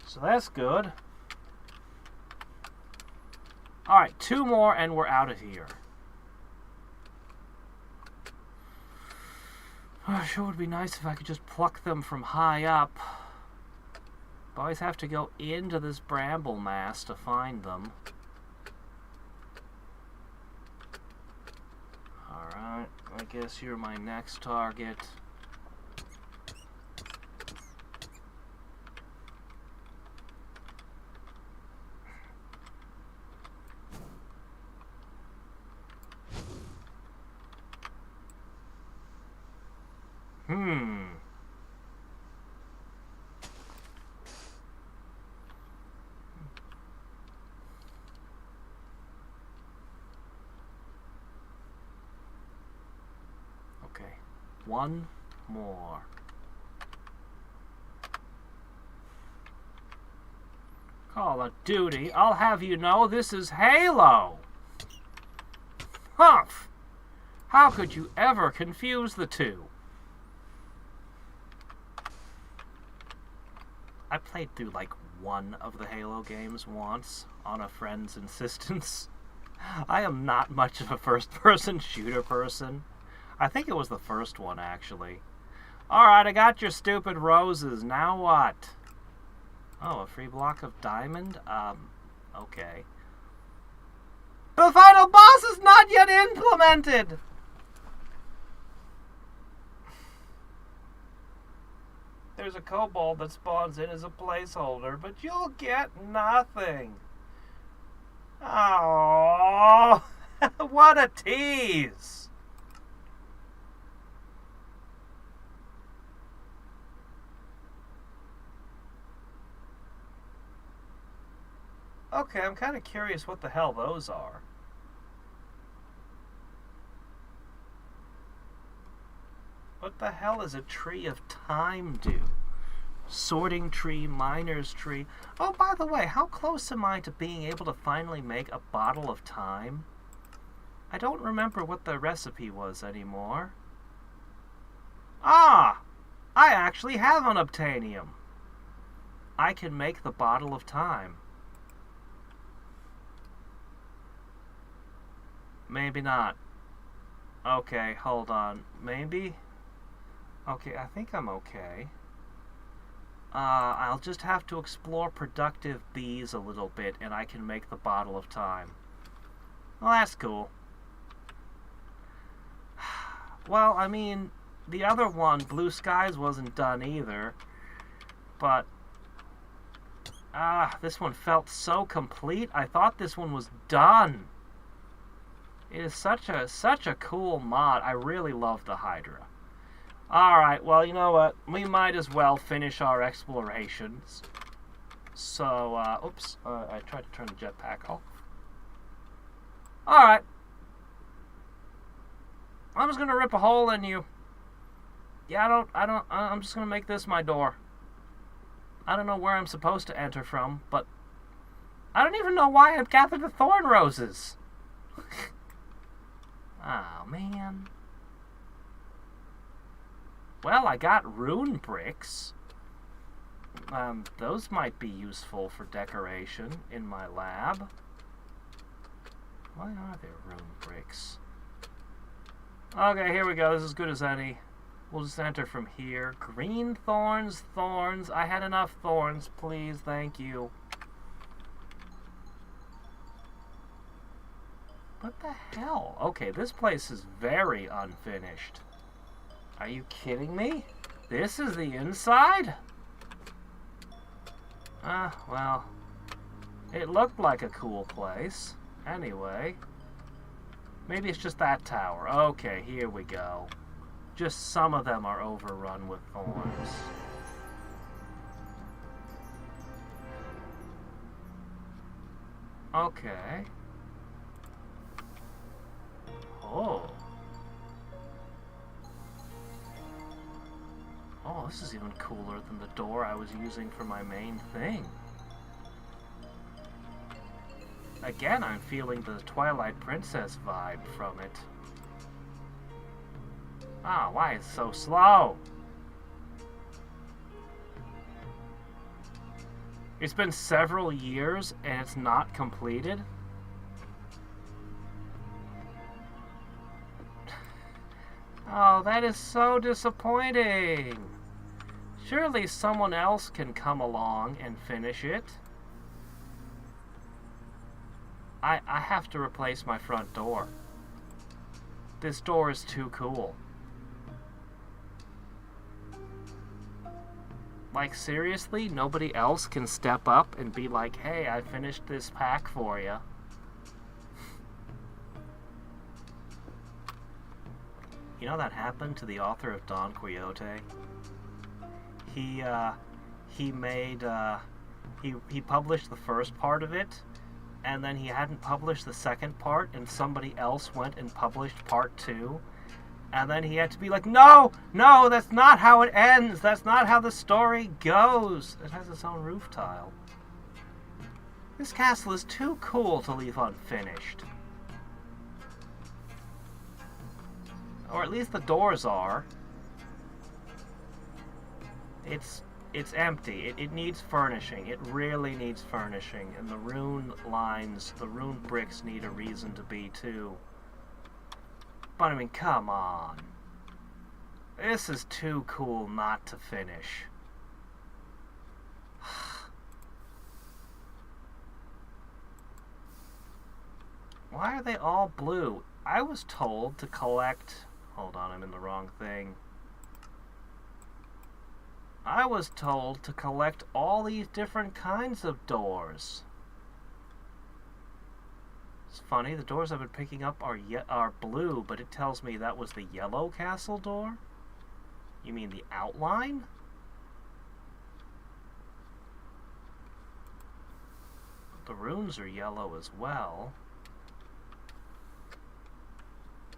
So that's good. Alright, 2 more and we're out of here. Oh, it sure would be nice if I could just pluck them from high up. But I always have to go into this bramble mass to find them. Alright, I guess you're my next target. Okay, one more. Call of Duty, I'll have you know this is Halo! Humph! How could you ever confuse the two? I played through like one of the Halo games once on a friend's insistence. I am not much of a first-person shooter person. I think it was the first one, actually. Alright, I got your stupid roses. Now what? Oh, a free block of diamond? Okay. The final boss is not yet implemented! There's a kobold that spawns in as a placeholder, but you'll get nothing. Oh, what a tease! Okay, I'm kind of curious what the hell those are. What the hell is a tree of time do? Sorting tree, miner's tree. Oh, by the way, how close am I to being able to finally make a bottle of time? I don't remember what the recipe was anymore. Ah! I actually have unobtainium. I can make the bottle of time. Maybe not. Okay, hold on. Maybe? Okay, I think I'm okay. I'll just have to explore productive bees a little bit, and I can make the bottle of time. Well, that's cool. Well, I mean, the other one, Blue Skies, wasn't done either. But, this one felt so complete. I thought this one was done. It is such a cool mod. I really love the Hydra. Alright, well, you know what? We might as well finish our explorations. So, oops. I tried to turn the jetpack off. Alright. I'm just gonna rip a hole in you. Yeah, I'm just gonna make this my door. I don't know where I'm supposed to enter from, but I don't even know why I've gathered the thorn roses. Oh, man. Well, I got rune bricks. Those might be useful for decoration in my lab. Why are there rune bricks? Okay, here we go. This is as good as any. We'll just enter from here. Green thorns, thorns. I had enough thorns, please. Thank you. What the hell? Okay, this place is very unfinished. Are you kidding me? This is the inside? Well, it looked like a cool place. Anyway, maybe it's just that tower. Okay, here we go. Just some of them are overrun with thorns. Okay. Oh. Oh, this is even cooler than the door I was using for my main thing. Again, I'm feeling the Twilight Princess vibe from it. Ah, why it's so slow? It's been several years and it's not completed? Oh, that is so disappointing. Surely someone else can come along and finish it. I have to replace my front door. This door is too cool. Like, seriously? Nobody else can step up and be like, hey, I finished this pack for you. You know that happened to the author of Don Quixote? He published the first part of it, and then he hadn't published the second part, and somebody else went and published part 2, and then he had to be like, no, that's not how it ends, that's not how the story goes. It has its own roof tile. This castle is too cool to leave unfinished. Or at least the doors are. It's empty. It needs furnishing. It really needs furnishing. And the rune lines, the rune bricks need a reason to be too. But I mean, come on. This is too cool not to finish. Why are they all blue? I was told to collect... Hold on, I'm in the wrong thing. I was told to collect all these different kinds of doors. It's funny, the doors I've been picking up are blue, but it tells me that was the yellow castle door? You mean the outline? The runes are yellow as well.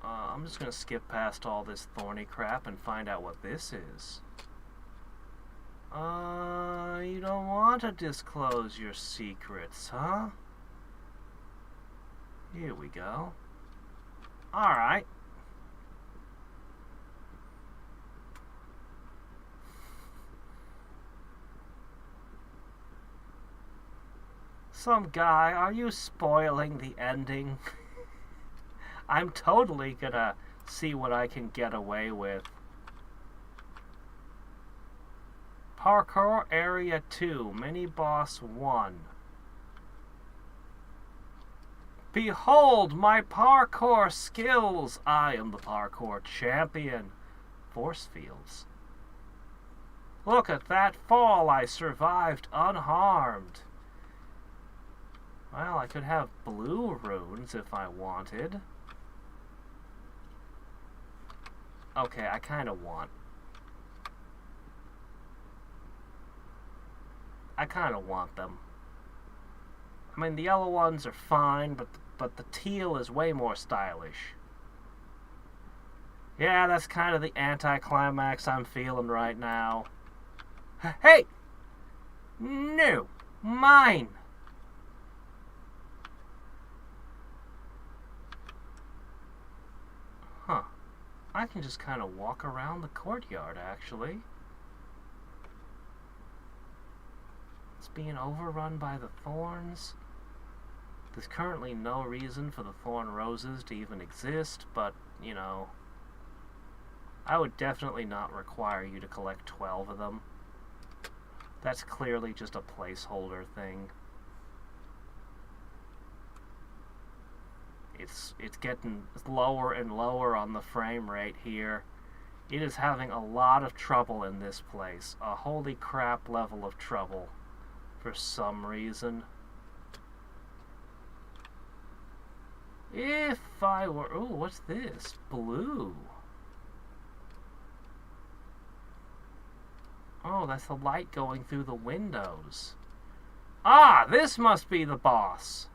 I'm just gonna skip past all this thorny crap and find out what this is. You don't want to disclose your secrets, huh? Here we go. Alright. Some guy, are you spoiling the ending? I'm totally gonna see what I can get away with. Parkour Area 2, Mini Boss 1. Behold my parkour skills! I am the parkour champion. Force fields. Look at that fall, I survived unharmed. Well, I could have blue runes if I wanted. Okay, I kind of want them. I mean, the yellow ones are fine, but the teal is way more stylish. Yeah, that's kind of the anticlimax I'm feeling right now. Hey! No! Mine! Huh. I can just kind of walk around the courtyard, actually. It's being overrun by the thorns. There's currently no reason for the thorn roses to even exist, but, you know, I would definitely not require you to collect 12 of them. That's clearly just a placeholder thing. It's getting lower and lower on the frame rate here. It is having a lot of trouble in this place. A holy crap level of trouble for some reason. If I were... Ooh, what's this? Blue. Oh, that's the light going through the windows. Ah, this must be the boss.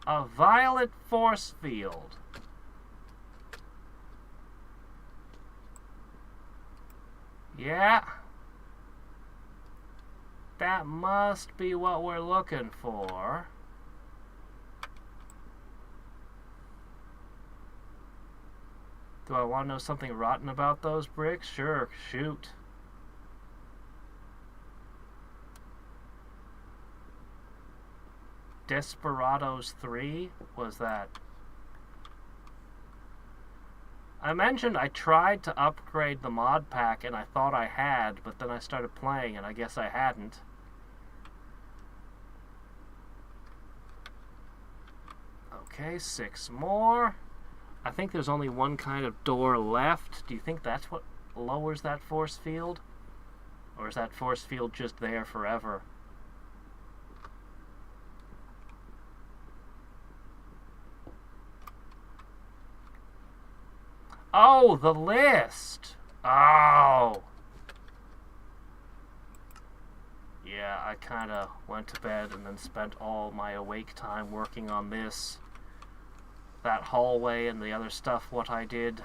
A violet force field. Yeah. That must be what we're looking for. Do I want to know something rotten about those bricks? Sure, shoot. Desperados 3? Was that? I mentioned I tried to upgrade the mod pack and I thought I had, but then I started playing and I guess I hadn't. Okay, 6 more. I think there's only one kind of door left. Do you think that's what lowers that force field? Or is that force field just there forever? Oh, the list! Oh! Yeah, I kind of went to bed and then spent all my awake time working on this. That hallway and the other stuff, what I did.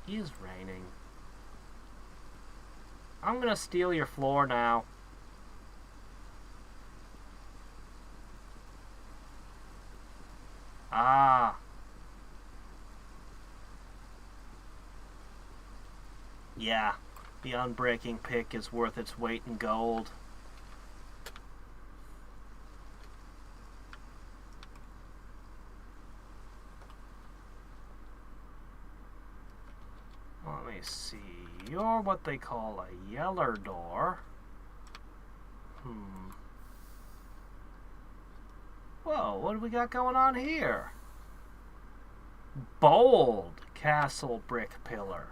It is raining. I'm gonna steal your floor now. Ah. Yeah, the unbreaking pick is worth its weight in gold. Let me see. You're what they call a yeller door. Whoa, what do we got going on here? Bold castle brick pillar.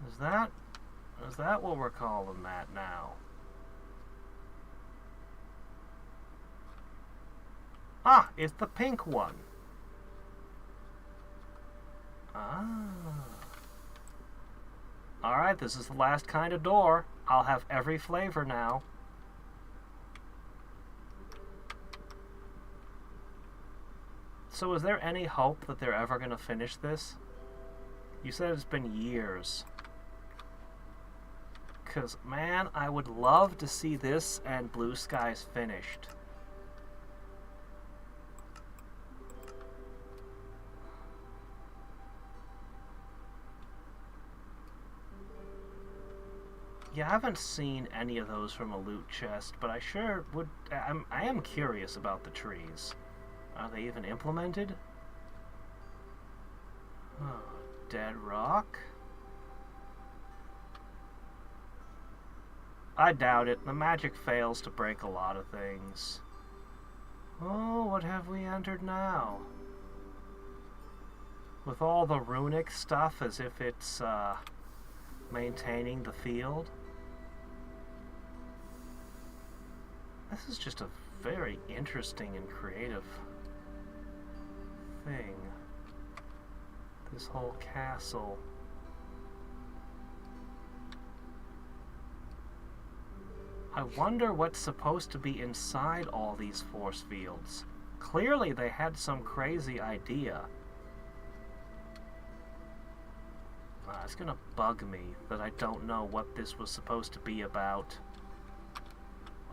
Is that what we're calling that now? Ah, it's the pink one. Ah. Alright, this is the last kind of door. I'll have every flavor now. So is there any hope that they're ever going to finish this? You said it's been years. Because, man, I would love to see this and Blue Skies finished. Yeah, I haven't seen any of those from a loot chest, but I sure would... I am curious about the trees. Are they even implemented? Oh, dead rock? I doubt it. The magic fails to break a lot of things. Oh, what have we entered now? With all the runic stuff as if it's maintaining the field. This is just a very interesting and creative thing. This whole castle. I wonder what's supposed to be inside all these force fields. Clearly they had some crazy idea. It's gonna bug me that I don't know what this was supposed to be about.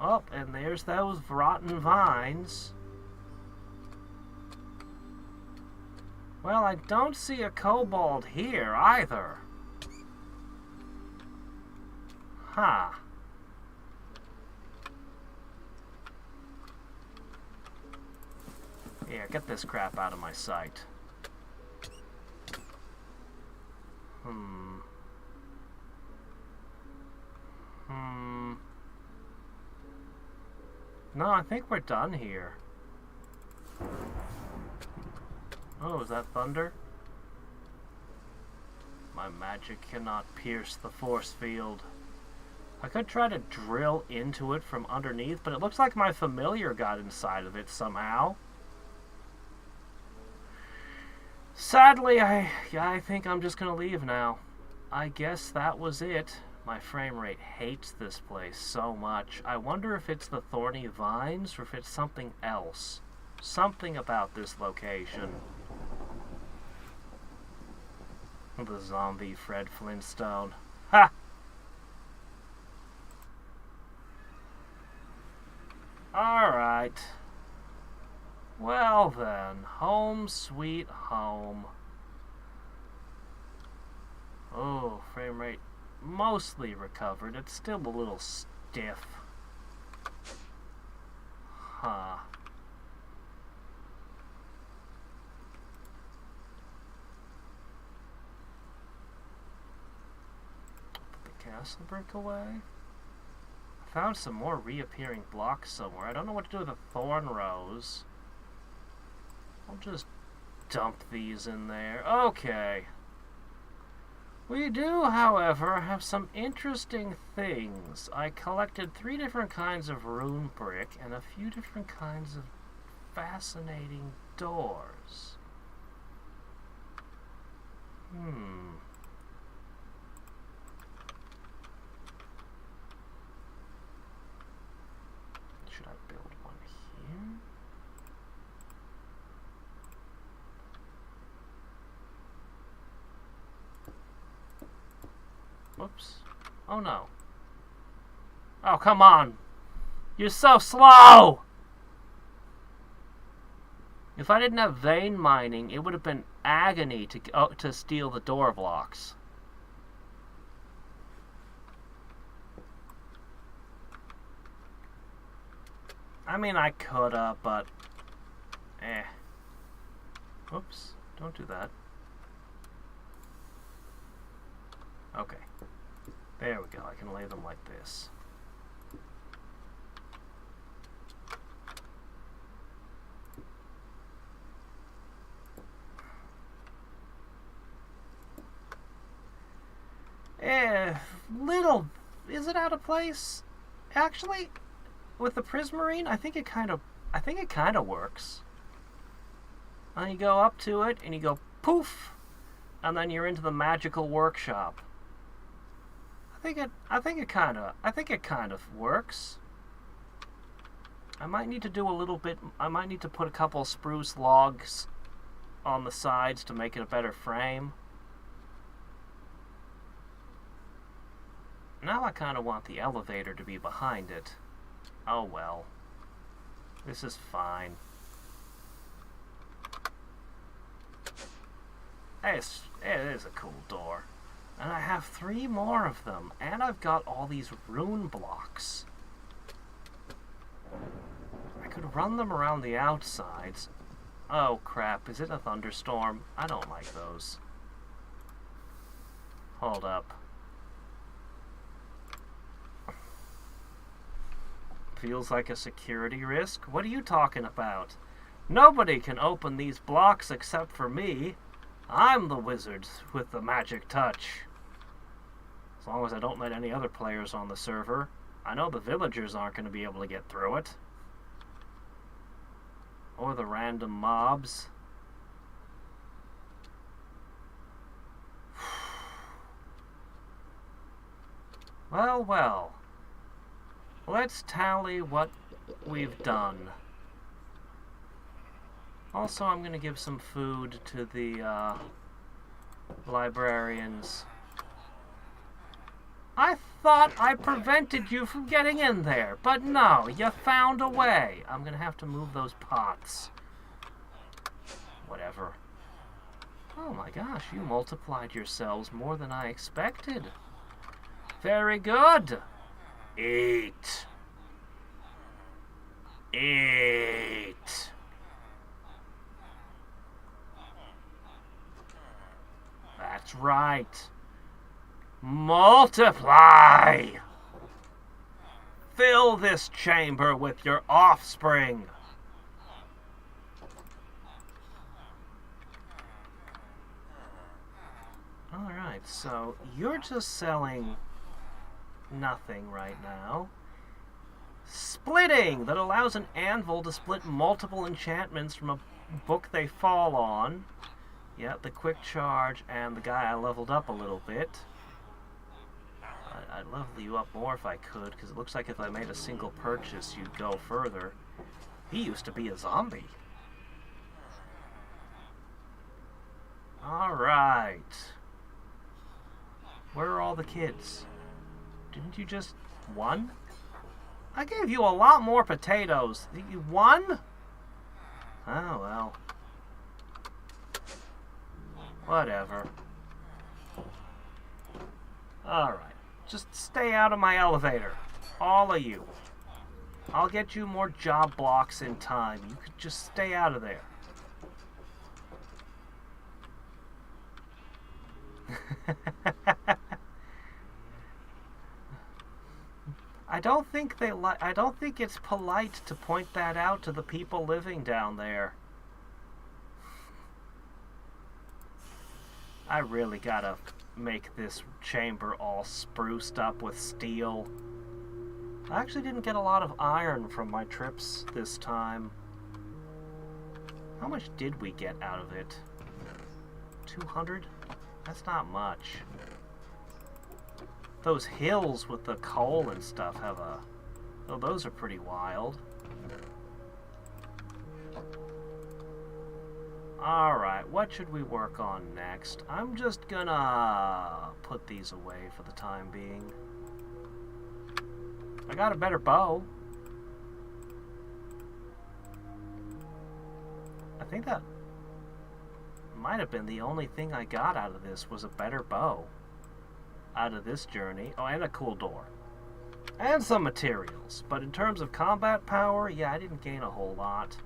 Oh, and there's those rotten vines. Well, I don't see a kobold here either. Huh. Yeah, get this crap out of my sight. No, I think we're done here. Oh, is that thunder? My magic cannot pierce the force field. I could try to drill into it from underneath, but it looks like my familiar got inside of it somehow. Sadly, I think I'm just gonna leave now. I guess that was it. My frame rate hates this place so much. I wonder if it's the thorny vines or if it's something else. Something about this location. The zombie Fred Flintstone. Ha! Alright. Well then, home sweet home. Oh, frame rate mostly recovered. It's still a little stiff. Huh. Put the castle brick away. I found some more reappearing blocks somewhere. I don't know what to do with the thorn rose. I'll just dump these in there. Okay. We do, however, have some interesting things. I collected 3 different kinds of rune brick and a few different kinds of fascinating doors. Should I build one here? Whoops. Oh no. Oh, come on. You're so slow! If I didn't have vein mining, it would have been agony to steal the door blocks. I mean, I coulda, but... Whoops. Don't do that. Okay. There we go. I can lay them like this. Little... Is it out of place? Actually, with the prismarine, I think it kind of works. And you go up to it, and you go poof, and then you're into the magical workshop. I think it kind of works. I might need to do a little bit... I might need to put a couple spruce logs on the sides to make it a better frame. Now I kind of want the elevator to be behind it. Oh well. This is fine. It is a cool door. And I have 3 more of them. And I've got all these rune blocks. I could run them around the outsides. Oh crap, is it a thunderstorm? I don't like those. Hold up. Feels like a security risk? What are you talking about? Nobody can open these blocks except for me. I'm the wizard with the magic touch. As long as I don't let any other players on the server. I know the villagers aren't going to be able to get through it. Or the random mobs. Well, well. Let's tally what we've done. Also, I'm going to give some food to the librarians. I thought I prevented you from getting in there, but no, you found a way. I'm going to have to move those pots. Whatever. Oh my gosh, you multiplied yourselves more than I expected. Very good. Eat. Eat. That's right. Multiply. Fill this chamber with your offspring. Alright, so you're just selling nothing right now. Splitting! That allows an anvil to split multiple enchantments from a book they fall on. Yeah, the quick charge and the guy I leveled up a little bit. I'd level you up more if I could, because it looks like if I made a single purchase, you'd go further. He used to be a zombie. Alright. Where are all the kids? Didn't you just... one? I gave you a lot more potatoes. You won? Oh, well. Whatever. Alright. Just stay out of my elevator. All of you. I'll get you more job blocks in time. You could just stay out of there. I don't think it's polite to point that out to the people living down there. I really gotta make this chamber all spruced up with steel. I actually didn't get a lot of iron from my trips this time. How much did we get out of it? 200? That's not much. Those hills with the coal and stuff have a... oh, those are pretty wild. Alright, what should we work on next? I'm just gonna put these away for the time being. I got a better bow. I think that might have been the only thing I got out of this was a better bow. Out of this journey. Oh, and a cool door. And some materials. But in terms of combat power, yeah, I didn't gain a whole lot.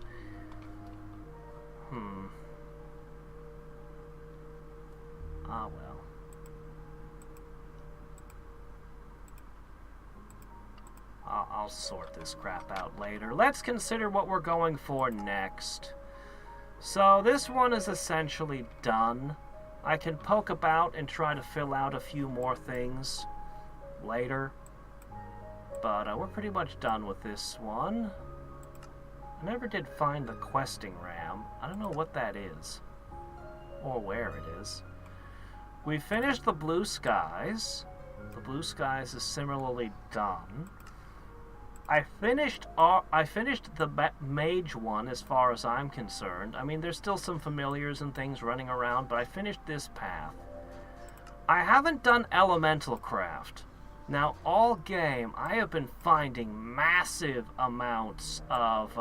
Ah, well. I'll sort this crap out later. Let's consider what we're going for next. So this one is essentially done. I can poke about and try to fill out a few more things later. But we're pretty much done with this one. I never did find the questing ram. I don't know what that is. Or where it is. We finished the blue skies. The blue skies is similarly done. I finished the mage one as far as I'm concerned. I mean, there's still some familiars and things running around, but I finished this path. I haven't done elemental craft. Now, all game, I have been finding massive amounts of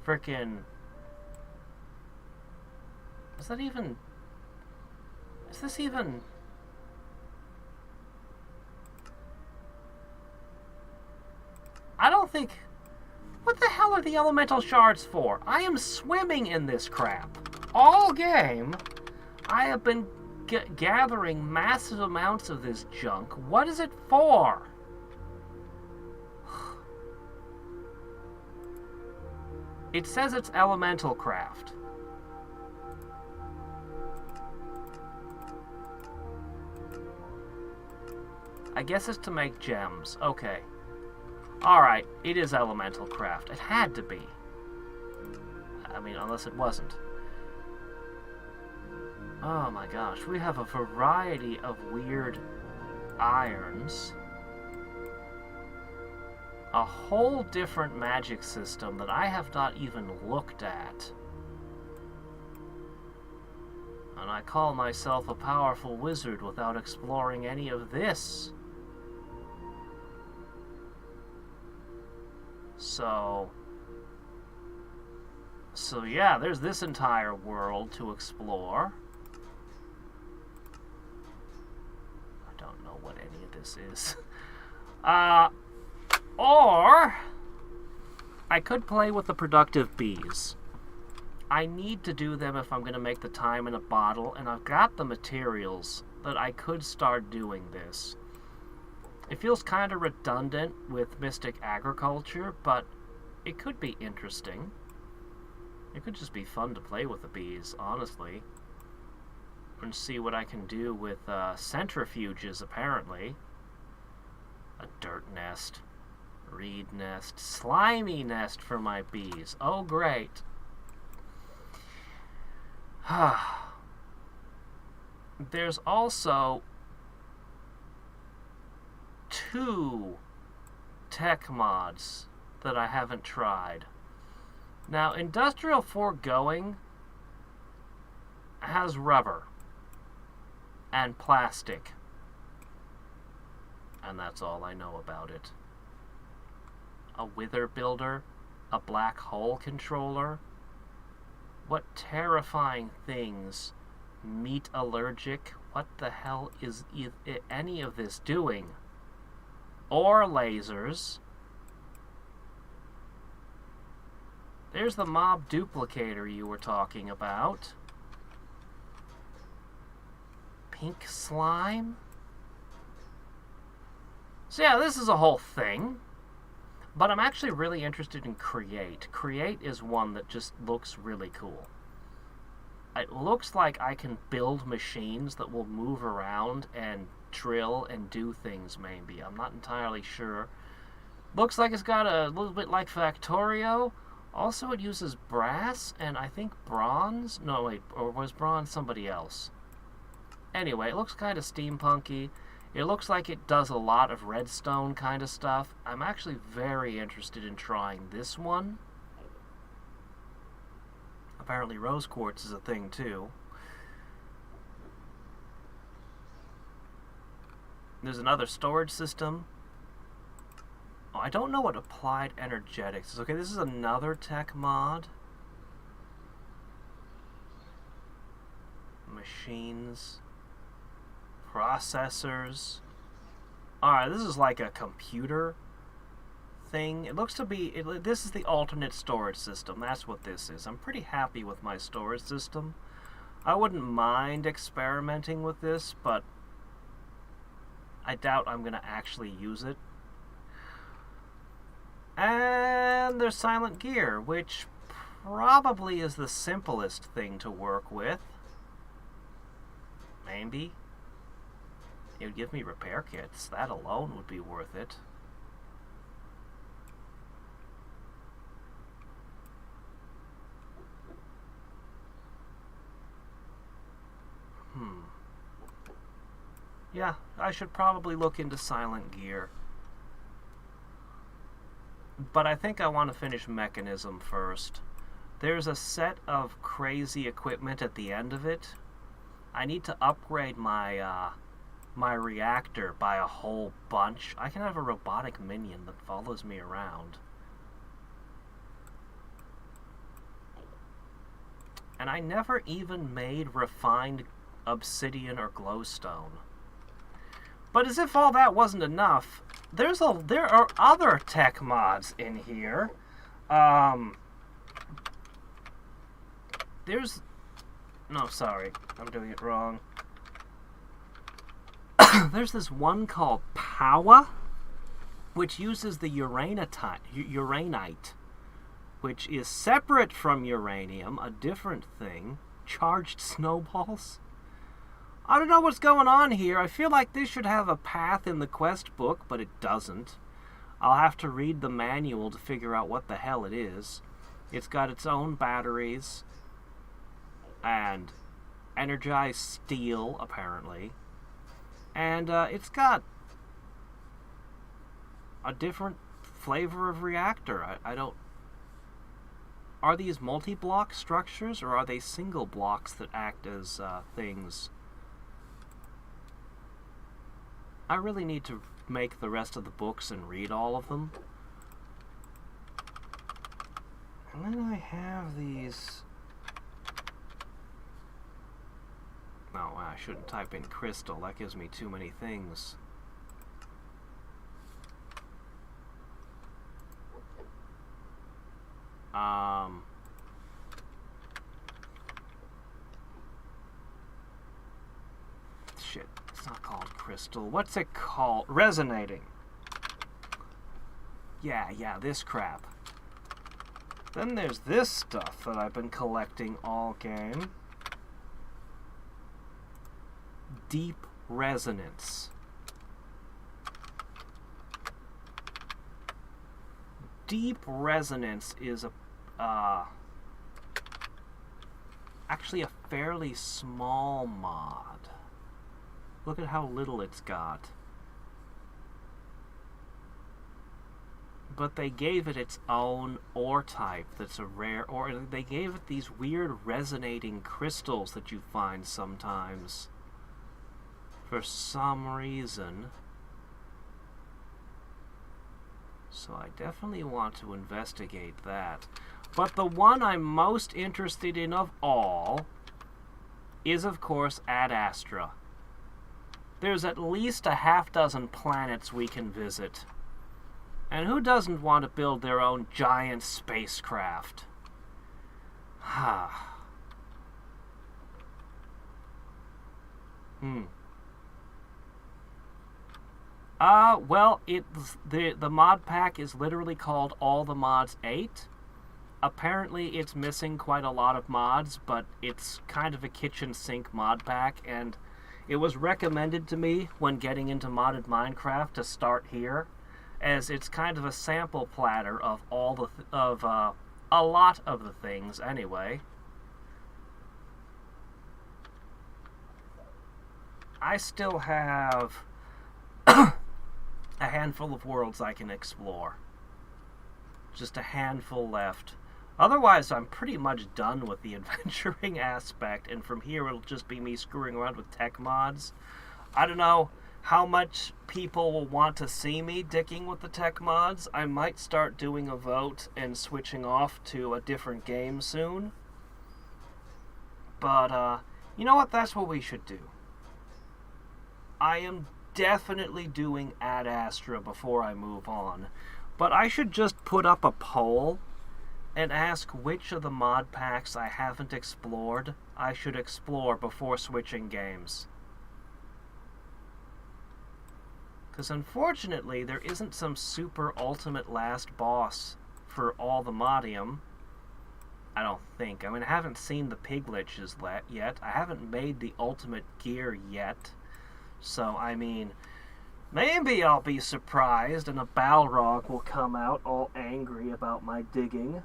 frickin'. Is this even? I don't think... What the hell are the elemental shards for? I am swimming in this crap. All game, I have been gathering massive amounts of this junk. What is it for? It says it's elemental craft. I guess it's to make gems. Okay. Alright, it is elemental craft. It had to be. I mean, unless it wasn't. Oh my gosh, we have a variety of weird irons. A whole different magic system that I have not even looked at. And I call myself a powerful wizard without exploring any of this. So yeah, there's this entire world to explore. I don't know what any of this is. Or I could play with the productive bees. I need to do them if I'm going to make the time in a bottle, and I've got the materials that I could start doing this. It feels kind of redundant with Mystic Agriculture, but it could be interesting. It could just be fun to play with the bees, honestly. And see what I can do with centrifuges, apparently. A dirt nest. Reed nest. Slimy nest for my bees. Oh, great. There's also 2 tech mods that I haven't tried. Now, Industrial Foregoing has rubber and plastic, and that's all I know about it. A wither builder, a black hole controller. What terrifying things? Meat allergic? What the hell is any of this doing? Or lasers. There's the mob duplicator you were talking about. Pink slime? So yeah, this is a whole thing. But I'm actually really interested in Create. Create is one that just looks really cool. It looks like I can build machines that will move around and drill and do things, maybe. I'm not entirely sure. Looks like it's got a little bit like Factorio. Also, it uses brass and I think bronze. No, wait, or was bronze somebody else? Anyway, it looks kind of steampunky. It looks like it does a lot of redstone kind of stuff. I'm actually very interested in trying this one. Apparently rose quartz is a thing too. There's another storage system. Oh, I don't know what applied energetics is. Okay, this is another tech mod. Machines. Processors. Alright, this is like a computer thing. It looks to be... this is the alternate storage system. That's what this is. I'm pretty happy with my storage system. I wouldn't mind experimenting with this, but I doubt I'm going to actually use it. And there's Silent Gear, which probably is the simplest thing to work with. Maybe. It would give me repair kits. That alone would be worth it. Yeah, I should probably look into Silent Gear. But I think I want to finish Mechanism first. There's a set of crazy equipment at the end of it. I need to upgrade my my reactor by a whole bunch. I can have a robotic minion that follows me around. And I never even made refined obsidian or glowstone. But as if all that wasn't enough, there are other tech mods in here. No, sorry, I'm doing it wrong. There's this one called Power, which uses the uranite, which is separate from uranium, a different thing. Charged snowballs. I don't know what's going on here. I feel like this should have a path in the quest book, but it doesn't. I'll have to read the manual to figure out what the hell it is. It's got its own batteries and energized steel, apparently. And it's got a different flavor of reactor. I don't... Are these multi-block structures, or are they single blocks that act as things? I really need to make the rest of the books and read all of them. And then I have these... No, I shouldn't type in crystal. That gives me too many things. Shit, it's not called crystal. What's it called? Resonating. Yeah, this crap. Then there's this stuff that I've been collecting all game. Deep resonance. Deep resonance is actually a fairly small mod. Look at how little it's got. But they gave it its own ore type that's a rare ore. They gave it these weird resonating crystals that you find sometimes. For some reason. So I definitely want to investigate that. But the one I'm most interested in of all is, of course, Ad Astra. There's at least a half-dozen planets we can visit. And who doesn't want to build their own giant spacecraft? Well, the mod pack is literally called All the Mods 8. Apparently it's missing quite a lot of mods, but it's kind of a kitchen sink mod pack, and it was recommended to me when getting into modded Minecraft to start here, as it's kind of a sample platter of all a lot of the things anyway. I still have a handful of worlds I can explore. Just a handful left. Otherwise, I'm pretty much done with the adventuring aspect, and from here it'll just be me screwing around with tech mods. I don't know how much people will want to see me dicking with the tech mods. I might start doing a vote and switching off to a different game soon. But, you know what? That's what we should do. I am definitely doing Ad Astra before I move on. But I should just put up a poll and ask which of the mod packs I haven't explored I should explore before switching games. Because unfortunately, there isn't some super ultimate last boss for all the Modium. I don't think. I mean, I haven't seen the Piglitches yet. I haven't made the ultimate gear yet. So, I mean, maybe I'll be surprised and a Balrog will come out all angry about my digging.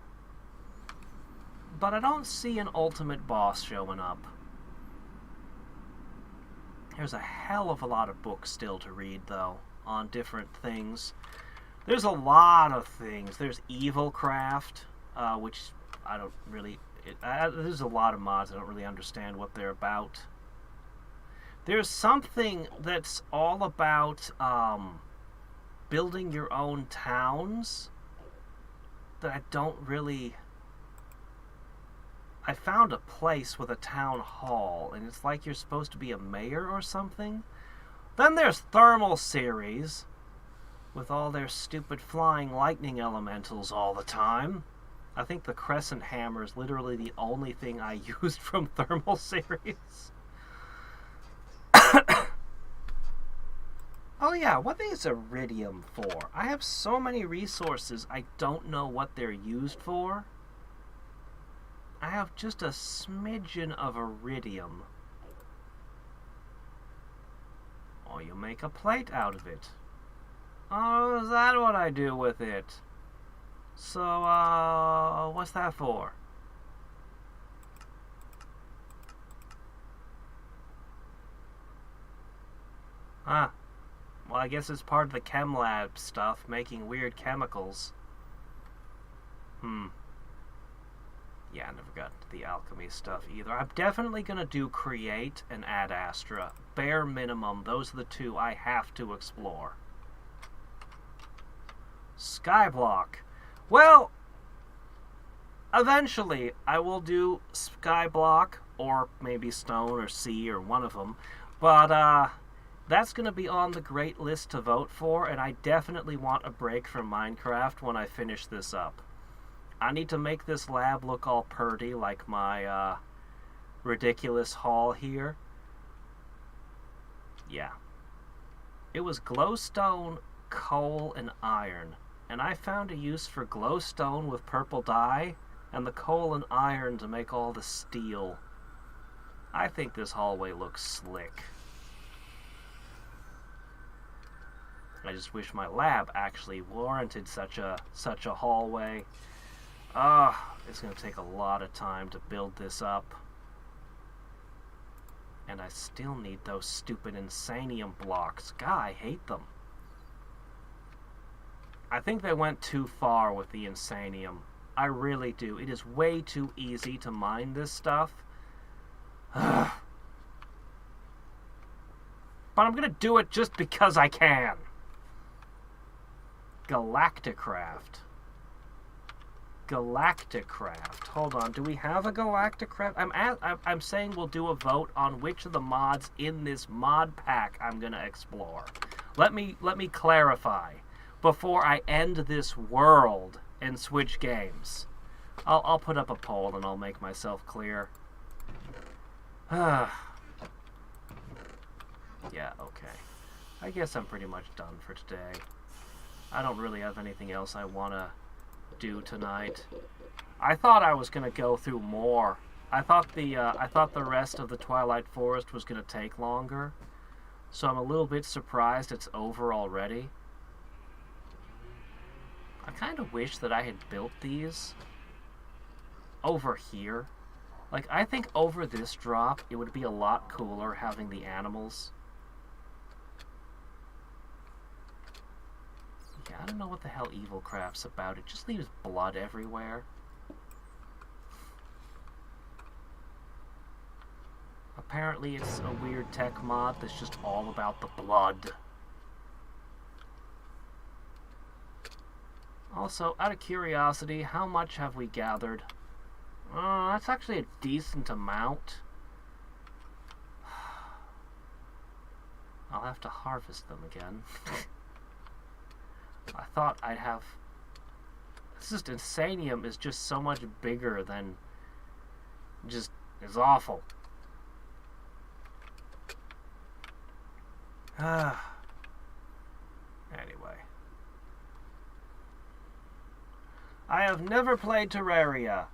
But I don't see an ultimate boss showing up. There's a hell of a lot of books still to read, though, on different things. There's a lot of things. There's Evil Craft, which I don't really... there's a lot of mods I don't really understand what they're about. There's something that's all about building your own towns that I don't really... I found a place with a town hall, and it's like you're supposed to be a mayor or something. Then there's Thermal Series, with all their stupid flying lightning elementals all the time. I think the Crescent Hammer is literally the only thing I used from Thermal Series. Oh yeah, what is Iridium for? I have so many resources, I don't know what they're used for. I have just a smidgen of Iridium. Oh, you make a plate out of it. Oh, is that what I do with it? So, what's that for? Huh. Well, I guess it's part of the chem lab stuff, making weird chemicals. Yeah, I never got to the alchemy stuff either. I'm definitely going to do Create and Ad Astra. Bare minimum, those are the two I have to explore. Skyblock. Well, eventually I will do Skyblock, or maybe Stone or Sea or one of them. But, that's going to be on the great list to vote for, and I definitely want a break from Minecraft when I finish this up. I need to make this lab look all purty like my ridiculous haul here. Yeah. It was glowstone, coal, and iron. And I found a use for glowstone with purple dye, and the coal and iron to make all the steel. I think this hallway looks slick. I just wish my lab actually warranted such a hallway. It's going to take a lot of time to build this up. And I still need those stupid Insanium blocks. God, I hate them. I think they went too far with the Insanium. I really do. It is way too easy to mine this stuff. But I'm going to do it just because I can. Galacticraft. Galacticraft. Hold on, do we have a Galacticraft? I'm saying we'll do a vote on which of the mods in this mod pack I'm gonna explore. Let me clarify before I end this world and switch games. I'll put up a poll and I'll make myself clear. Yeah, okay. I guess I'm pretty much done for today. I don't really have anything else I wanna do tonight. I thought I was gonna go through more. I thought the rest of the Twilight Forest was gonna take longer, so I'm a little bit surprised it's over already. I kind of wish that I had built these over here. Like, I think over this drop it would be a lot cooler having the animals. Yeah, I don't know what the hell Evil Craft's about. It just leaves blood everywhere. Apparently it's a weird tech mod that's just all about the blood. Also, out of curiosity, how much have we gathered? That's actually a decent amount. I'll have to harvest them again. I thought I'd have... It's just Insanium is just so much bigger than... Just is awful. Anyway. I have never played Terraria.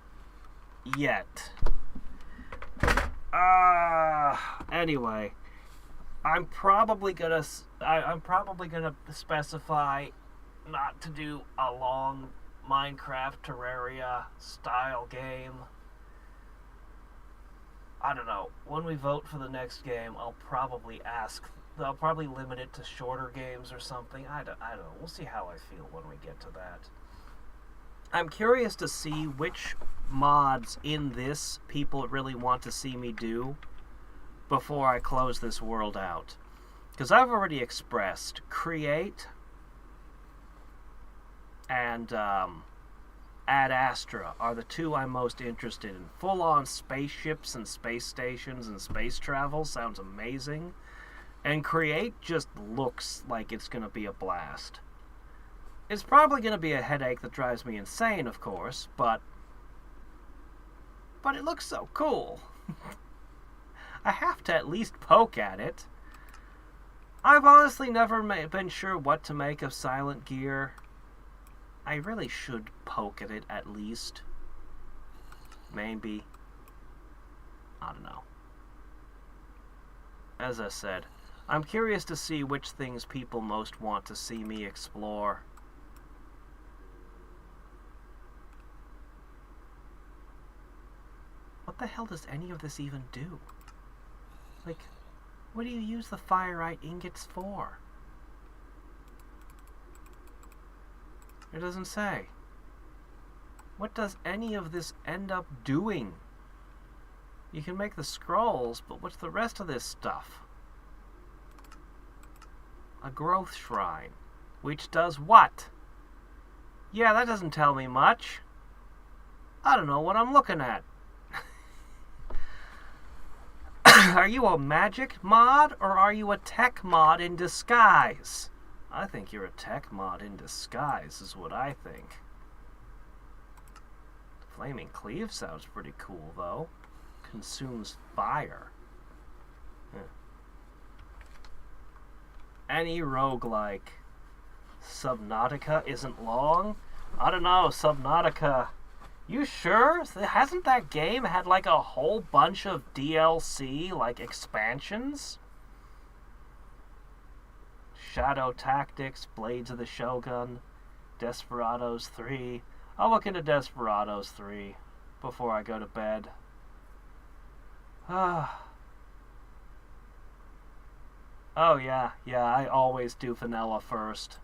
Yet. Anyway. I'm probably gonna specify not to do a long Minecraft Terraria style game. I don't know. When we vote for the next game, I'll probably ask they'll probably limit it to shorter games or something. I don't know. We'll see how I feel when we get to that. I'm curious to see which mods in this people really want to see me do before I close this world out. Because I've already expressed create and Ad Astra are the two I'm most interested in. Full-on spaceships and space stations and space travel sounds amazing. And create just looks like it's going to be a blast. It's probably going to be a headache that drives me insane, of course, but it looks so cool. I have to at least poke at it. I've honestly never been sure what to make of Silent Gear. I really should poke at it at least. Maybe. I don't know. As I said, I'm curious to see which things people most want to see me explore. What the hell does any of this even do? Like, what do you use the Fireite ingots for? It doesn't say. What does any of this end up doing? You can make the scrolls, but what's the rest of this stuff? A growth shrine. Which does what? Yeah, that doesn't tell me much. I don't know what I'm looking at. Are you a magic mod, or are you a tech mod in disguise? I think you're a tech mod in disguise, is what I think. Flaming Cleave sounds pretty cool, though. Consumes fire. Any roguelike. Subnautica isn't long? I don't know, Subnautica. You sure? Hasn't that game had like a whole bunch of DLC, like expansions? Shadow Tactics, Blades of the Shogun, Desperados 3. I'll look into Desperados 3 before I go to bed. Oh yeah, I always do vanilla first.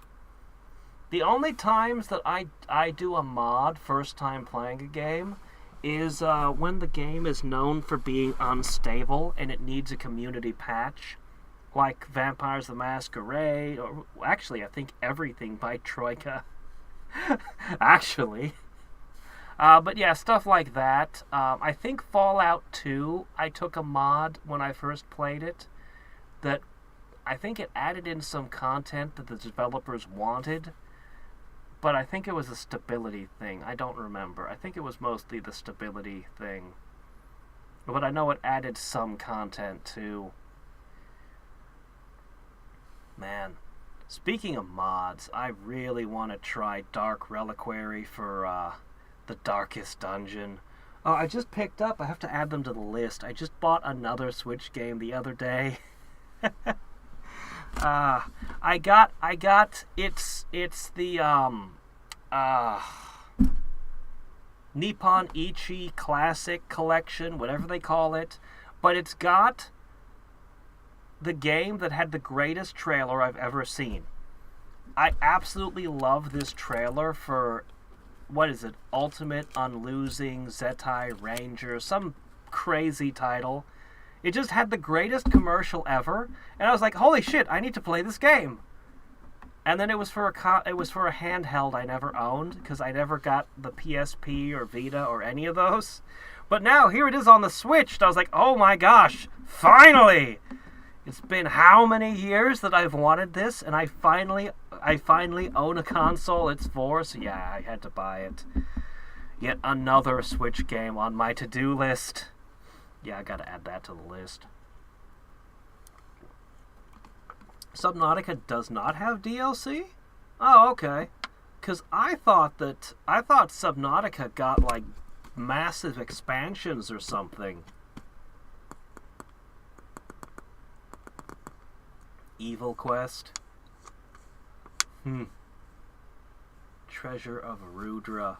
The only times that I do a mod first time playing a game is when the game is known for being unstable and it needs a community patch. Like Vampires the Masquerade, or actually I think everything by Troika. Actually. But yeah, stuff like that. I think Fallout 2, I took a mod when I first played it that I think it added in some content that the developers wanted, but I think it was a stability thing. I don't remember. I think it was mostly the stability thing. But I know it added some content too. Man, speaking of mods, I really want to try Dark Reliquary for the Darkest Dungeon. Oh, I just picked up. I have to add them to the list. I just bought another Switch game the other day. I got it's the Nippon Ichi Classic Collection, whatever they call it, but it's got the game that had the greatest trailer I've ever seen. I absolutely love this trailer for, what is it, Ultimate Unlosing Zettai Ranger, some crazy title. It just had the greatest commercial ever, and I was like, holy shit, I need to play this game. And then it was for a handheld I never owned, because I never got the PSP or Vita or any of those. But now, here it is on the Switch, and I was like, oh my gosh, finally! It's been how many years that I've wanted this, and I finally own a console it's for, so yeah, I had to buy it. Yet another Switch game on my to-do list. Yeah, I gotta add that to the list. Subnautica does not have DLC? Oh, okay. Because I thought Subnautica got, like, massive expansions or something. Evil Quest. Treasure of Rudra.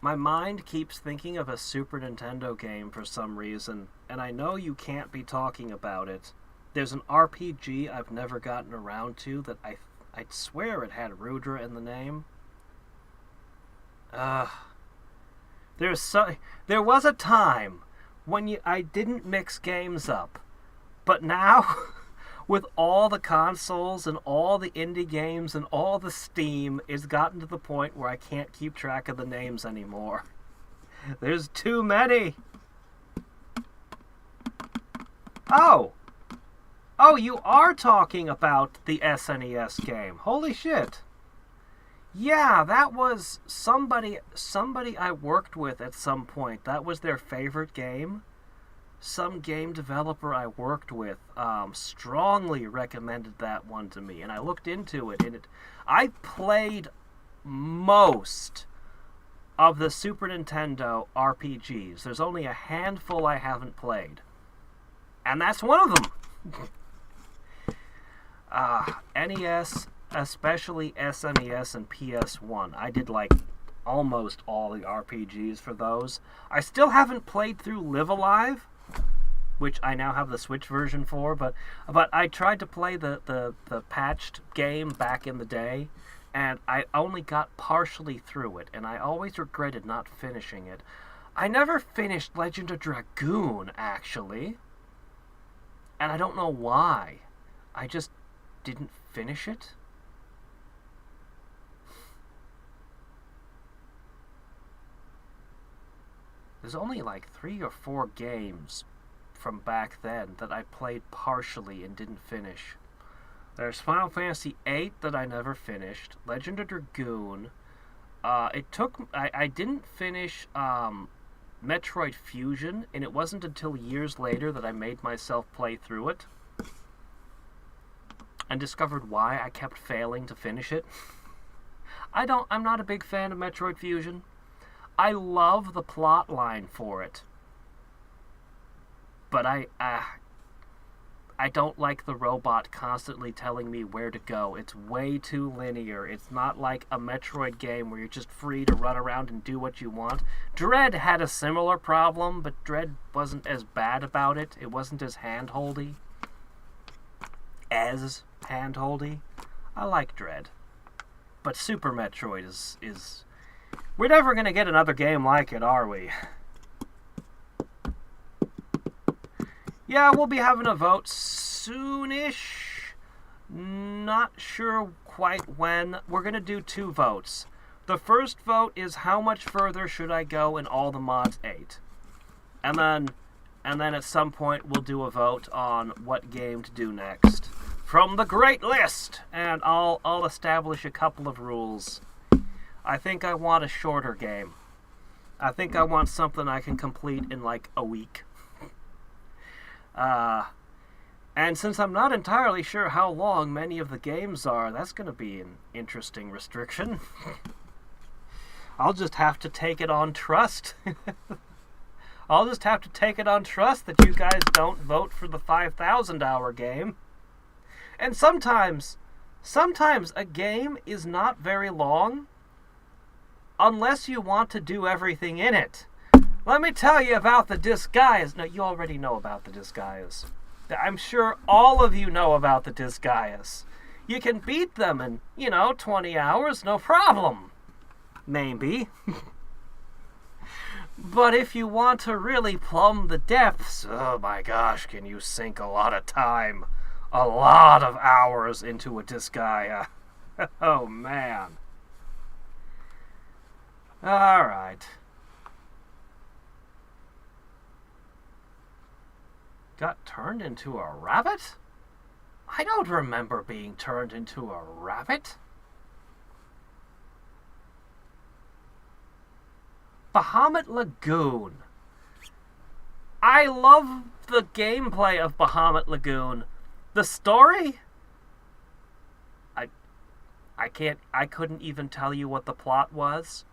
My mind keeps thinking of a Super Nintendo game for some reason, and I know you can't be talking about it. There's an RPG I've never gotten around to that I'd swear it had Rudra in the name. There was a time when I didn't mix games up, but now with all the consoles and all the indie games and all the Steam, it's gotten to the point where I can't keep track of the names anymore. There's too many. Oh, you are talking about the SNES game. Holy shit. Yeah, that was somebody I worked with at some point. That was their favorite game. Some game developer I worked with strongly recommended that one to me, and I looked into it, and I played most of the Super Nintendo RPGs. There's only a handful I haven't played, and that's one of them. NES, especially SNES and PS1. I did like almost all the RPGs for those. I still haven't played through Live Alive, which I now have the Switch version for, but I tried to play the patched game back in the day, and I only got partially through it, and I always regretted not finishing it. I never finished Legend of Dragoon, actually, and I don't know why. I just didn't finish it. There's only like 3 or 4 games from back then that I played partially and didn't finish. There's Final Fantasy VIII that I never finished. Legend of Dragoon. I didn't finish Metroid Fusion, and it wasn't until years later that I made myself play through it and discovered why I kept failing to finish it. I'm not a big fan of Metroid Fusion. I love the plot line for it, but I don't like the robot constantly telling me where to go. It's way too linear. It's not like a Metroid game where you're just free to run around and do what you want. Dread had a similar problem, but Dread wasn't as bad about it. It wasn't as hand-holdy. I like Dread. But Super Metroid is... We're never going to get another game like it, are we? Yeah, we'll be having a vote soonish. Not sure quite when. We're going to do 2 votes. The first vote is how much further should I go in All the Mods 8? And then at some point we'll do a vote on what game to do next from the great list, and I'll establish a couple of rules. I think I want a shorter game. I think I want something I can complete in like a week. And since I'm not entirely sure how long many of the games are, that's going to be an interesting restriction. I'll just have to take it on trust. I'll just have to take it on trust that you guys don't vote for the 5,000-hour game. And sometimes a game is not very long unless you want to do everything in it. Let me tell you about the Disgaeas. No, you already know about the Disgaeas. I'm sure all of you know about the Disgaeas. You can beat them in, 20 hours, no problem. Maybe. But if you want to really plumb the depths, oh my gosh, can you sink a lot of time, a lot of hours into a Disgaea. Oh man. Alright. Got turned into a rabbit? I don't remember being turned into a rabbit. Bahamut Lagoon. I love the gameplay of Bahamut Lagoon. The story? I couldn't even tell you what the plot was.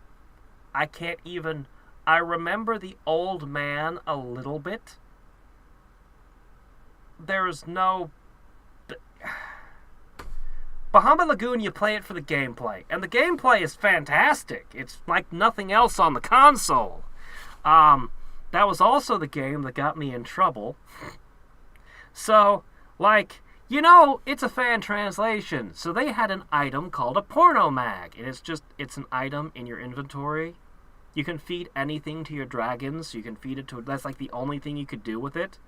I remember the old man a little bit. There's no... Bahamut Lagoon, you play it for the gameplay. And the gameplay is fantastic. It's like nothing else on the console. That was also the game that got me in trouble. So, like, you know, it's a fan translation. So they had an item called a porno mag. And it's an item in your inventory. You can feed anything to your dragons. You can feed it to... That's like the only thing you could do with it.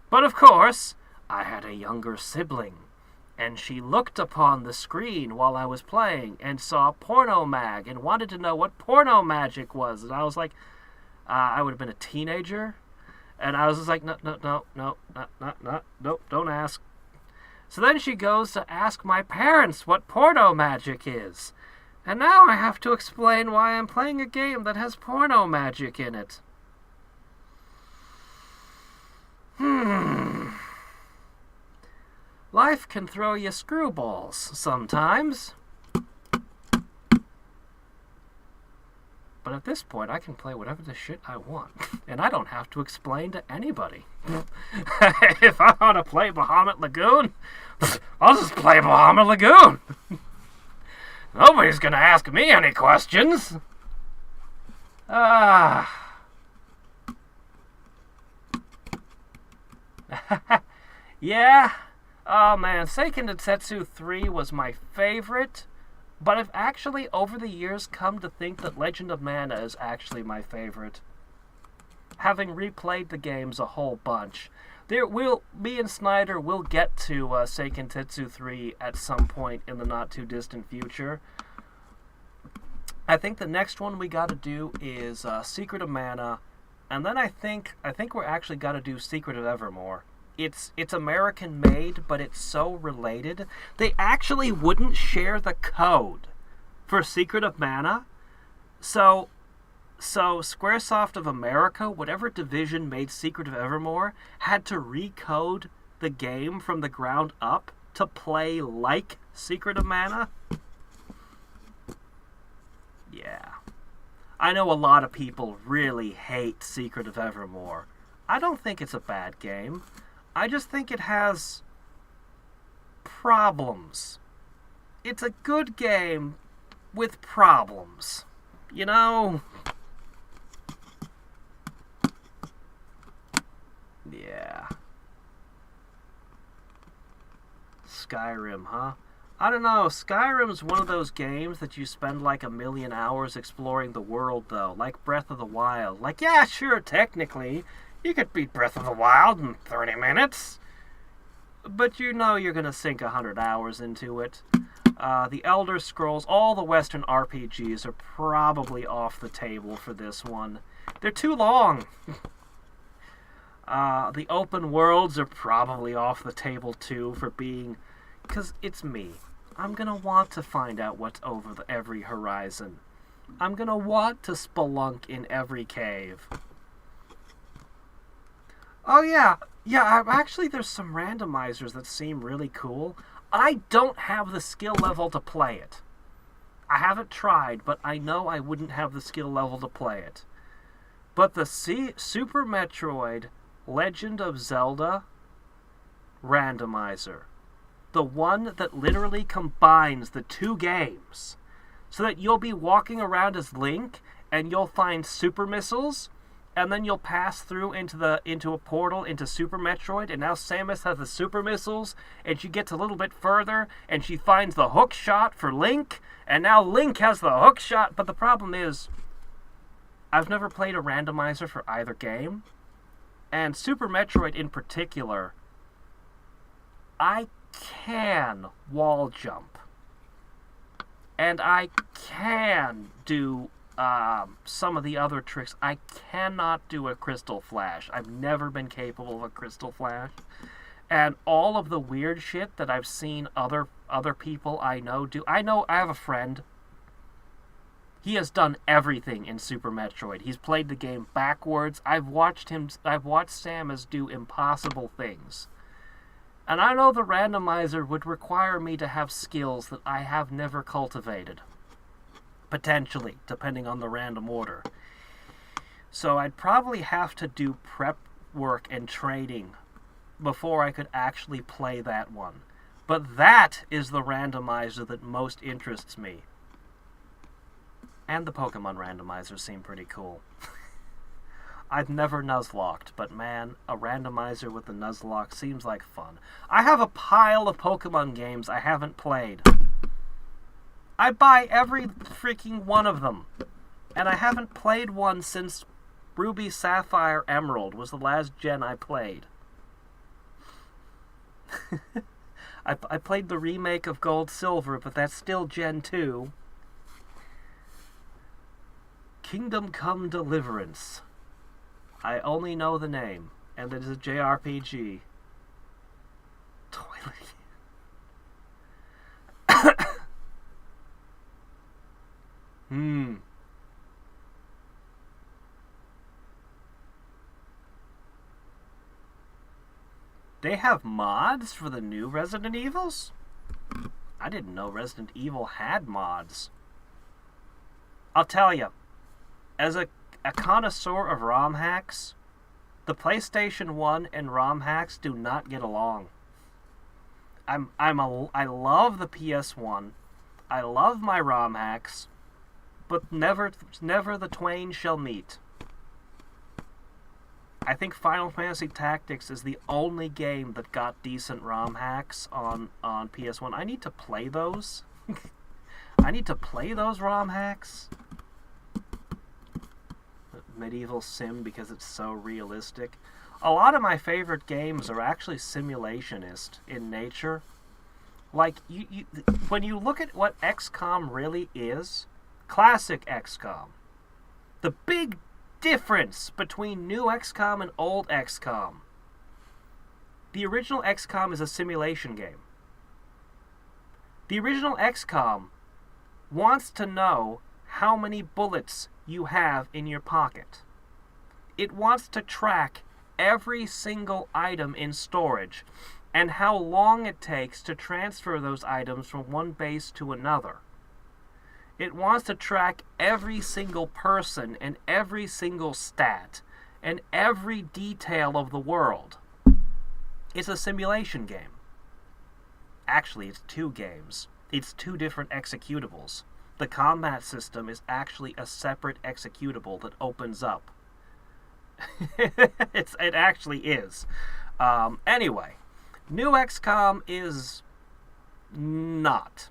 But of course, I had a younger sibling. And she looked upon the screen while I was playing and saw porno mag and wanted to know what porno magic was. And I was like, I would have been a teenager. And I was just like, no, don't ask. So then she goes to ask my parents what porno magic is. And now I have to explain why I'm playing a game that has porno magic in it. Life can throw you screwballs sometimes. But at this point, I can play whatever the shit I want. And I don't have to explain to anybody. If I want to play Bahamut Lagoon, I'll just play Bahamut Lagoon. Nobody's going to ask me any questions. Yeah. Oh man, Seiken Densetsu 3 was my favorite. But I've actually, over the years, come to think that Legend of Mana is actually my favorite. Having replayed the games a whole bunch. Me and Snyder will get to Seiken Densetsu 3 at some point in the not-too-distant future. I think the next one we gotta do is Secret of Mana. And then I think we're actually gotta do Secret of Evermore. It's American-made, but it's so related. They actually wouldn't share the code for Secret of Mana. So Squaresoft of America, whatever division made Secret of Evermore, had to recode the game from the ground up to play like Secret of Mana. Yeah. I know a lot of people really hate Secret of Evermore. I don't think it's a bad game. I just think it has problems. It's a good game with problems. You know? Yeah. Skyrim, huh? I don't know. Skyrim's one of those games that you spend like 1,000,000 hours exploring the world, though. Like Breath of the Wild. Like, yeah, sure, technically... You could beat Breath of the Wild in 30 minutes. But you know you're going to sink 100 hours into it. The Elder Scrolls, all the Western RPGs are probably off the table for this one. They're too long. The open worlds are probably off the table too for being... Because it's me. I'm going to want to find out what's over every horizon. I'm going to want to spelunk in every cave. Oh, yeah. Yeah, actually, there's some randomizers that seem really cool. I don't have the skill level to play it. I haven't tried, but I know I wouldn't have the skill level to play it. But the Super Metroid Legend of Zelda randomizer, the one that literally combines the two games, so that you'll be walking around as Link, and you'll find super missiles, and then you'll pass through into a portal into Super Metroid, and now Samus has the super missiles, and she gets a little bit further, and she finds the hook shot for Link, and now Link has the hook shot. But the problem is, I've never played a randomizer for either game, and Super Metroid in particular, I can wall jump, and I can do some of the other tricks. I cannot do a crystal flash. I've never been capable of a crystal flash. And all of the weird shit that I've seen other people I know do. I have a friend. He has done everything in Super Metroid. He's played the game backwards. I've watched Samus do impossible things. And I know the randomizer would require me to have skills that I have never cultivated. Potentially, depending on the random order. So I'd probably have to do prep work and training before I could actually play that one. But that is the randomizer that most interests me. And the Pokemon randomizers seem pretty cool. I've never Nuzlocked, but man, a randomizer with a Nuzlocke seems like fun. I have a pile of Pokemon games I haven't played. I buy every freaking one of them. And I haven't played one since Ruby, Sapphire, Emerald was the last gen I played. I played the remake of Gold Silver, but that's still Gen 2. Kingdom Come Deliverance. I only know the name, and it is a JRPG. Toilet. They have mods for the new Resident Evils? I didn't know Resident Evil had mods. I'll tell you, as a connoisseur of ROM hacks, the PlayStation 1 and ROM hacks do not get along. I love the PS1. I love my ROM hacks, but never the twain shall meet. I think Final Fantasy Tactics is the only game that got decent ROM hacks on PS1. I need to play those. I need to play those ROM hacks. Medieval Sim, because it's so realistic. A lot of my favorite games are actually simulationist in nature. Like, when you look at what XCOM really is, classic XCOM, the big difference between new XCOM and old XCOM. The original XCOM is a simulation game. The original XCOM wants to know how many bullets you have in your pocket. It wants to track every single item in storage and how long it takes to transfer those items from one base to another. It wants to track every single person and every single stat and every detail of the world. It's a simulation game. Actually, it's two games. It's two different executables. The combat system is actually a separate executable that opens up. It actually is. Anyway, new XCOM is not.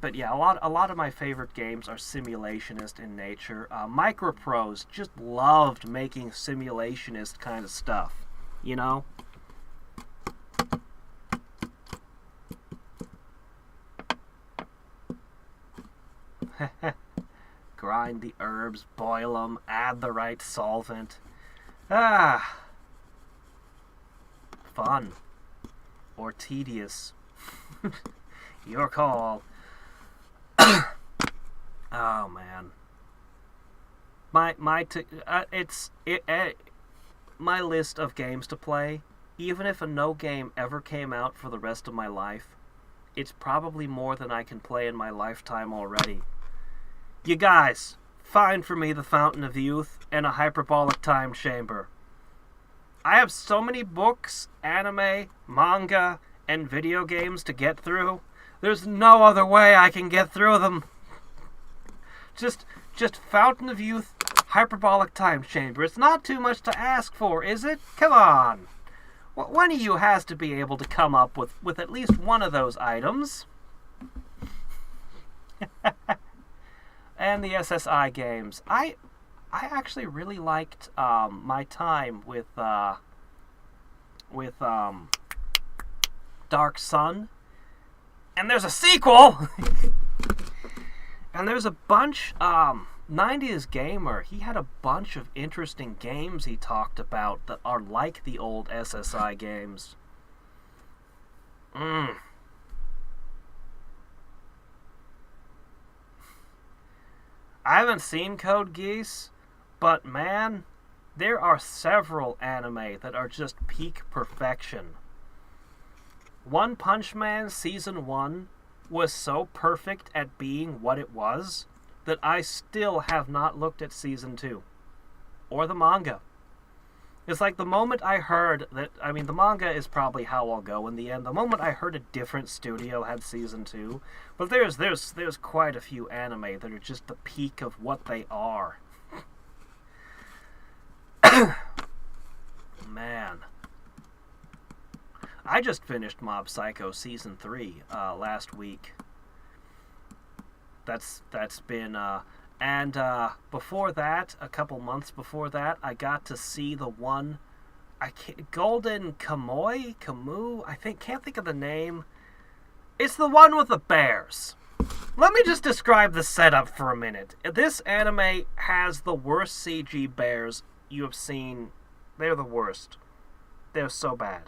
But yeah, a lot of my favorite games are simulationist in nature. Microprose just loved making simulationist kind of stuff, you know? Grind the herbs, boil them, add the right solvent. Fun. Or tedious. Your call. Oh man, my list of games to play. Even if no game ever came out for the rest of my life, it's probably more than I can play in my lifetime already. You guys, find for me the Fountain of Youth and a hyperbolic time chamber. I have so many books, anime, manga, and video games to get through. There's no other way I can get through them. Just Fountain of Youth, hyperbolic time chamber. It's not too much to ask for, is it? Come on. One of you has to be able to come up with at least one of those items. And the SSI games. I actually really liked my time with Dark Sun. And there's a sequel! And there's a bunch, 90s Gamer, he had a bunch of interesting games he talked about that are like the old SSI games. I haven't seen Code Geass, but man, there are several anime that are just peak perfection. One Punch Man Season 1 was so perfect at being what it was that I still have not looked at Season 2. Or the manga. It's like the moment I heard that, I mean, the manga is probably how I'll go in the end. The moment I heard a different studio had season 2, but there's quite a few anime that are just the peak of what they are. Man. I just finished Mob Psycho Season 3 last week. That's been... And before that, a couple months before that, I got to see the one... Golden Kamuy? Can't think of the name. It's the one with the bears. Let me just describe the setup for a minute. This anime has the worst CG bears you have seen. They're the worst. They're so bad.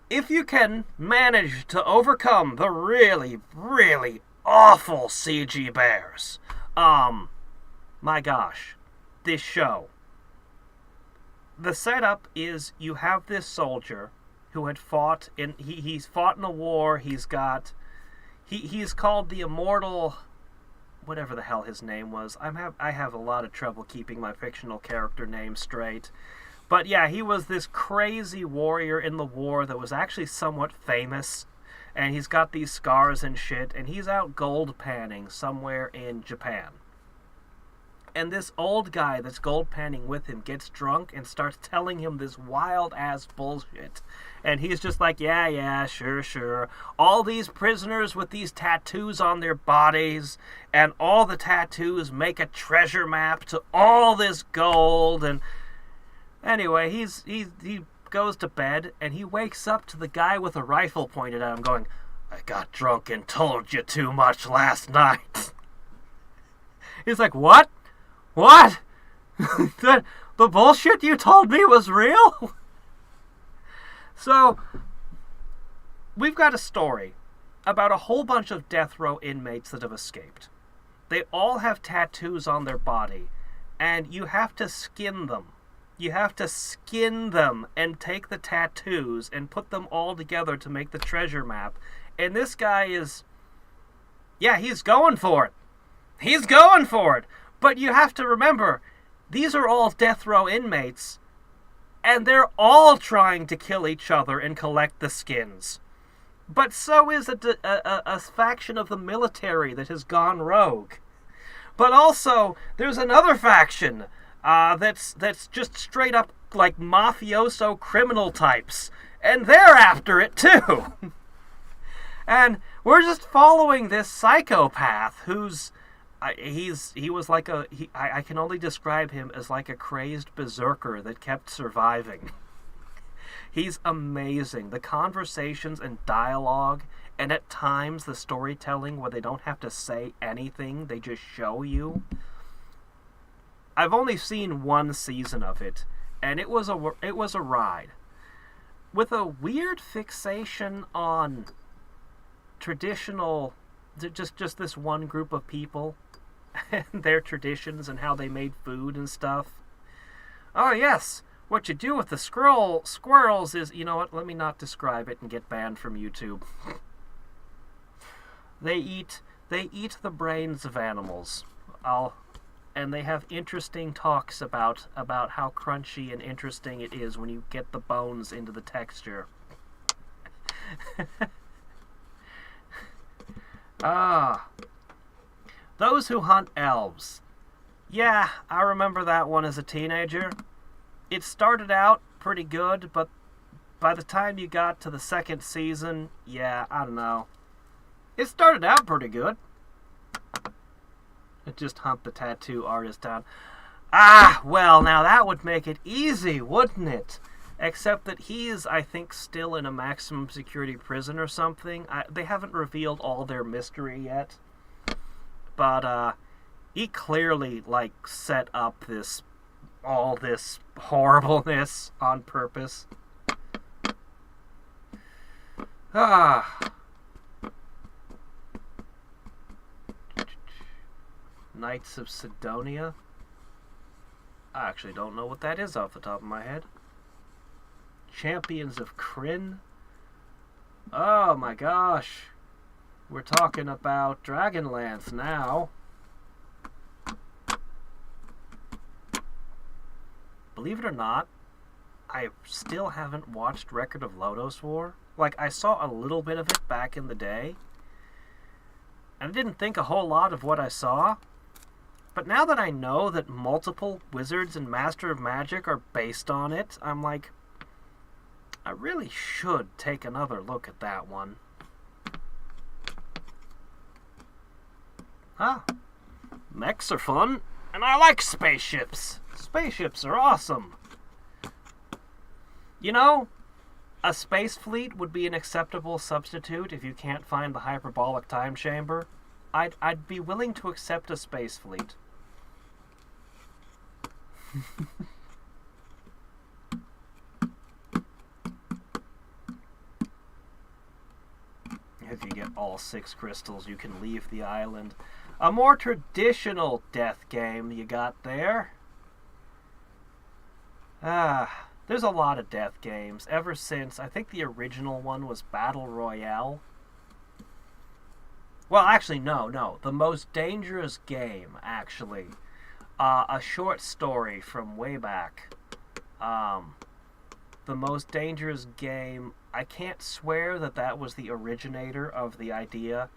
If you can manage to overcome the really, really awful CG bears, my gosh, this show. The setup is you have this soldier who had fought in, he's fought in a war, he's called the Immortal, whatever the hell his name was. I have a lot of trouble keeping my fictional character name straight. But yeah, he was this crazy warrior in the war that was actually somewhat famous. And he's got these scars and shit. And he's out gold panning somewhere in Japan. And this old guy that's gold panning with him gets drunk and starts telling him this wild-ass bullshit. And he's just like, yeah, sure. All these prisoners with these tattoos on their bodies. And all the tattoos make a treasure map to all this gold. And... anyway, he goes to bed, and he wakes up to the guy with a rifle pointed at him going, I got drunk and told you too much last night. He's like, what? What? the bullshit you told me was real? So, we've got a story about a whole bunch of death row inmates that have escaped. They all have tattoos on their body, and you have to skin them. You have to skin them and take the tattoos and put them all together to make the treasure map. And this guy is... yeah, he's going for it. He's going for it. But you have to remember, these are all death row inmates, and they're all trying to kill each other and collect the skins. But so is a faction of the military that has gone rogue. But also, there's another faction... that's just straight up like mafioso criminal types, and they're after it too. And we're just following this psychopath who's I can only describe him as like a crazed berserker that kept surviving. He's amazing. The conversations and dialogue, and at times the storytelling where they don't have to say anything, they just show you. I've only seen one season of it, and it was a ride. With a weird fixation on traditional, just this one group of people, and their traditions and how they made food and stuff. Oh yes, what you do with the squirrels is, you know what, let me not describe it and get banned from YouTube. They eat the brains of animals. And they have interesting talks about how crunchy and interesting it is when you get the bones into the texture. Those Who Hunt Elves. Yeah, I remember that one as a teenager. It started out pretty good, but by the time you got to the second season, yeah, I don't know. It started out pretty good. Just hunt the tattoo artist down. Well, now that would make it easy, wouldn't it? Except that he's, I think, still in a maximum security prison or something. They haven't revealed all their mystery yet. But, he clearly, set up all this horribleness on purpose. Knights of Sidonia? I actually don't know what that is off the top of my head. Champions of Kryn? Oh my gosh. We're talking about Dragonlance now. believe it or not, I still haven't watched Record of Lodoss War. Like, I saw a little bit of it back in the day, and I didn't think a whole lot of what I saw. But now that I know that multiple Wizards and Master of Magic are based on it, I'm like, I really should take another look at that one. Ah, mechs are fun, and I like spaceships. Spaceships are awesome. You know, a space fleet would be an acceptable substitute if you can't find the hyperbolic time chamber. I'd be willing to accept a space fleet. If you get all 6 crystals, you can leave the island. A more traditional death game you got there. There's a lot of death games ever since, I think the original one was Battle Royale. Well, actually, no. The Most Dangerous Game, actually. A short story from way back. The Most Dangerous Game, I can't swear that was the originator of the idea.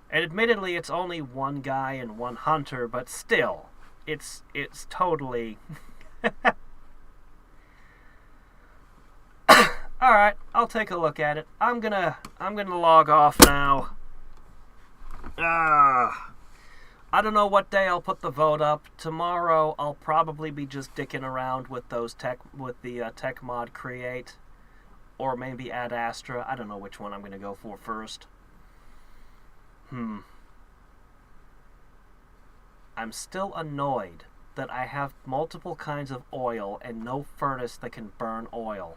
And admittedly, it's only one guy and one hunter, but still, it's totally... Alright, I'll take a look at it. I'm gonna log off now. I don't know what day I'll put the vote up. Tomorrow I'll probably be just dicking around with the tech mod create, or maybe Ad Astra. I don't know which one I'm gonna go for first. I'm still annoyed that I have multiple kinds of oil and no furnace that can burn oil.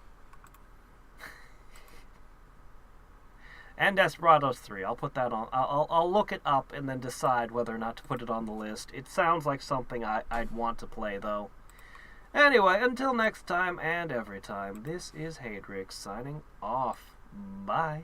And Desperados 3. I'll put that on. I'll look it up and then decide whether or not to put it on the list. It sounds like something I'd want to play, though. Anyway, until next time and every time, this is Hadriex signing off. Bye.